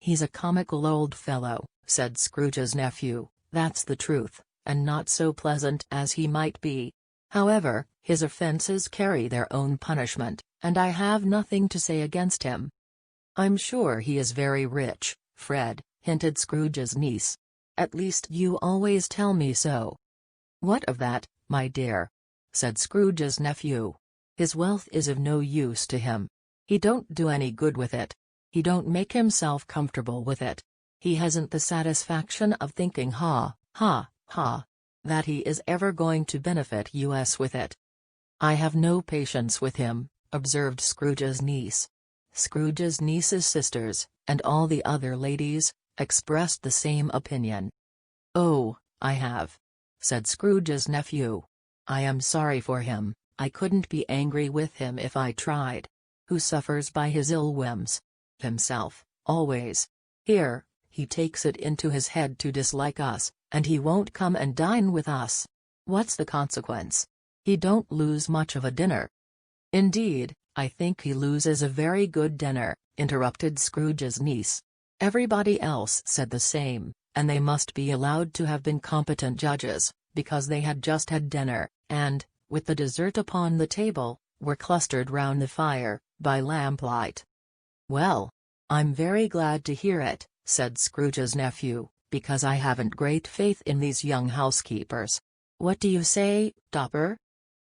"He's a comical old fellow," said Scrooge's nephew, "that's the truth, and not so pleasant as he might be. However, his offences carry their own punishment, and I have nothing to say against him." "I'm sure he is very rich, Fred," hinted Scrooge's niece. At least you always tell me so." "What of that, my dear?" said Scrooge's nephew. "His wealth is of no use to him. He don't do any good with it. He don't make himself comfortable with it. He hasn't the satisfaction of thinking ha, ha, ha, that he is ever going to benefit us with it." "I have no patience with him," observed Scrooge's niece. Scrooge's niece's sisters, and all the other ladies, expressed the same opinion. "Oh, I have," said Scrooge's nephew. "I am sorry for him. I couldn't be angry with him if I tried. Who suffers by his ill whims? Himself, always. Here, he takes it into his head to dislike us, and he won't come and dine with us. What's the consequence? He don't lose much of a dinner." "Indeed, I think he loses a very good dinner," interrupted Scrooge's niece. Everybody else said the same, and they must be allowed to have been competent judges, because they had just had dinner, and, with the dessert upon the table, were clustered round the fire, by lamplight. "Well, I'm very glad to hear it," said Scrooge's nephew, "because I haven't great faith in these young housekeepers. What do you say, Topper?"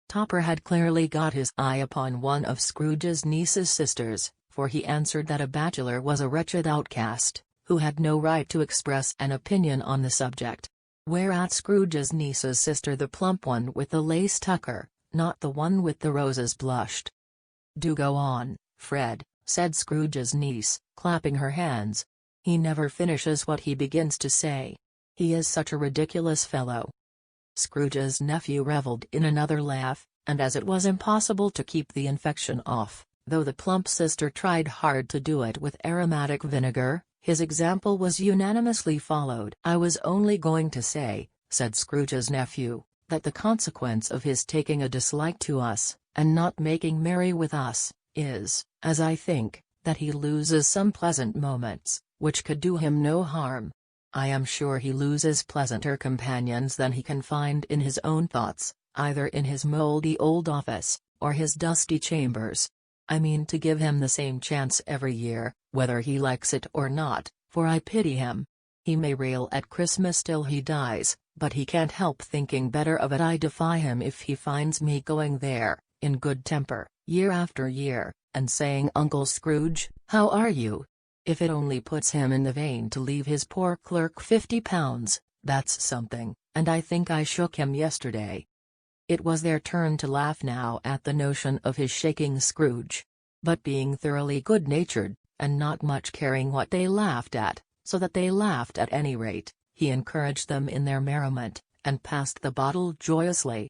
Topper had clearly got his eye upon one of Scrooge's niece's sisters, for he answered that a bachelor was a wretched outcast, who had no right to express an opinion on the subject. Whereat Scrooge's niece's sister, the plump one with the lace tucker, not the one with the roses, blushed. "Do go on, Fred," said Scrooge's niece, clapping her hands. "He never finishes what he begins to say. He is such a ridiculous fellow." Scrooge's nephew revelled in another laugh, and as it was impossible to keep the infection off, though the plump sister tried hard to do it with aromatic vinegar, his example was unanimously followed. "I was only going to say," said Scrooge's nephew, "that the consequence of his taking a dislike to us, and not making merry with us, is, as I think, that he loses some pleasant moments, which could do him no harm. I am sure he loses pleasanter companions than he can find in his own thoughts, either in his mouldy old office, or his dusty chambers. I mean to give him the same chance every year, whether he likes it or not, for I pity him. He may rail at Christmas till he dies, but he can't help thinking better of it. I defy him if he finds me going there, in good temper, year after year, and saying 'Uncle Scrooge, how are you?' If it only puts him in the vein to leave his poor clerk £50, that's something, and I think I shook him yesterday." It was their turn to laugh now at the notion of his shaking Scrooge. But being thoroughly good-natured, and not much caring what they laughed at, so that they laughed at any rate, he encouraged them in their merriment, and passed the bottle joyously.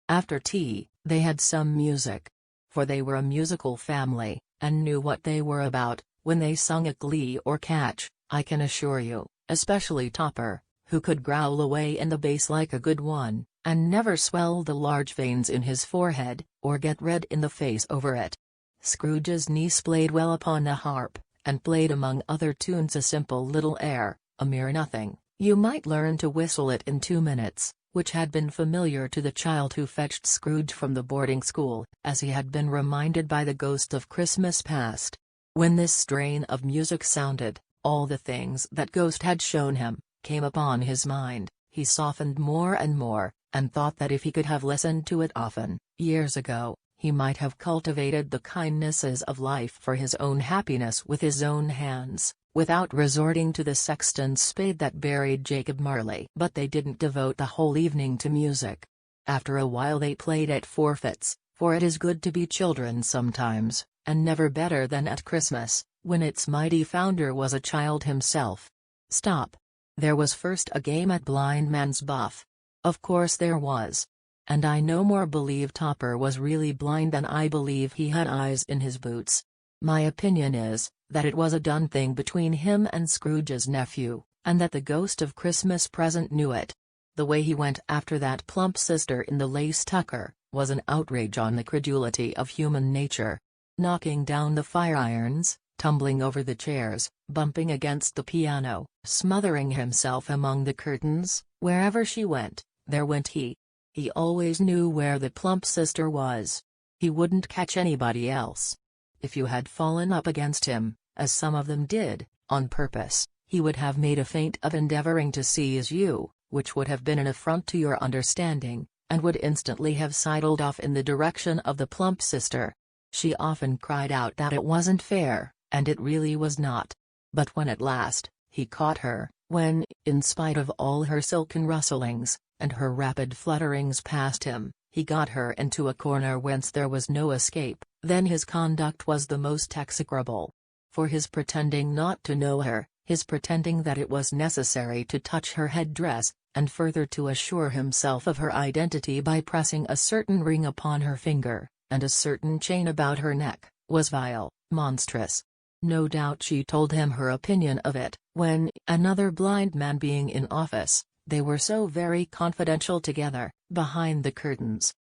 After tea, they had some music. For they were a musical family, and knew what they were about, when they sung a glee or catch, I can assure you, especially Topper, who could growl away in the bass like a good one, and never swell the large veins in his forehead, or get red in the face over it. Scrooge's niece played well upon the harp, and played among other tunes a simple little air, a mere nothing, you might learn to whistle it in 2 minutes, which had been familiar to the child who fetched Scrooge from the boarding school, as he had been reminded by the ghost of Christmas past. When this strain of music sounded, all the things that ghost had shown him, came upon his mind. He softened more and more, and thought that if he could have listened to it often, years ago, he might have cultivated the kindnesses of life for his own happiness with his own hands, without resorting to the sexton's spade that buried Jacob Marley. But they didn't devote the whole evening to music. After a while they played at forfeits, for it is good to be children sometimes, and never better than at Christmas, when its mighty founder was a child himself. Stop. There was first a game at blind man's buff. Of course there was. And I no more believe Topper was really blind than I believe he had eyes in his boots. My opinion is, that it was a done thing between him and Scrooge's nephew, and that the ghost of Christmas present knew it. The way he went after that plump sister in the lace tucker, was an outrage on the credulity of human nature. Knocking down the fire-irons, tumbling over the chairs, bumping against the piano, smothering himself among the curtains, wherever she went, there went he. He always knew where the plump sister was. He wouldn't catch anybody else. If you had fallen up against him, as some of them did, on purpose, he would have made a feint of endeavoring to seize you, which would have been an affront to your understanding, and would instantly have sidled off in the direction of the plump sister. She often cried out that it wasn't fair, and it really was not. But when at last, he caught her, when, in spite of all her silken rustlings, and her rapid flutterings past him, he got her into a corner whence there was no escape, then his conduct was the most execrable. For his pretending not to know her, his pretending that it was necessary to touch her head-dress, and further to assure himself of her identity by pressing a certain ring upon her finger, and a certain chain about her neck, was vile, monstrous. No doubt she told him her opinion of it, when, another blind man being in office, they were so very confidential together, behind the curtains.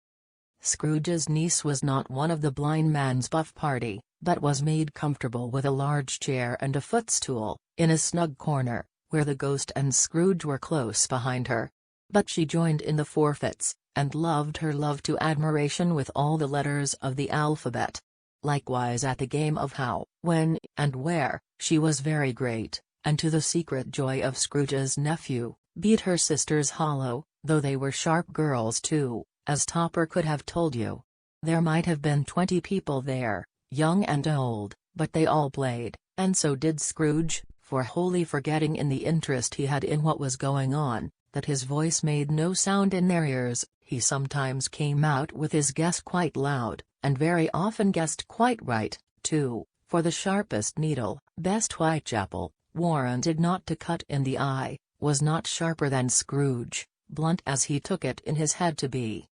Scrooge's niece was not one of the blind man's buff party, but was made comfortable with a large chair and a footstool, in a snug corner, where the ghost and Scrooge were close behind her. But she joined in the forfeits, and loved her love to admiration with all the letters of the alphabet. Likewise at the game of how, when, and where, she was very great, and to the secret joy of Scrooge's nephew, beat her sisters hollow, though they were sharp girls too, as Topper could have told you. There might have been 20 people there, young and old, but they all played, and so did Scrooge, for wholly forgetting in the interest he had in what was going on, that his voice made no sound in their ears, he sometimes came out with his guess quite loud, and very often guessed quite right, too, for the sharpest needle, best Whitechapel, warranted not to cut in the eye, was not sharper than Scrooge, blunt as he took it in his head to be.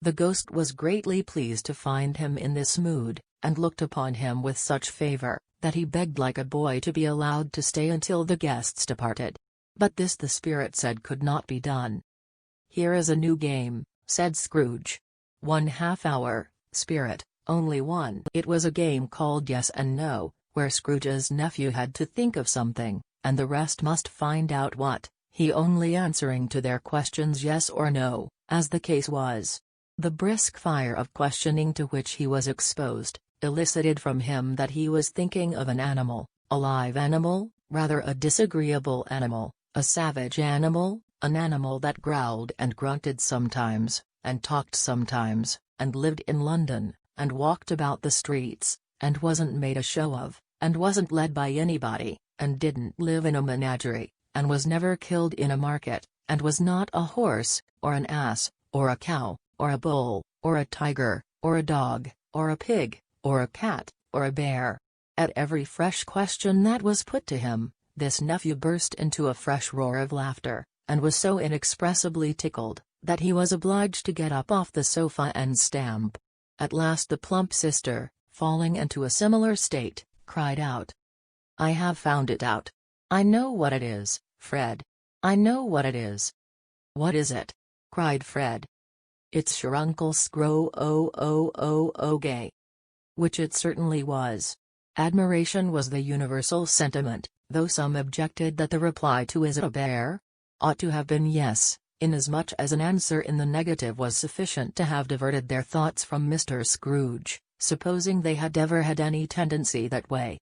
The ghost was greatly pleased to find him in this mood, and looked upon him with such favor, that he begged like a boy to be allowed to stay until the guests departed. But this the spirit said could not be done. "Here is a new game," said Scrooge. "1/2 hour, spirit, only one." It was a game called Yes and No, where Scrooge's nephew had to think of something, and the rest must find out what, he only answering to their questions yes or no, as the case was. The brisk fire of questioning to which he was exposed, elicited from him that he was thinking of an animal, a live animal, rather a disagreeable animal, a savage animal, an animal that growled and grunted sometimes, and talked sometimes, and lived in London, and walked about the streets, and wasn't made a show of, and wasn't led by anybody, and didn't live in a menagerie, and was never killed in a market, and was not a horse, or an ass, or a cow, or a bull, or a tiger, or a dog, or a pig, or a cat, or a bear. At every fresh question that was put to him, this nephew burst into a fresh roar of laughter, and was so inexpressibly tickled, that he was obliged to get up off the sofa and stamp. At last the plump sister, falling into a similar state, cried out, "I have found it out. I know what it is, Fred. I know what it is." "What is it?" cried Fred. "It's your Uncle Scrooge." Which it certainly was. Admiration was the universal sentiment, though some objected that the reply to "Is it a bear?" ought to have been yes, inasmuch as an answer in the negative was sufficient to have diverted their thoughts from Mr. Scrooge, supposing they had ever had any tendency that way.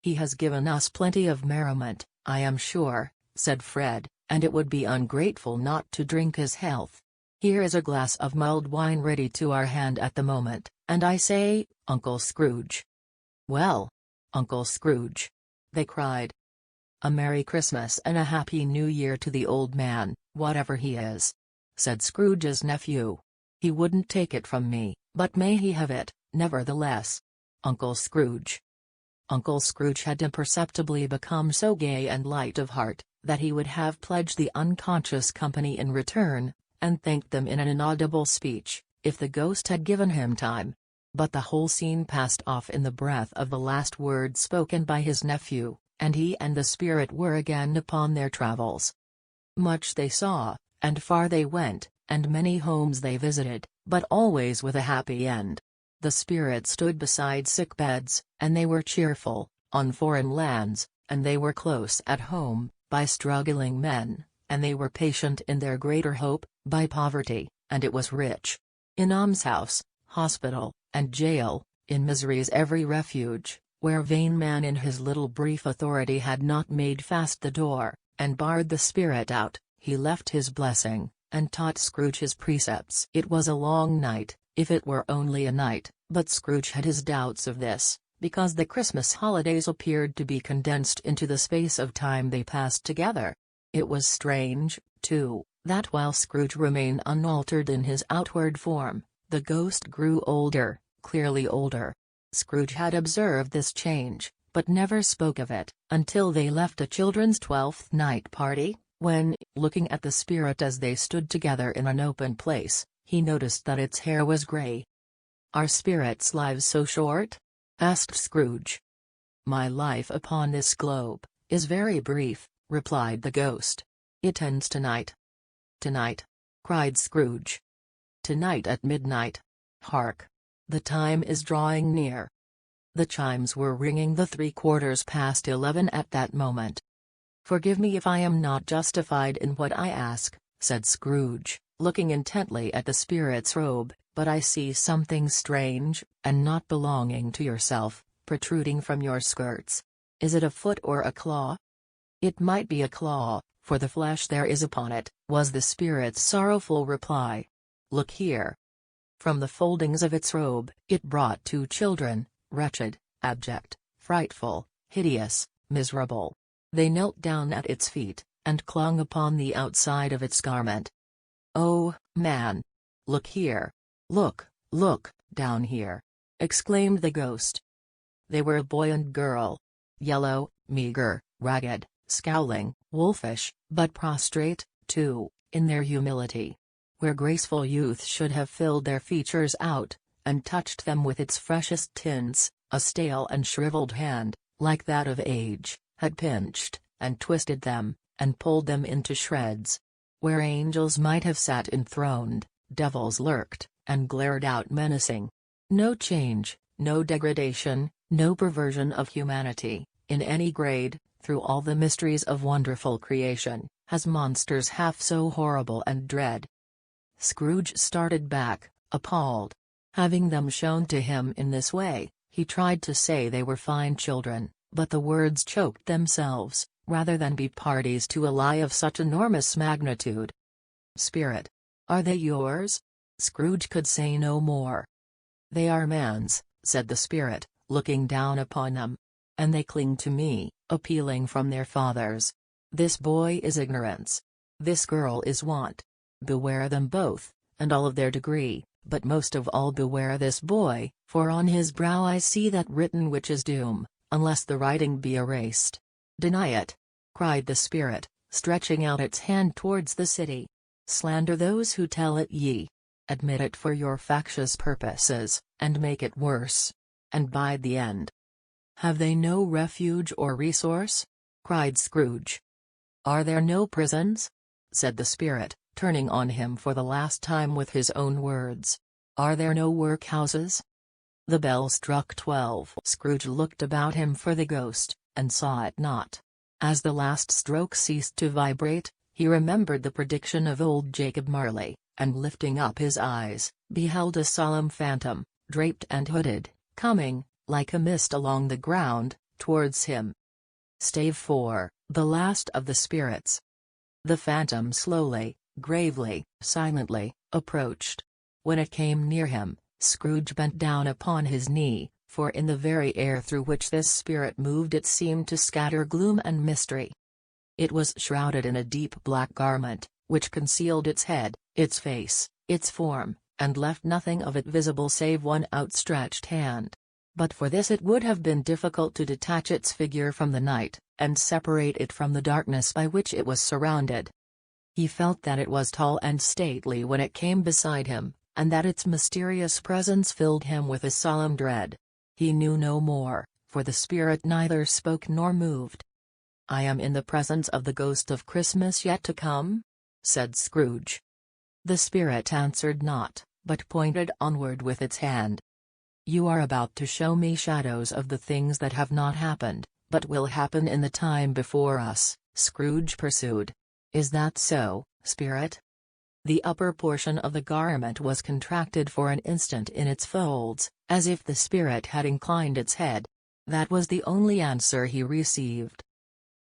"He has given us plenty of merriment, I am sure," said Fred, "and it would be ungrateful not to drink his health. Here is a glass of mulled wine ready to our hand at the moment, and I say, Uncle Scrooge." "Well, Uncle Scrooge," they cried. "A Merry Christmas and a Happy New Year to the old man, whatever he is," said Scrooge's nephew. "He wouldn't take it from me, but may he have it, nevertheless. Uncle Scrooge." Uncle Scrooge had imperceptibly become so gay and light of heart, that he would have pledged the unconscious company in return, and thanked them in an inaudible speech, if the ghost had given him time. But the whole scene passed off in the breath of the last word spoken by his nephew, and he and the spirit were again upon their travels. Much they saw, and far they went, and many homes they visited, but always with a happy end. The spirit stood beside sick beds, and they were cheerful, on foreign lands, and they were close at home, by struggling men, and they were patient in their greater hope, by poverty, and it was rich. In almshouse, hospital, and jail, in misery's every refuge, where vain man in his little brief authority had not made fast the door, and barred the spirit out, he left his blessing, and taught Scrooge his precepts. It was a long night, if it were only a night, but Scrooge had his doubts of this, because the Christmas holidays appeared to be condensed into the space of time they passed together. It was strange, too, that while Scrooge remained unaltered in his outward form, the ghost grew older, clearly older. Scrooge had observed this change, but never spoke of it, until they left a children's 12th night party, when, looking at the spirit as they stood together in an open place, he noticed that its hair was grey. "Are spirits' lives so short?" asked Scrooge. "My life upon this globe is very brief," replied the ghost. "It ends tonight." "Tonight?" cried Scrooge. "Tonight at midnight. Hark! The time is drawing near." The chimes were ringing the 11:15 at that moment. "Forgive me if I am not justified in what I ask," said Scrooge, looking intently at the spirit's robe, "but I see something strange, and not belonging to yourself, protruding from your skirts. Is it a foot or a claw?" "It might be a claw, for the flesh there is upon it," was the spirit's sorrowful reply. "Look here." From the foldings of its robe, it brought 2 children, wretched, abject, frightful, hideous, miserable. They knelt down at its feet, and clung upon the outside of its garment. "Oh, man! Look here! Look, down here!" exclaimed the ghost. They were a boy and girl. Yellow, meager, ragged, scowling, wolfish, but prostrate, too, in their humility. Where graceful youth should have filled their features out, and touched them with its freshest tints, a stale and shriveled hand, like that of age, had pinched, and twisted them, and pulled them into shreds. Where angels might have sat enthroned, devils lurked, and glared out menacing. No change, no degradation, no perversion of humanity, in any grade, through all the mysteries of wonderful creation, has monsters half so horrible and dread. Scrooge started back, appalled. Having them shown to him in this way, he tried to say they were fine children, but the words choked themselves, rather than be parties to a lie of such enormous magnitude. "Spirit! Are they yours?" Scrooge could say no more. "They are man's," said the spirit, looking down upon them. "And they cling to me, appealing from their fathers. This boy is ignorance. This girl is want. Beware them both, and all of their degree, but most of all beware this boy, for on his brow I see that written which is doom, unless the writing be erased. Deny it!" cried the spirit, stretching out its hand towards the city. "Slander those who tell it ye. Admit it for your factious purposes, and make it worse. And bide the end." "Have they no refuge or resource?" cried Scrooge. "Are there no prisons?" said the spirit, turning on him for the last time with his own words. "Are there no workhouses?" The bell struck 12. Scrooge looked about him for the ghost, and saw it not. As the last stroke ceased to vibrate, he remembered the prediction of old Jacob Marley, and lifting up his eyes, beheld a solemn phantom, draped and hooded, coming, like a mist along the ground, towards him. Stave 4, the last of the spirits. The phantom slowly, gravely, silently, approached. When it came near him, Scrooge bent down upon his knee, for in the very air through which this spirit moved it seemed to scatter gloom and mystery. It was shrouded in a deep black garment, which concealed its head, its face, its form, and left nothing of it visible save one outstretched hand. But for this it would have been difficult to detach its figure from the night, and separate it from the darkness by which it was surrounded. He felt that it was tall and stately when it came beside him, and that its mysterious presence filled him with a solemn dread. He knew no more, for the spirit neither spoke nor moved. "I am in the presence of the ghost of Christmas yet to come?" said Scrooge. The spirit answered not, but pointed onward with its hand. "You are about to show me shadows of the things that have not happened, but will happen in the time before us," Scrooge pursued. "Is that so, spirit?" The upper portion of the garment was contracted for an instant in its folds, as if the spirit had inclined its head. That was the only answer he received.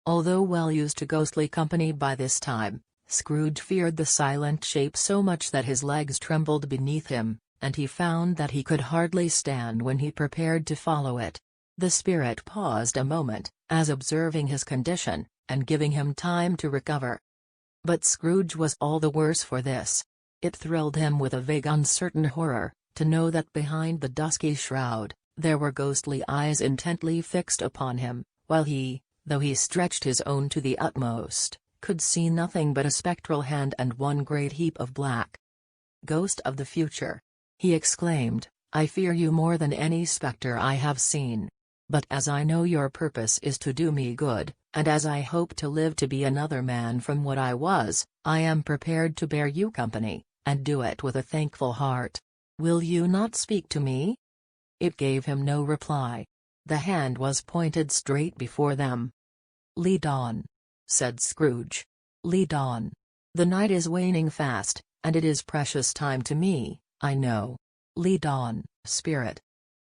Although well used to ghostly company by this time, Scrooge feared the silent shape so much that his legs trembled beneath him, and he found that he could hardly stand when he prepared to follow it. The spirit paused a moment, as observing his condition, and giving him time to recover. But Scrooge was all the worse for this. It thrilled him with a vague uncertain horror, to know that behind the dusky shroud, there were ghostly eyes intently fixed upon him, while he, though he stretched his own to the utmost, could see nothing but a spectral hand and one great heap of black. "Ghost of the future," he exclaimed, "I fear you more than any spectre I have seen. But as I know your purpose is to do me good, and as I hope to live to be another man from what I was, I am prepared to bear you company, and do it with a thankful heart. Will you not speak to me?" It gave him no reply. The hand was pointed straight before them. "Lead on," said Scrooge. "Lead on. The night is waning fast, and it is precious time to me, I know. Lead on, spirit."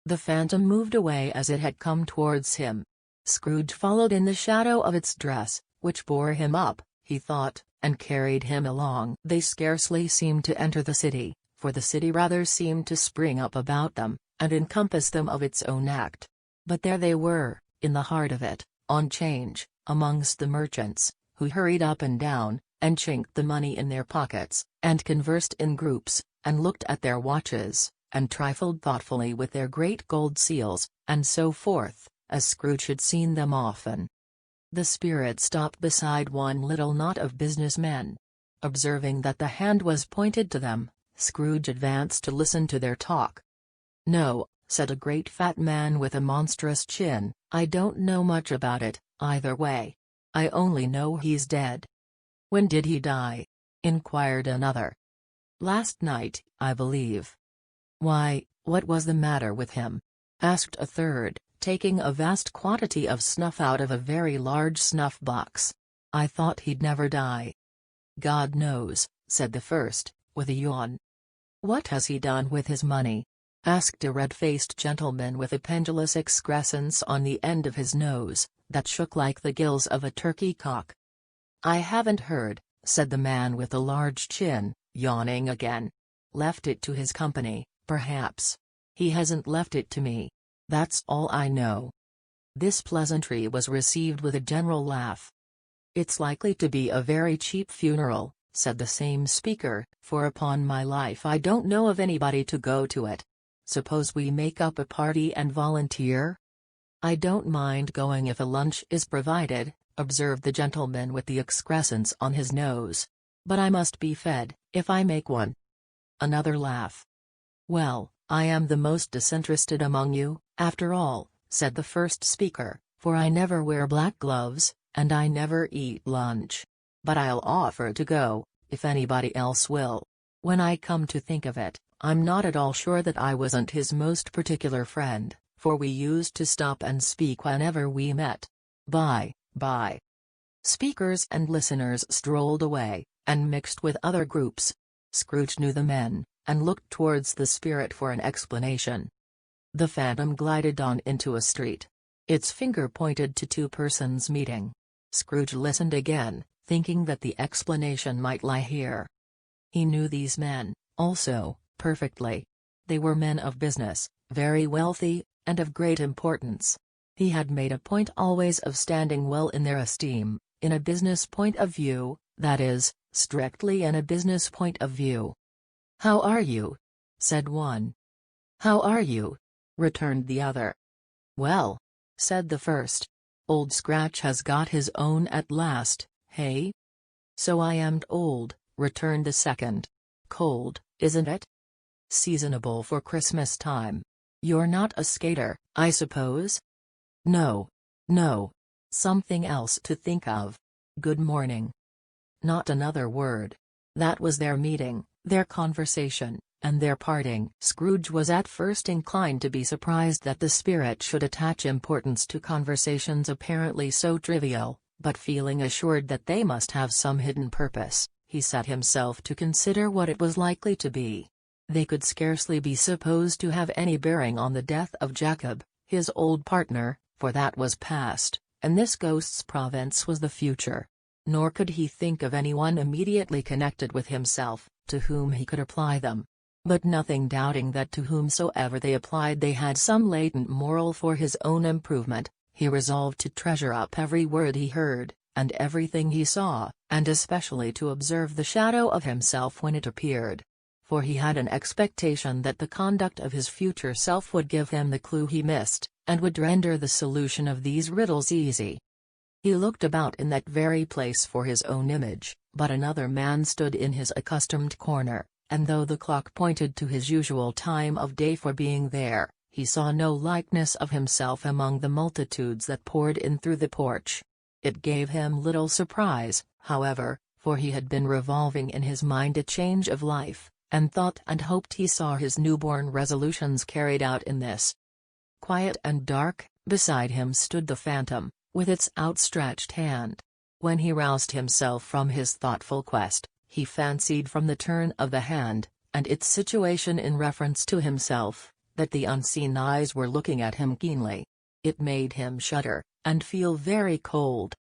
The phantom moved away as it had come towards him. Scrooge followed in the shadow of its dress, which bore him up, he thought, and carried him along. They scarcely seemed to enter the city, for the city rather seemed to spring up about them, and encompass them of its own act. But there they were, in the heart of it, on 'Change, amongst the merchants, who hurried up and down, and chinked the money in their pockets, and conversed in groups, and looked at their watches, and trifled thoughtfully with their great gold seals, and so forth, as Scrooge had seen them often. The spirit stopped beside one little knot of business men. Observing that the hand was pointed to them, Scrooge advanced to listen to their talk. "No," said a great fat man with a monstrous chin, "I don't know much about it, either way. I only know he's dead." "When did he die?" inquired another. "Last night, I believe." "Why, what was the matter with him?" asked a third, taking a vast quantity of snuff out of a very large snuff-box. "I thought he'd never die." "God knows," said the first, with a yawn. "What has he done with his money?" asked a red-faced gentleman with a pendulous excrescence on the end of his nose, that shook like the gills of a turkey-cock. "I haven't heard," said the man with the large chin, yawning again. "Left it to his company, perhaps. He hasn't left it to me. That's all I know." This pleasantry was received with a general laugh. "It's likely to be a very cheap funeral," said the same speaker, "for upon my life I don't know of anybody to go to it. Suppose we make up a party and volunteer?" "I don't mind going if a lunch is provided," observed the gentleman with the excrescence on his nose. "But I must be fed, if I make one." Another laugh. "Well, I am the most disinterested among you, after all," said the first speaker, "for I never wear black gloves, and I never eat lunch. But I'll offer to go, if anybody else will. When I come to think of it, I'm not at all sure that I wasn't his most particular friend, for we used to stop and speak whenever we met. Bye." Speakers and listeners strolled away, and mixed with other groups. Scrooge knew the men, and looked towards the spirit for an explanation. The phantom glided on into a street. Its finger pointed to two persons meeting. Scrooge listened again, thinking that the explanation might lie here. He knew these men, also, perfectly. They were men of business, very wealthy, and of great importance. He had made a point always of standing well in their esteem, in a business point of view, that is, strictly in a business point of view. "How are you?" said one. "How are you?" returned the other. "Well," said the first. "Old Scratch has got his own at last, hey?" "So I amn't old," returned the second. "Cold, isn't it? Seasonable for Christmas time. You're not a skater, I suppose?" No. Something else to think of. Good morning." Not another word. That was their meeting, their conversation, and their parting. Scrooge was at first inclined to be surprised that the spirit should attach importance to conversations apparently so trivial, but feeling assured that they must have some hidden purpose, he set himself to consider what it was likely to be. They could scarcely be supposed to have any bearing on the death of Jacob, his old partner, for that was past, and this ghost's province was the future. Nor could he think of anyone immediately connected with himself, to whom he could apply them. But nothing doubting that to whomsoever they applied they had some latent moral for his own improvement, he resolved to treasure up every word he heard, and everything he saw, and especially to observe the shadow of himself when it appeared. For he had an expectation that the conduct of his future self would give him the clue he missed, and would render the solution of these riddles easy. He looked about in that very place for his own image, but another man stood in his accustomed corner, and though the clock pointed to his usual time of day for being there, he saw no likeness of himself among the multitudes that poured in through the porch. It gave him little surprise, however, for he had been revolving in his mind a change of life, and thought and hoped he saw his newborn resolutions carried out in this. Quiet and dark, beside him stood the phantom, with its outstretched hand. When he roused himself from his thoughtful quest, he fancied from the turn of the hand, and its situation in reference to himself, that the unseen eyes were looking at him keenly. It made him shudder, and feel very cold.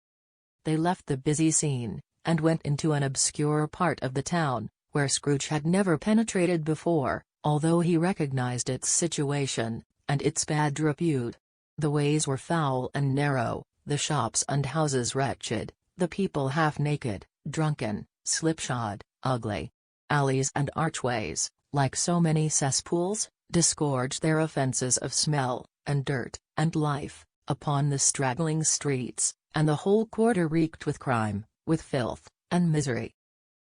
They left the busy scene, and went into an obscure part of the town, where Scrooge had never penetrated before, although he recognized its situation, and its bad repute. The ways were foul and narrow, the shops and houses wretched, the people half-naked, drunken, slipshod, ugly. Alleys and archways, like so many cesspools, disgorged their offences of smell, and dirt, and life, upon the straggling streets, and the whole quarter reeked with crime, with filth, and misery.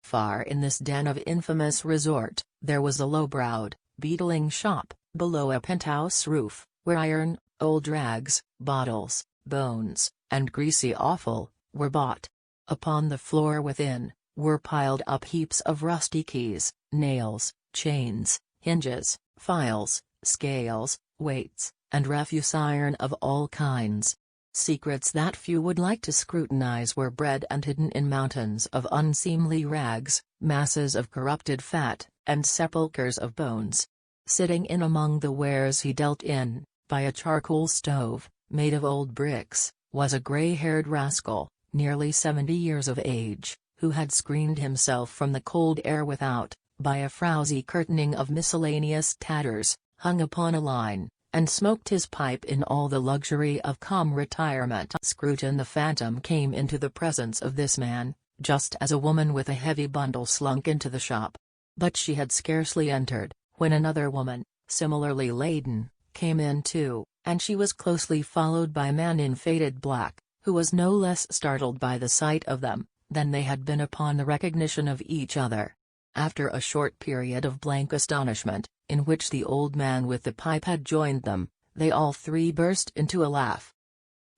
Far in this den of infamous resort, there was a low-browed, beetling shop, below a penthouse roof, where iron, old rags, bottles, bones, and greasy offal, were bought. Upon the floor within, were piled up heaps of rusty keys, nails, chains, hinges, files, scales, weights, and refuse iron of all kinds. Secrets that few would like to scrutinize were bred and hidden in mountains of unseemly rags, masses of corrupted fat, and sepulchres of bones. Sitting in among the wares he dealt in, by a charcoal stove, made of old bricks, was a grey-haired rascal, nearly 70 years of age, who had screened himself from the cold air without, by a frowsy curtaining of miscellaneous tatters, hung upon a line, and smoked his pipe in all the luxury of calm retirement. Scrooge and the phantom came into the presence of this man, just as a woman with a heavy bundle slunk into the shop. But she had scarcely entered, when another woman, similarly laden, came in too, and she was closely followed by a man in faded black, who was no less startled by the sight of them, than they had been upon the recognition of each other. After a short period of blank astonishment, in which the old man with the pipe had joined them, they all three burst into a laugh.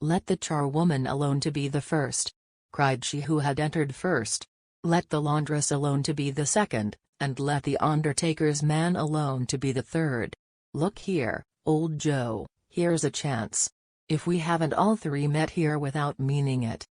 "Let the charwoman alone to be the first," cried she who had entered first. "Let the laundress alone to be the second, and let the undertaker's man alone to be the third. Look here, old Joe, here's a chance. If we haven't all three met here without meaning it."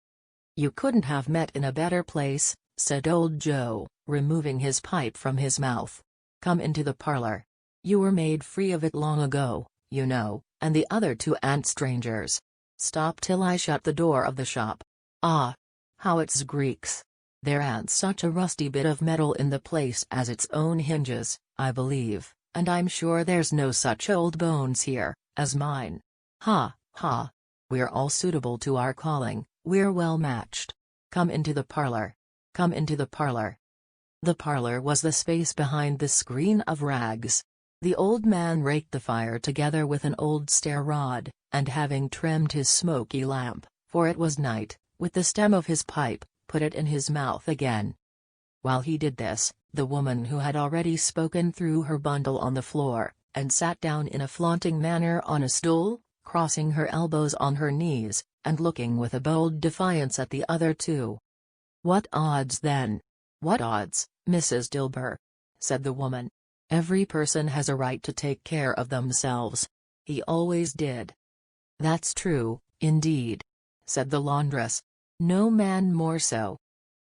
"You couldn't have met in a better place," said old Joe, removing his pipe from his mouth. "Come into the parlor. You were made free of it long ago, you know, and the other two aren't strangers. Stop till I shut the door of the shop. Ah! How it's Greeks. There ain't such a rusty bit of metal in the place as its own hinges, I believe, and I'm sure there's no such old bones here, as mine. Ha, ha! We're all suitable to our calling, we're well matched. Come into the parlor. Come into the parlor." The parlor was the space behind the screen of rags. The old man raked the fire together with an old stair rod, and having trimmed his smoky lamp, for it was night, with the stem of his pipe, put it in his mouth again. While he did this, the woman who had already spoken threw her bundle on the floor, and sat down in a flaunting manner on a stool, crossing her elbows on her knees, and looking with a bold defiance at the other two. "What odds then? What odds, Mrs. Dilber?" said the woman. "Every person has a right to take care of themselves. He always did." "That's true, indeed," said the laundress. "No man more so."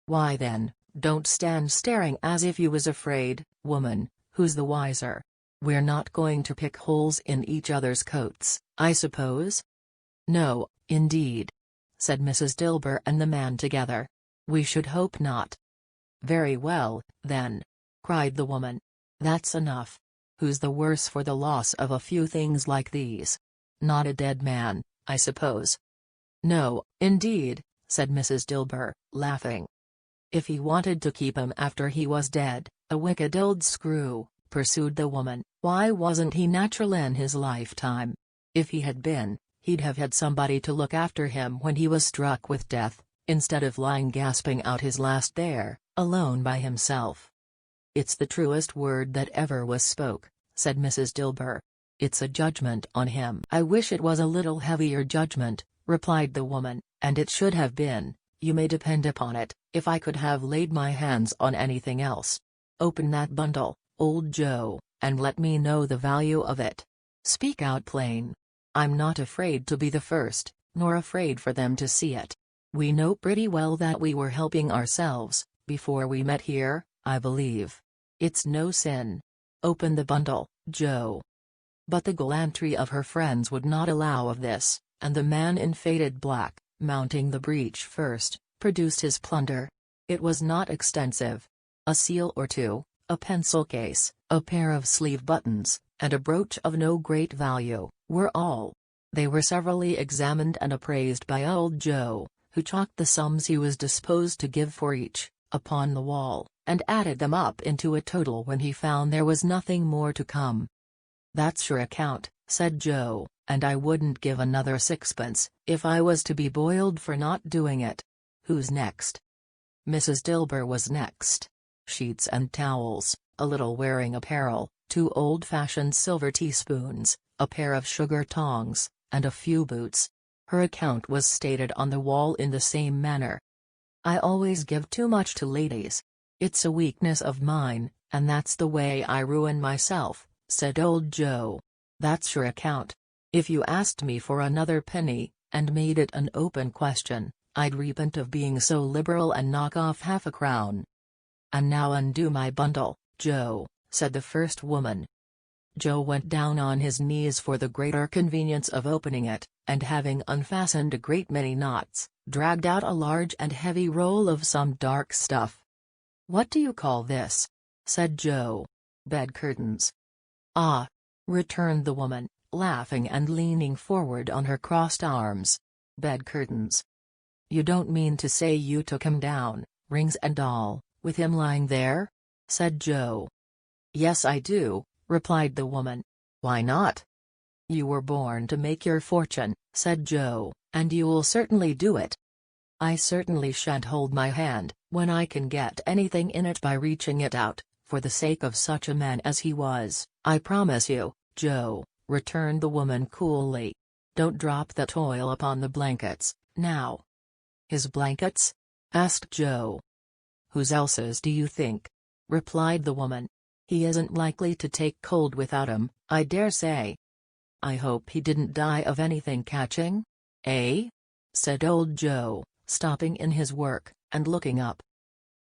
"Why then, don't stand staring as if you was afraid, woman, who's the wiser? We're not going to pick holes in each other's coats, I suppose?" "No, indeed," said Mrs. Dilber and the man together. "We should hope not." "Very well, then," cried the woman. "That's enough. Who's the worse for the loss of a few things like these? Not a dead man, I suppose?" "No, indeed," said Mrs. Dilber, laughing. "If he wanted to keep him after he was dead, a wicked old screw," pursued the woman, "why wasn't he natural in his lifetime? If he had been, he'd have had somebody to look after him when he was struck with death, instead of lying gasping out his last there, alone by himself." "It's the truest word that ever was spoke," said Mrs. Dilber. "It's a judgment on him." "I wish it was a little heavier judgment," replied the woman, "and it should have been, you may depend upon it, if I could have laid my hands on anything else. Open that bundle, old Joe, and let me know the value of it. Speak out plain. I'm not afraid to be the first, nor afraid for them to see it. We know pretty well that we were helping ourselves, before we met here, I believe. It's no sin. Open the bundle, Joe." But the gallantry of her friends would not allow of this, and the man in faded black, mounting the breach first, produced his plunder. It was not extensive. A seal or two, a pencil case, a pair of sleeve buttons, and a brooch of no great value, were all. They were severally examined and appraised by old Joe, who chalked the sums he was disposed to give for each, upon the wall, and added them up into a total when he found there was nothing more to come. "That's your account," said Joe, "and I wouldn't give another sixpence, if I was to be boiled for not doing it. Who's next?" Mrs. Dilber was next. Sheets and towels, a little wearing apparel, 2 old-fashioned silver teaspoons, a pair of sugar tongs, and a few boots. Her account was stated on the wall in the same manner. "I always give too much to ladies. It's a weakness of mine, and that's the way I ruin myself," said old Joe. "That's your account. If you asked me for another penny, and made it an open question, I'd repent of being so liberal and knock off half a crown." "And now undo my bundle, Joe," said the first woman. Joe went down on his knees for the greater convenience of opening it, and having unfastened a great many knots, dragged out a large and heavy roll of some dark stuff. "What do you call this?" said Joe. "Bed curtains." "Ah!" returned the woman, laughing and leaning forward on her crossed arms. "Bed curtains. You don't mean to say you took him down, rings and all, with him lying there?" said Joe. "Yes, I do," replied the woman. "Why not?" "You were born to make your fortune," said Joe, "and you'll certainly do it." "I certainly shan't hold my hand, when I can get anything in it by reaching it out, for the sake of such a man as he was, I promise you, Joe," returned the woman coolly. "Don't drop that oil upon the blankets, now." "His blankets?" asked Joe. "Whose else's do you think?" replied the woman. "He isn't likely to take cold without 'em, I dare say." "I hope he didn't die of anything catching? Eh?" said old Joe, stopping in his work, and looking up.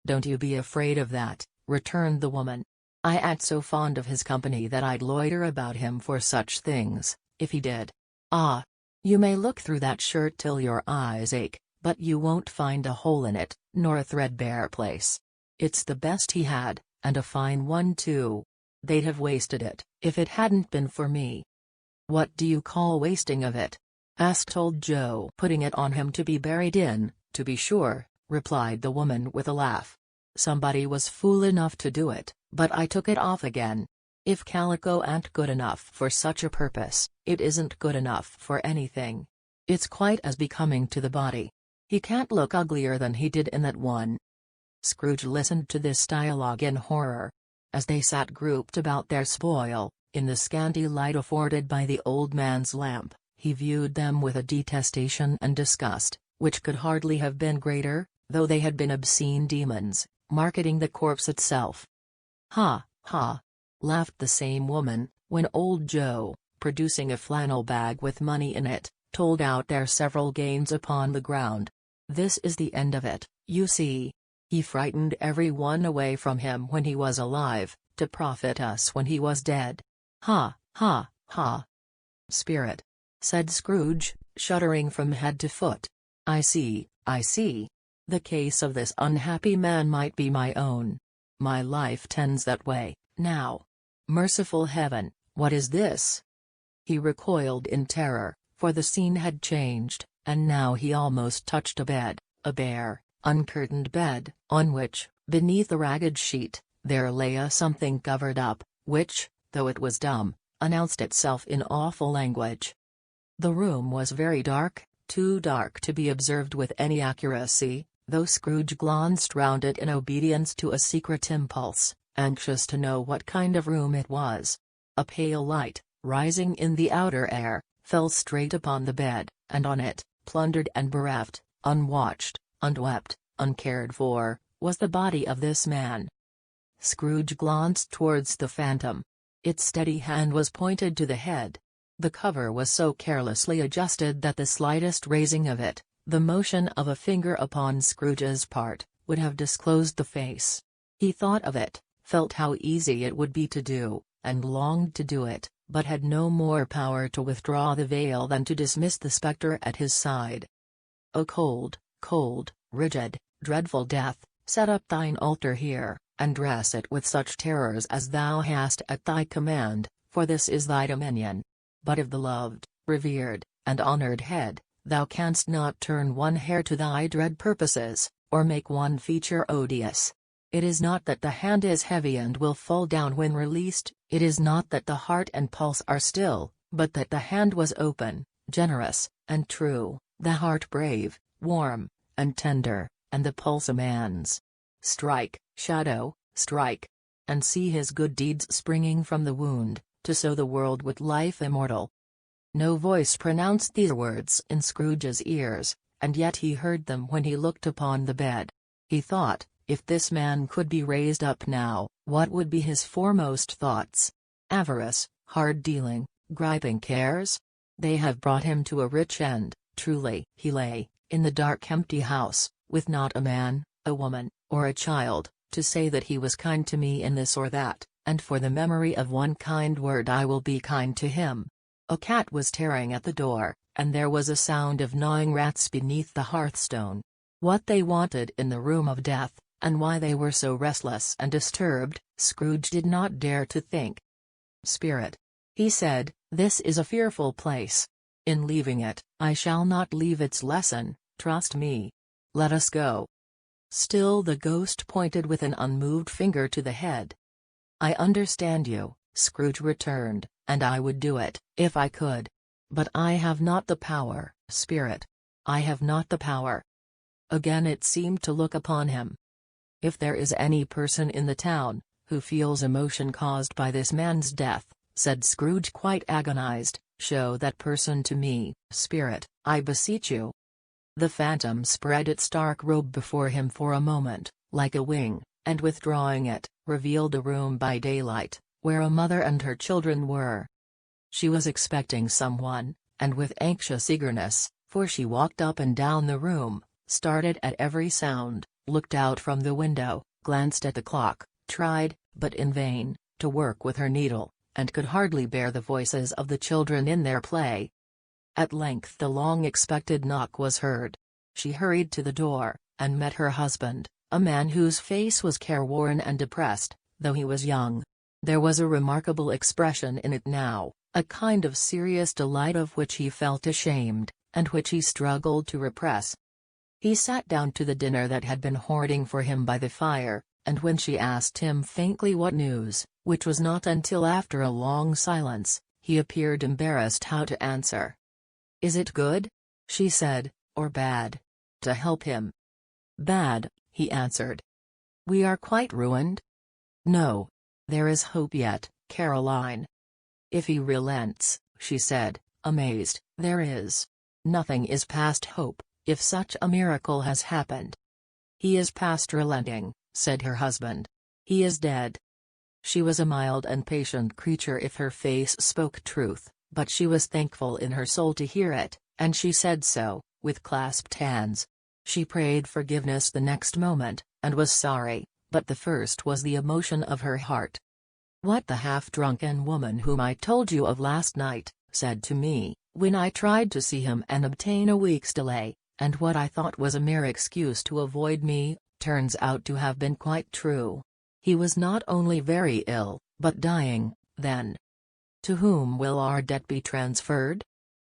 "Don't you be afraid of that," returned the woman. "I ain't so fond of his company that I'd loiter about him for such things, if he did. Ah! You may look through that shirt till your eyes ache, but you won't find a hole in it, nor a threadbare place. It's the best he had, and a fine one too. They'd have wasted it, if it hadn't been for me." "What do you call wasting of it?" asked old Joe. "Putting it on him to be buried in, to be sure," replied the woman with a laugh. "Somebody was fool enough to do it, but I took it off again. If calico ain't good enough for such a purpose, it isn't good enough for anything. It's quite as becoming to the body. He can't look uglier than he did in that one." Scrooge listened to this dialogue in horror. As they sat grouped about their spoil, in the scanty light afforded by the old man's lamp, he viewed them with a detestation and disgust, which could hardly have been greater, though they had been obscene demons, marketing the corpse itself. "Ha, ha!" laughed the same woman, when old Joe, producing a flannel bag with money in it, told out their several gains upon the ground. "This is the end of it, you see. He frightened every one away from him when he was alive, to profit us when he was dead. Ha, ha, ha. Spirit, said Scrooge, shuddering from head to foot. I see, I see. The case of this unhappy man might be my own. My life tends that way, now. Merciful heaven, what is this? He recoiled in terror, for the scene had changed, and now he almost touched a bed, a bare, uncurtained bed, on which, beneath a ragged sheet, there lay a something covered up, which, though it was dumb, announced itself in awful language. The room was very dark, too dark to be observed with any accuracy, though Scrooge glanced round it in obedience to a secret impulse, anxious to know what kind of room it was. A pale light, rising in the outer air, fell straight upon the bed, and on it, plundered and bereft, unwatched, unwept, uncared for, was the body of this man. Scrooge glanced towards the phantom. Its steady hand was pointed to the head. The cover was so carelessly adjusted that the slightest raising of it, the motion of a finger upon Scrooge's part, would have disclosed the face. He thought of it, felt how easy it would be to do, and longed to do it, but had no more power to withdraw the veil than to dismiss the spectre at his side. O cold, cold, rigid, dreadful death, set up thine altar here, and dress it with such terrors as thou hast at thy command, for this is thy dominion. But of the loved, revered, and honored head, thou canst not turn one hair to thy dread purposes, or make one feature odious. It is not that the hand is heavy and will fall down when released, it is not that the heart and pulse are still, but that the hand was open, generous, and true, the heart brave, warm, and tender, and the pulse a man's. Strike, shadow, strike, and see his good deeds springing from the wound, to sow the world with life immortal. No voice pronounced these words in Scrooge's ears, and yet he heard them when he looked upon the bed. He thought, if this man could be raised up now, what would be his foremost thoughts? Avarice, hard dealing, griping cares? They have brought him to a rich end, truly. He lay, in the dark empty house, with not a man, a woman, or a child, to say that he was kind to me in this or that, and for the memory of one kind word I will be kind to him. A cat was tearing at the door, and there was a sound of gnawing rats beneath the hearthstone. What they wanted in the room of death, and why they were so restless and disturbed, Scrooge did not dare to think. Spirit, he said, this is a fearful place. In leaving it, I shall not leave its lesson, trust me. Let us go. Still the ghost pointed with an unmoved finger to the head. I understand you, Scrooge returned, and I would do it, if I could. But I have not the power, Spirit. I have not the power. Again it seemed to look upon him. If there is any person in the town, who feels emotion caused by this man's death, said Scrooge quite agonized, show that person to me, Spirit, I beseech you. The phantom spread its dark robe before him for a moment, like a wing, and withdrawing it, revealed a room by daylight, where a mother and her children were. She was expecting someone, and with anxious eagerness, for she walked up and down the room, started at every sound, looked out from the window, glanced at the clock, tried, but in vain, to work with her needle, and could hardly bear the voices of the children in their play. At length the long-expected knock was heard. She hurried to the door, and met her husband, a man whose face was careworn and depressed, though he was young. There was a remarkable expression in it now, a kind of serious delight of which he felt ashamed, and which he struggled to repress. He sat down to the dinner that had been hoarding for him by the fire, and when she asked him faintly what news, which was not until after a long silence, he appeared embarrassed how to answer. "Is it good?" she said, "or bad? To help him." "Bad," he answered. "We are quite ruined?" "No. There is hope yet, Caroline." "If he relents," she said, amazed, "there is. Nothing is past hope, if such a miracle has happened." "He is past relenting," said her husband. "He is dead." She was a mild and patient creature if her face spoke truth, but she was thankful in her soul to hear it, and she said so, with clasped hands. She prayed forgiveness the next moment, and was sorry, but the first was the emotion of her heart. What the half-drunken woman whom I told you of last night, said to me, when I tried to see him and obtain a week's delay, and what I thought was a mere excuse to avoid me, turns out to have been quite true. He was not only very ill, but dying, then. To whom will our debt be transferred?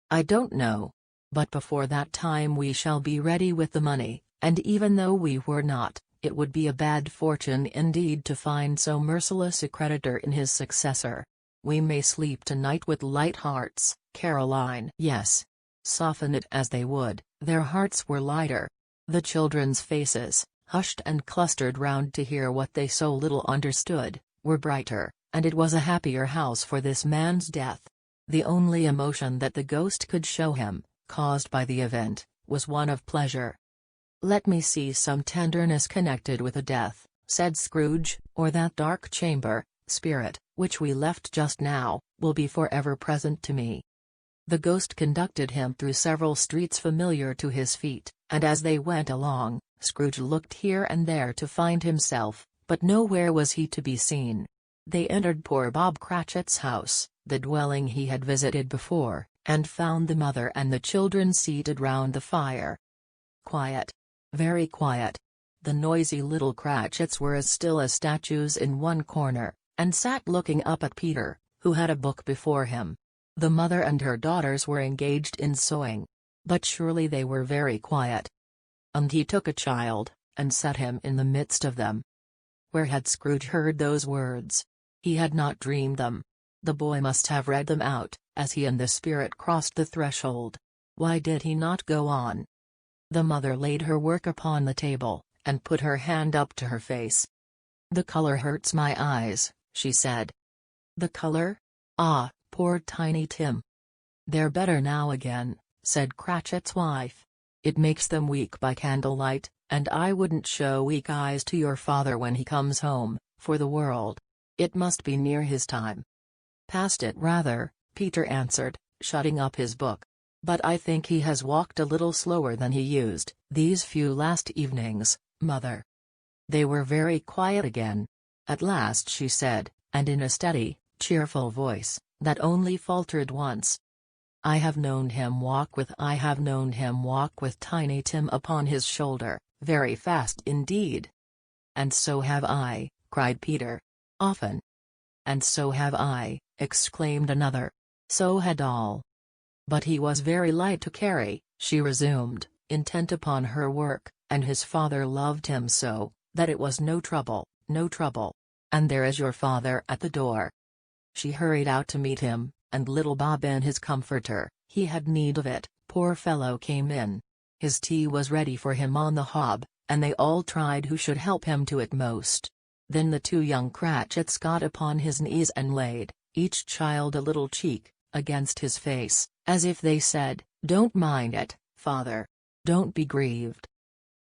I don't know. But before that time we shall be ready with the money, and even though we were not, it would be a bad fortune indeed to find so merciless a creditor in his successor. We may sleep tonight with light hearts, Caroline. Yes. Soften it as they would, their hearts were lighter. The children's faces, hushed and clustered round to hear what they so little understood, were brighter, and it was a happier house for this man's death. The only emotion that the ghost could show him, caused by the event, was one of pleasure. "Let me see some tenderness connected with a death," said Scrooge, "or that dark chamber, spirit, which we left just now, will be forever present to me." The ghost conducted him through several streets familiar to his feet, and as they went along, Scrooge looked here and there to find himself, but nowhere was he to be seen. They entered poor Bob Cratchit's house, the dwelling he had visited before, and found the mother and the children seated round the fire. Quiet. Very quiet. The noisy little Cratchits were as still as statues in one corner, and sat looking up at Peter, who had a book before him. The mother and her daughters were engaged in sewing. But surely they were very quiet. And he took a child, and set him in the midst of them. Where had Scrooge heard those words? He had not dreamed them. The boy must have read them out, as he and the spirit crossed the threshold. Why did he not go on? The mother laid her work upon the table, and put her hand up to her face. "The color hurts my eyes," she said. "The color? Ah, poor Tiny Tim." "They're better now again," said Cratchit's wife. "It makes them weak by candlelight, and I wouldn't show weak eyes to your father when he comes home, for the world. It must be near his time." "Past it rather," Peter answered, shutting up his book. "But I think he has walked a little slower than he used, these few last evenings, mother." They were very quiet again. At last she said, and in a steady, cheerful voice, that only faltered once, I have known him walk with Tiny Tim upon his shoulder, very fast indeed." "And so have I," cried Peter. "Often." "And so have I," exclaimed another. "So had all." "But he was very light to carry," she resumed, intent upon her work, "and his father loved him so, that it was no trouble, no trouble. And there is your father at the door." She hurried out to meet him, and little Bob in his comforter, he had need of it, poor fellow, came in. His tea was ready for him on the hob, and they all tried who should help him to it most. Then the two young Cratchits got upon his knees and laid, each child a little cheek, against his face, as if they said, "Don't mind it, father. Don't be grieved."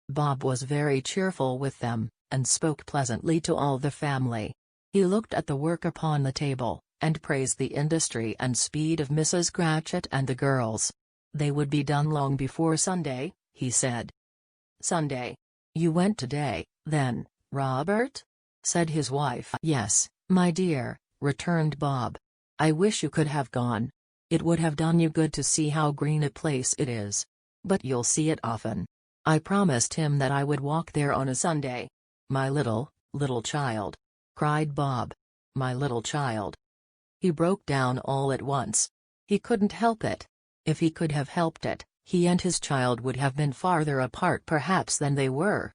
Bob was very cheerful with them, and spoke pleasantly to all the family. He looked at the work upon the table, and praised the industry and speed of Mrs. Cratchit and the girls. They would be done long before Sunday, he said. "Sunday? You went today, then, Robert?" said his wife. "Yes, my dear," returned Bob. "I wish you could have gone. It would have done you good to see how green a place it is. But you'll see it often. I promised him that I would walk there on a Sunday." "My little child!" cried Bob. "My little child!" He broke down all at once. He couldn't help it. If he could have helped it, he and his child would have been farther apart perhaps than they were.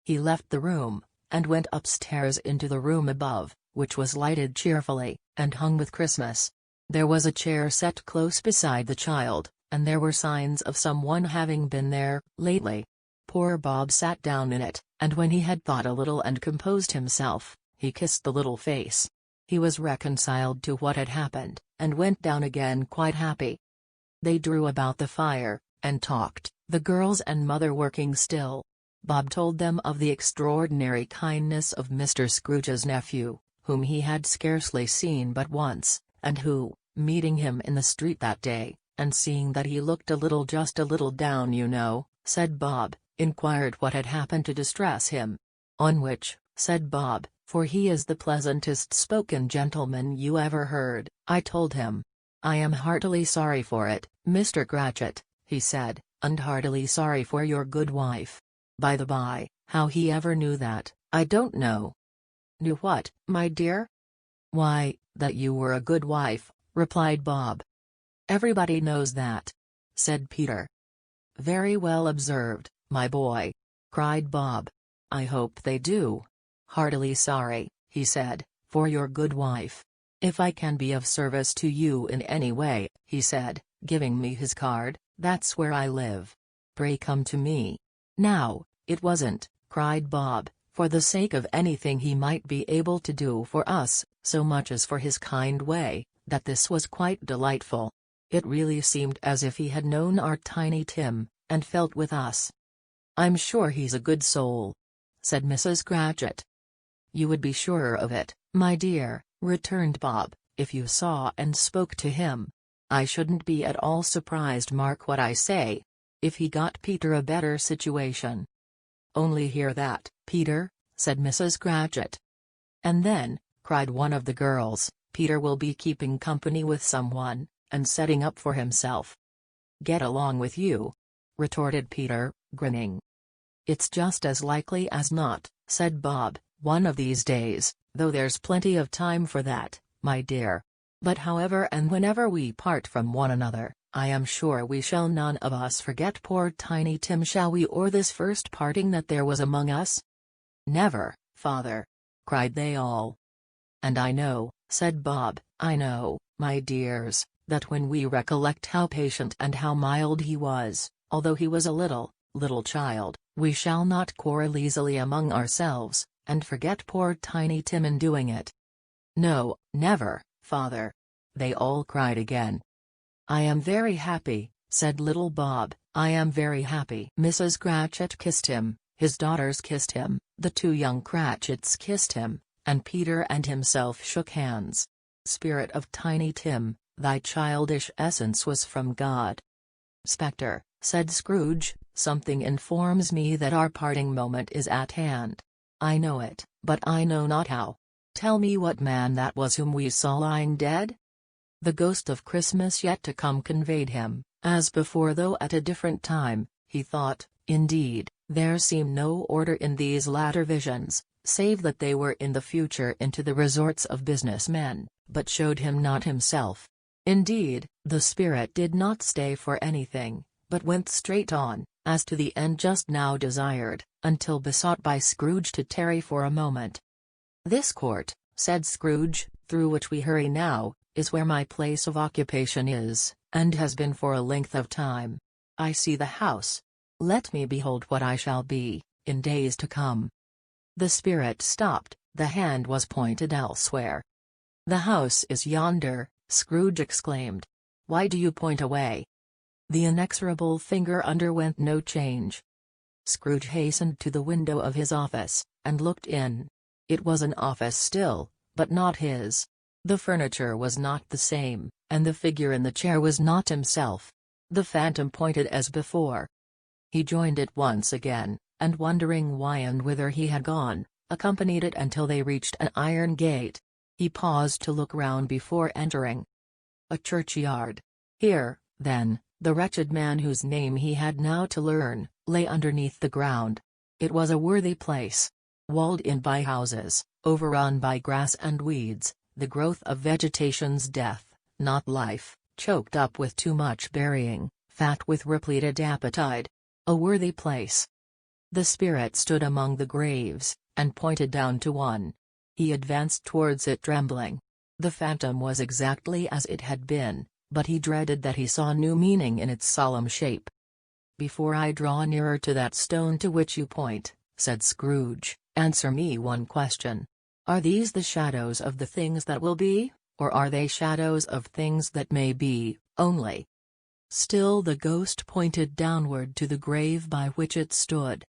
He left the room, and went upstairs into the room above, which was lighted cheerfully, and hung with Christmas. There was a chair set close beside the child, and there were signs of someone having been there, lately. Poor Bob sat down in it, and when he had thought a little and composed himself, he kissed the little face. He was reconciled to what had happened, and went down again quite happy. They drew about the fire, and talked, the girls and mother working still. Bob told them of the extraordinary kindness of Mr. Scrooge's nephew, whom he had scarcely seen but once, and who, meeting him in the street that day, and seeing that he looked just a little down, you know, said Bob, inquired what had happened to distress him. "On which," said Bob, for he is the pleasantest spoken gentleman you ever heard," I told him. "I am heartily sorry for it, Mr. Cratchit," he said, "and heartily sorry for your good wife. By the by, how he ever knew that, I don't know." "Knew what, my dear?" "Why, that you were a good wife," replied Bob. "Everybody knows that," said Peter. "Very well observed, my boy," cried Bob. "I hope they do. Heartily sorry," he said, "for your good wife. If I can be of service to you in any way," he said, giving me his card, "that's where I live. Pray come to me." Now, it wasn't, cried Bob, for the sake of anything he might be able to do for us, so much as for his kind way, that this was quite delightful. It really seemed as if he had known our Tiny Tim, and felt with us. "I'm sure he's a good soul," said Mrs. Cratchit. "You would be surer of it, my dear," returned Bob, "if you saw and spoke to him. I shouldn't be at all surprised, mark what I say, if he got Peter a better situation." "Only hear that, Peter," said Mrs. Cratchit. "And then," cried one of the girls, "Peter will be keeping company with someone, and setting up for himself." "Get along with you," retorted Peter, grinning. "It's just as likely as not," said Bob, "one of these days, though there's plenty of time for that, my dear. But however and whenever we part from one another, I am sure we shall none of us forget poor Tiny Tim, shall we, or this first parting that there was among us?" "Never, father!" cried they all. "And I know," said Bob, "I know, my dears, that when we recollect how patient and how mild he was, although he was a little child, we shall not quarrel easily among ourselves, and forget poor Tiny Tim in doing it." "No, never, father!" they all cried again. "I am very happy," said little Bob, "I am very happy." Mrs. Cratchit kissed him, his daughters kissed him, the two young Cratchits kissed him, and Peter and himself shook hands. "Spirit of Tiny Tim, thy childish essence was from God." "Spectre," said Scrooge, "something informs me that our parting moment is at hand. I know it, but I know not how. Tell me what man that was whom we saw lying dead?" The ghost of Christmas yet to come conveyed him, as before though at a different time, he thought. Indeed, there seemed no order in these latter visions, save that they were in the future into the resorts of business men, but showed him not himself. Indeed, the spirit did not stay for anything, but went straight on, as to the end just now desired, until besought by Scrooge to tarry for a moment. "This court," said Scrooge, "through which we hurry now, is where my place of occupation is, and has been for a length of time. I see the house. Let me behold what I shall be, in days to come." The spirit stopped, the hand was pointed elsewhere. "The house is yonder," Scrooge exclaimed. "Why do you point away?" The inexorable finger underwent no change. Scrooge hastened to the window of his office, and looked in. It was an office still, but not his. The furniture was not the same, and the figure in the chair was not himself. The phantom pointed as before. He joined it once again, and wondering why and whither he had gone, accompanied it until they reached an iron gate. He paused to look round before entering. A churchyard. Here, then, the wretched man whose name he had now to learn, lay underneath the ground. It was a worthy place. Walled in by houses, overrun by grass and weeds, the growth of vegetation's death, not life, choked up with too much burying, fat with repleted appetite. A worthy place. The spirit stood among the graves, and pointed down to one. He advanced towards it trembling. The phantom was exactly as it had been, but he dreaded that he saw new meaning in its solemn shape. "Before I draw nearer to that stone to which you point," said Scrooge, "answer me one question. Are these the shadows of the things that will be, or are they shadows of things that may be, only?" Still the ghost pointed downward to the grave by which it stood.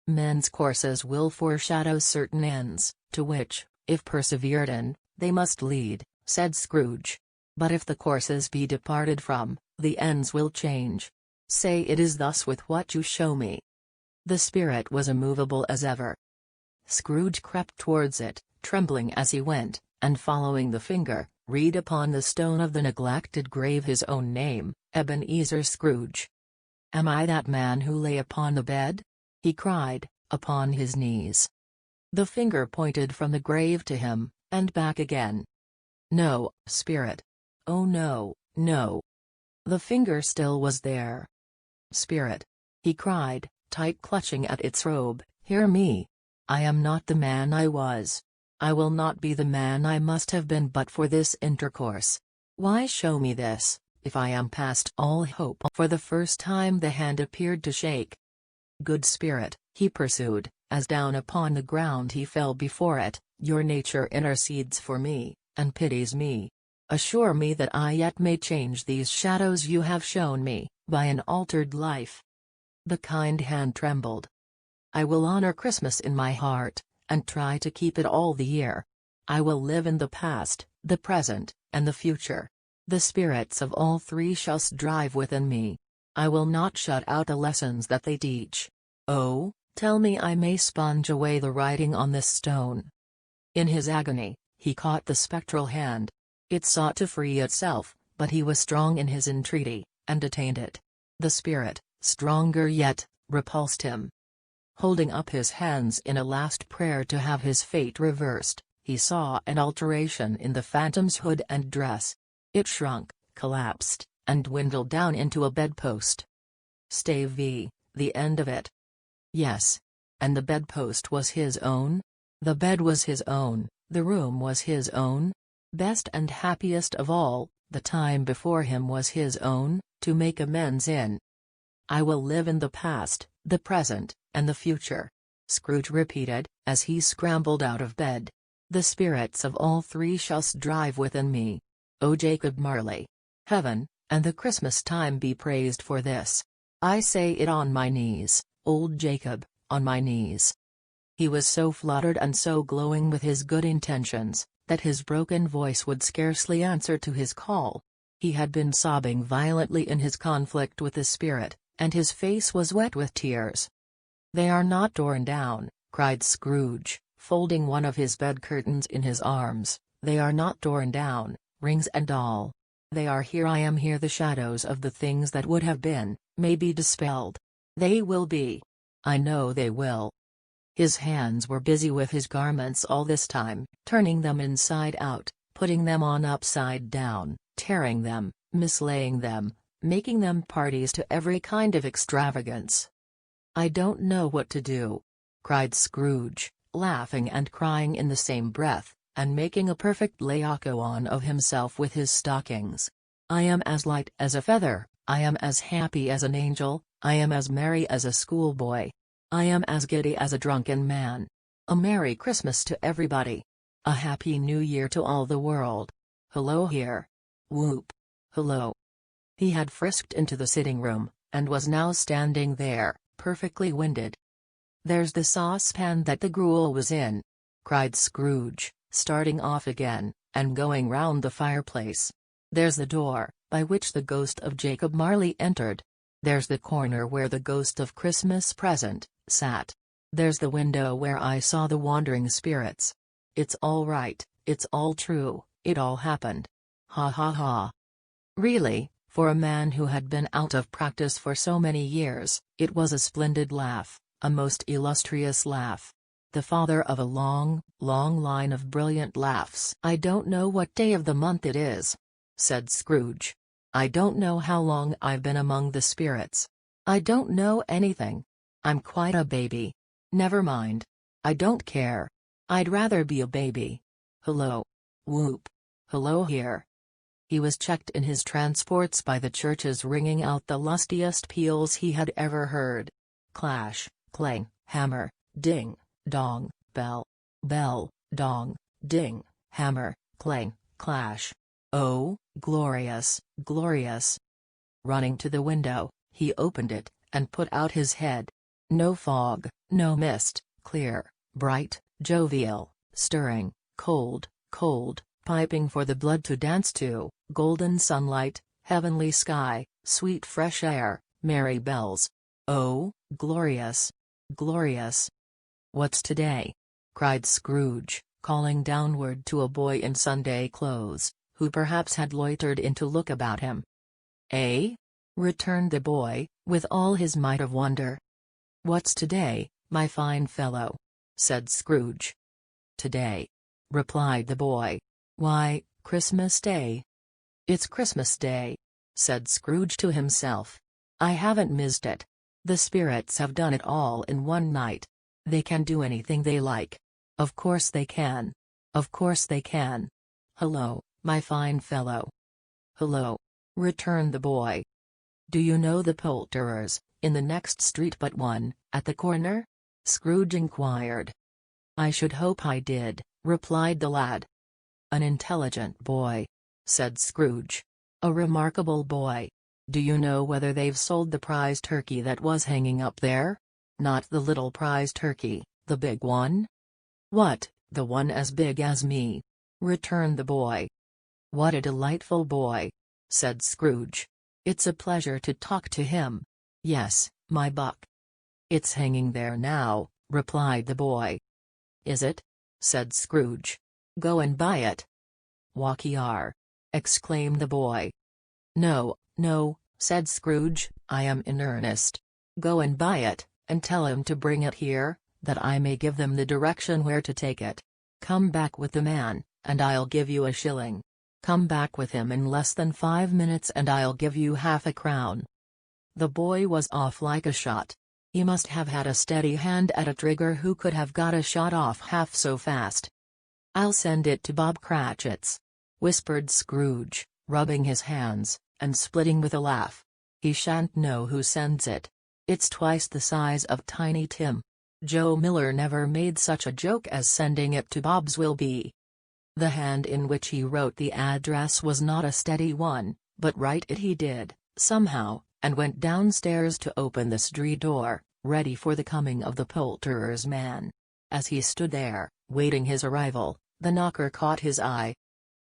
"Men's courses will foreshadow certain ends, to which, if persevered in, they must lead," said Scrooge. "But if the courses be departed from, the ends will change. Say it is thus with what you show me." The spirit was immovable as ever. Scrooge crept towards it, trembling as he went, and following the finger, read upon the stone of the neglected grave his own name, Ebenezer Scrooge. "Am I that man who lay upon the bed?" he cried, upon his knees. The finger pointed from the grave to him, and back again. "No, spirit. Oh no, no." The finger still was there. "Spirit," he cried, tight clutching at its robe, "hear me. I am not the man I was. I will not be the man I must have been but for this intercourse. Why show me this, if I am past all hope?" For the first time the hand appeared to shake. "Good spirit," he pursued, as down upon the ground he fell before it, "your nature intercedes for me, and pities me. Assure me that I yet may change these shadows you have shown me, by an altered life." The kind hand trembled. "I will honor Christmas in my heart, and try to keep it all the year. I will live in the past, the present, and the future. The spirits of all three shall strive within me. I will not shut out the lessons that they teach. Oh, tell me I may sponge away the writing on this stone." In his agony, he caught the spectral hand. It sought to free itself, but he was strong in his entreaty, and detained it. The spirit, stronger yet, repulsed him. Holding up his hands in a last prayer to have his fate reversed, he saw an alteration in the phantom's hood and dress. It shrunk, collapsed, and dwindled down into a bedpost. Stave the end of it. Yes. And the bedpost was his own? The bed was his own, the room was his own? Best and happiest of all, the time before him was his own, to make amends in. "I will live in the past, the present, and the future," Scrooge repeated, as he scrambled out of bed. "The spirits of all three shall strive within me. O Jacob Marley! Heaven, and the Christmas time be praised for this. I say it on my knees, old Jacob, on my knees." He was so fluttered and so glowing with his good intentions, that his broken voice would scarcely answer to his call. He had been sobbing violently in his conflict with the spirit, and his face was wet with tears. "They are not torn down," cried Scrooge, folding one of his bed curtains in his arms. "They are not torn down, rings and all. They are here. I am here. The shadows of the things that would have been, may be dispelled. They will be. I know they will." His hands were busy with his garments all this time, turning them inside out, putting them on upside down, tearing them, mislaying them, making them parties to every kind of extravagance. "I don't know what to do," cried Scrooge, laughing and crying in the same breath, and making a perfect Laocoon of himself with his stockings. "I am as light as a feather, I am as happy as an angel, I am as merry as a schoolboy. I am as giddy as a drunken man. A Merry Christmas to everybody. A Happy New Year to all the world. Hello here. Whoop. Hello." He had frisked into the sitting room, and was now standing there, perfectly winded. "There's the saucepan that the gruel was in," cried Scrooge, starting off again, and going round the fireplace. "There's the door, by which the ghost of Jacob Marley entered. There's the corner where the ghost of Christmas Present sat. There's the window where I saw the wandering spirits. It's all right, it's all true, it all happened. Ha ha ha." Really, for a man who had been out of practice for so many years, it was a splendid laugh, a most illustrious laugh. The father of a long, long line of brilliant laughs. "I don't know what day of the month it is," said Scrooge. "I don't know how long I've been among the spirits. I don't know anything. I'm quite a baby. Never mind. I don't care. I'd rather be a baby. Hello. Whoop. Hello here." He was checked in his transports by the churches ringing out the lustiest peals he had ever heard. Clash, clang, hammer, ding, dong, bell, bell, dong, ding, hammer, clang, clash. Oh, glorious, glorious. Running to the window, he opened it, and put out his head. No fog, no mist, clear, bright, jovial, stirring, cold, cold, piping for the blood to dance to, golden sunlight, heavenly sky, sweet fresh air, merry bells. Oh, glorious, glorious. "What's today?" cried Scrooge, calling downward to a boy in Sunday clothes, who perhaps had loitered in to look about him. "Eh?" returned the boy, with all his might of wonder. "What's today, my fine fellow?" said Scrooge. "Today?" replied the boy. "Why, Christmas Day." "It's Christmas Day," said Scrooge to himself. "I haven't missed it. The spirits have done it all in one night. They can do anything they like. Of course they can. Of course they can. Hello, my fine fellow." "Hello," returned the boy. "Do you know the poulterers, in the next street but one, at the corner?" Scrooge inquired. "I should hope I did," replied the lad. "An intelligent boy," said Scrooge. "A remarkable boy. Do you know whether they've sold the prize turkey that was hanging up there? Not the little prize turkey, the big one?" "What, the one as big as me?" returned the boy. "What a delightful boy!" said Scrooge. "It's a pleasure to talk to him. Yes, my buck." "It's hanging there now," replied the boy. "Is it?" said Scrooge. "Go and buy it." "Walk-ye-are!" exclaimed the boy. "No, no," said Scrooge, "I am in earnest. Go and buy it, and tell him to bring it here, that I may give them the direction where to take it. Come back with the man, and I'll give you a shilling. Come back with him in less than 5 minutes and I'll give you half a crown." The boy was off like a shot. He must have had a steady hand at a trigger who could have got a shot off half so fast. "I'll send it to Bob Cratchit's," whispered Scrooge, rubbing his hands, and splitting with a laugh. "He shan't know who sends it. It's twice the size of Tiny Tim. Joe Miller never made such a joke as sending it to Bob's will be." The hand in which he wrote the address was not a steady one, but write it he did, somehow, and went downstairs to open the street door, ready for the coming of the poulterer's man. As he stood there, waiting his arrival, the knocker caught his eye.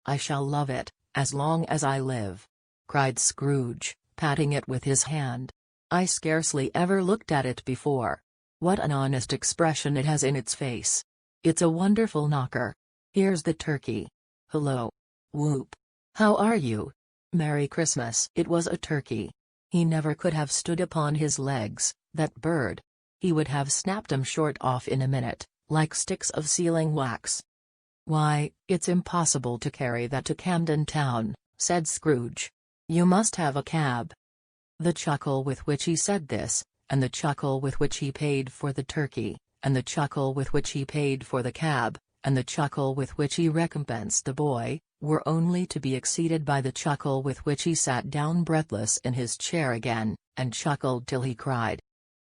"I shall love it, as long as I live," cried Scrooge, patting it with his hand. "I scarcely ever looked at it before. What an honest expression it has in its face! It's a wonderful knocker. Here's the turkey. Hello. Whoop. How are you? Merry Christmas." It was a turkey. He never could have stood upon his legs, that bird. He would have snapped 'em short off in a minute, like sticks of sealing wax. "Why, it's impossible to carry that to Camden Town," said Scrooge. "You must have a cab." The chuckle with which he said this, and the chuckle with which he paid for the turkey, and the chuckle with which he paid for the cab, and the chuckle with which he recompensed the boy, were only to be exceeded by the chuckle with which he sat down breathless in his chair again, and chuckled till he cried.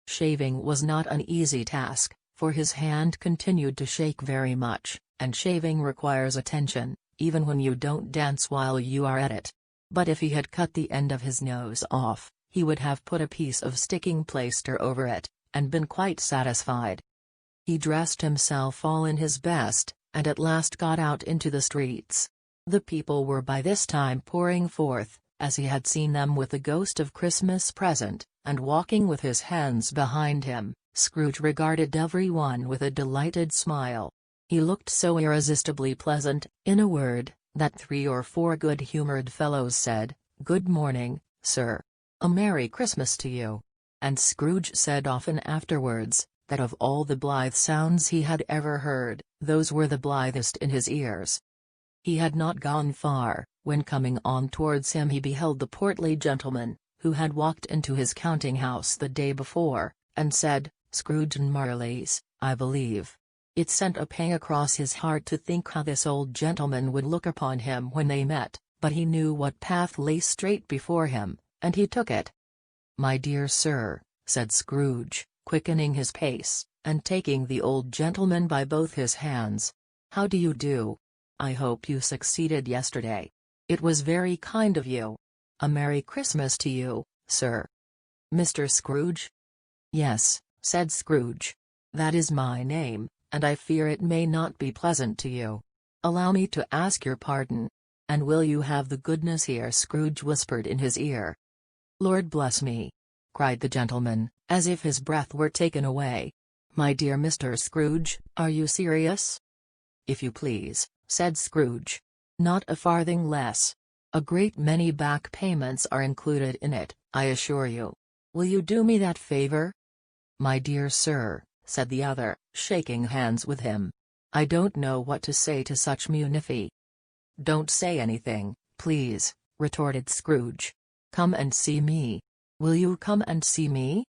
Shaving was not an easy task, for his hand continued to shake very much, and shaving requires attention, even when you don't dance while you are at it. But if he had cut the end of his nose off, he would have put a piece of sticking plaster over it, and been quite satisfied. He dressed himself all in his best, and at last got out into the streets. The people were by this time pouring forth, as he had seen them with the ghost of Christmas present, and walking with his hands behind him. Scrooge regarded every one with a delighted smile. He looked so irresistibly pleasant, in a word, that 3 or 4 good-humored fellows said, "Good morning, sir. A Merry Christmas to you." And Scrooge said often afterwards, that of all the blithe sounds he had ever heard, those were the blithest in his ears. He had not gone far, when coming on towards him he beheld the portly gentleman, who had walked into his counting-house the day before, and said, "Scrooge and Marley's, I believe." It sent a pang across his heart to think how this old gentleman would look upon him when they met, but he knew what path lay straight before him, and he took it. "My dear sir," said Scrooge, quickening his pace, and taking the old gentleman by both his hands. "How do you do? I hope you succeeded yesterday. It was very kind of you. A Merry Christmas to you, sir." "Mr. Scrooge?" "Yes," said Scrooge. "That is my name, and I fear it may not be pleasant to you. Allow me to ask your pardon. And will you have the goodness here?" Scrooge whispered in his ear. "Lord bless me!" cried the gentleman, as if his breath were taken away. "My dear Mr. Scrooge, are you serious?" if you please," said Scrooge. "Not a farthing less. A great many back payments are included in it, I assure you. Will you do me that favor?" "My dear sir," said the other, shaking hands with him. "I don't know what to say to such munificence." "Don't say anything, please," retorted Scrooge. "Come and see me. Will you come and see me?"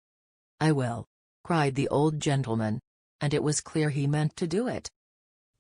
"I will," cried the old gentleman. And it was clear he meant to do it.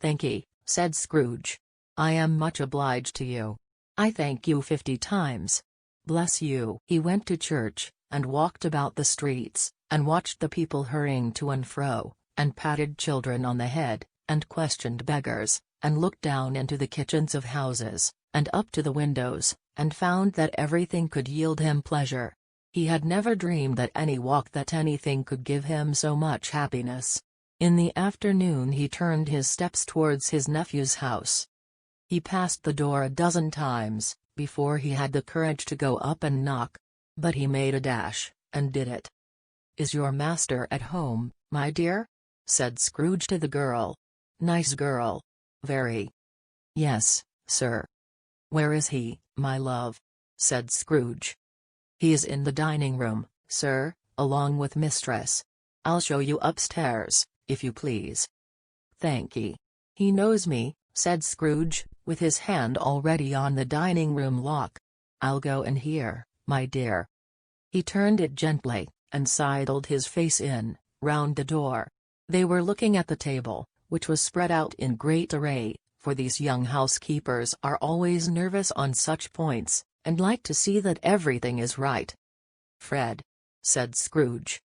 "Thank'ee," said Scrooge. "I am much obliged to you. I thank you 50 times. Bless you." He went to church, and walked about the streets, and watched the people hurrying to and fro, and patted children on the head, and questioned beggars, and looked down into the kitchens of houses, and up to the windows, and found that everything could yield him pleasure. He had never dreamed that any walk that anything could give him so much happiness. In the afternoon he turned his steps towards his nephew's house. He passed the door a dozen times, before he had the courage to go up and knock. But he made a dash, and did it. "Is your master at home, my dear?" said Scrooge to the girl. "Nice girl. Very." "Yes, sir." "Where is he, my love?" said Scrooge. "He is in the dining room, sir, along with mistress. I'll show you upstairs, if you please." "Thank'ee. He knows me," said Scrooge, with his hand already on the dining room lock. "I'll go in here, my dear." He turned it gently, and sidled his face in, round the door. They were looking at the table, which was spread out in great array, for these young housekeepers are always nervous on such points, and like to see that everything is right. "Fred," said Scrooge.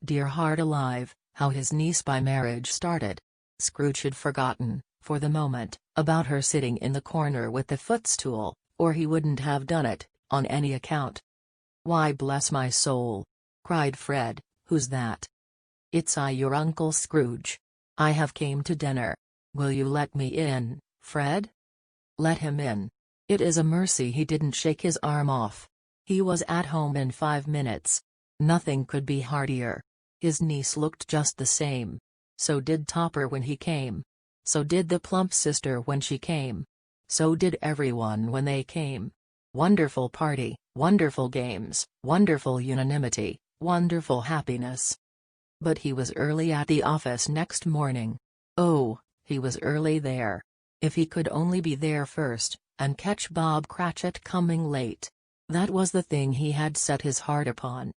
Dear heart alive, how his niece by marriage started. Scrooge had forgotten, for the moment, about her sitting in the corner with the footstool, or he wouldn't have done it, on any account. "Why, bless my soul!" cried Fred, "who's that?" "It's I, your Uncle Scrooge. I have came to dinner. Will you let me in, Fred?" Let him in. It is a mercy he didn't shake his arm off. He was at home in 5 minutes. Nothing could be heartier. His niece looked just the same. So did Topper when he came. So did the plump sister when she came. So did everyone when they came. Wonderful party, wonderful games, wonderful unanimity, wonderful happiness. But he was early at the office next morning. Oh, he was early there. If he could only be there first, and catch Bob Cratchit coming late. That was the thing he had set his heart upon.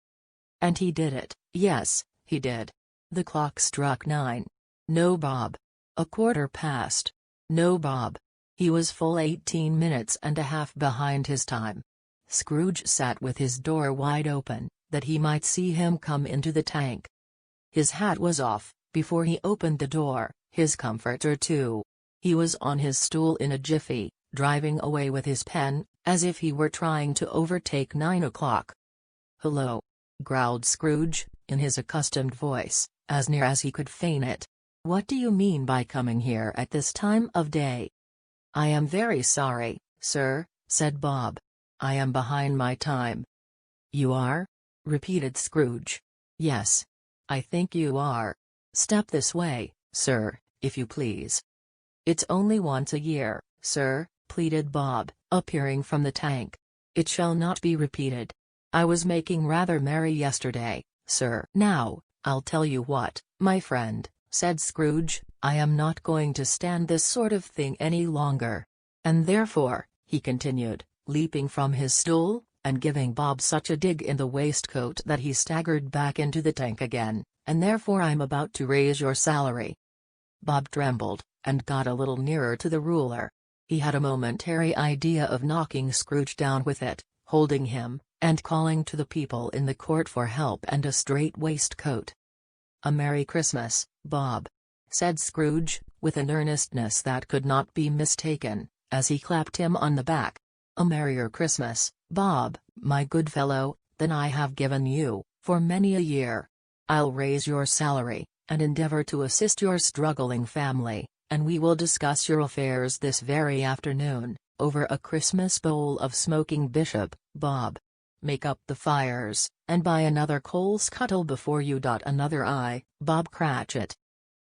And he did it, yes, he did. The clock struck 9. No Bob. 1/4 past. No Bob. He was full 18 minutes and a half behind his time. Scrooge sat with his door wide open, that he might see him come into the tank. His hat was off, before he opened the door, his comforter too. He was on his stool in a jiffy, driving away with his pen, as if he were trying to overtake 9 o'clock. "Hello," growled Scrooge, in his accustomed voice, as near as he could feign it. "What do you mean by coming here at this time of day?" "I am very sorry, sir," said Bob. "I am behind my time." "You are?" repeated Scrooge. "Yes. I think you are. Step this way, sir, if you please." "It's only once a year, sir," pleaded Bob, appearing from the tank. "It shall not be repeated. I was making rather merry yesterday, sir." "Now, I'll tell you what, my friend," said Scrooge, "I am not going to stand this sort of thing any longer. And therefore," he continued, leaping from his stool, and giving Bob such a dig in the waistcoat that he staggered back into the tank again, "and therefore I'm about to raise your salary." Bob trembled, and got a little nearer to the ruler. He had a momentary idea of knocking Scrooge down with it, holding him, and calling to the people in the court for help and a straight waistcoat. "A Merry Christmas, Bob," said Scrooge, with an earnestness that could not be mistaken, as he clapped him on the back. "A merrier Christmas, Bob, my good fellow, than I have given you, for many a year. I'll raise your salary, and endeavor to assist your struggling family, and we will discuss your affairs this very afternoon, over a Christmas bowl of smoking bishop, Bob. Make up the fires, and buy another coal scuttle before you dot another I, Bob Cratchit."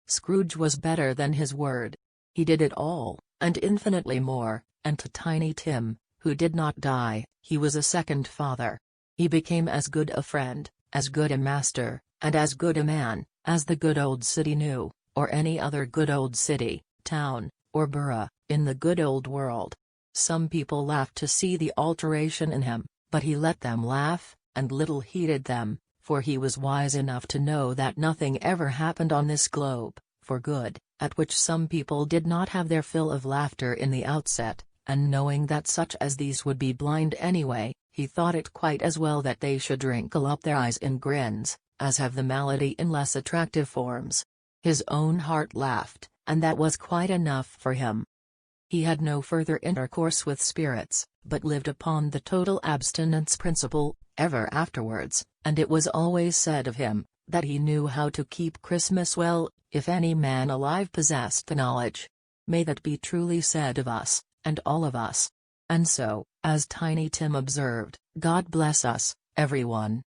Scrooge was better than his word. He did it all, and infinitely more, and to Tiny Tim, who did not die, he was a second father. He became as good a friend, as good a master, and as good a man, as the good old city knew, or any other good old city, town, or borough, in the good old world. Some people laughed to see the alteration in him, but he let them laugh, and little heeded them, for he was wise enough to know that nothing ever happened on this globe, for good, at which some people did not have their fill of laughter in the outset, and knowing that such as these would be blind anyway, he thought it quite as well that they should wrinkle up their eyes in grins, as have the malady in less attractive forms. His own heart laughed, and that was quite enough for him. He had no further intercourse with spirits, but lived upon the total abstinence principle, ever afterwards, and it was always said of him, that he knew how to keep Christmas well, if any man alive possessed the knowledge. May that be truly said of us, and all of us. And so, as Tiny Tim observed, God bless us, everyone.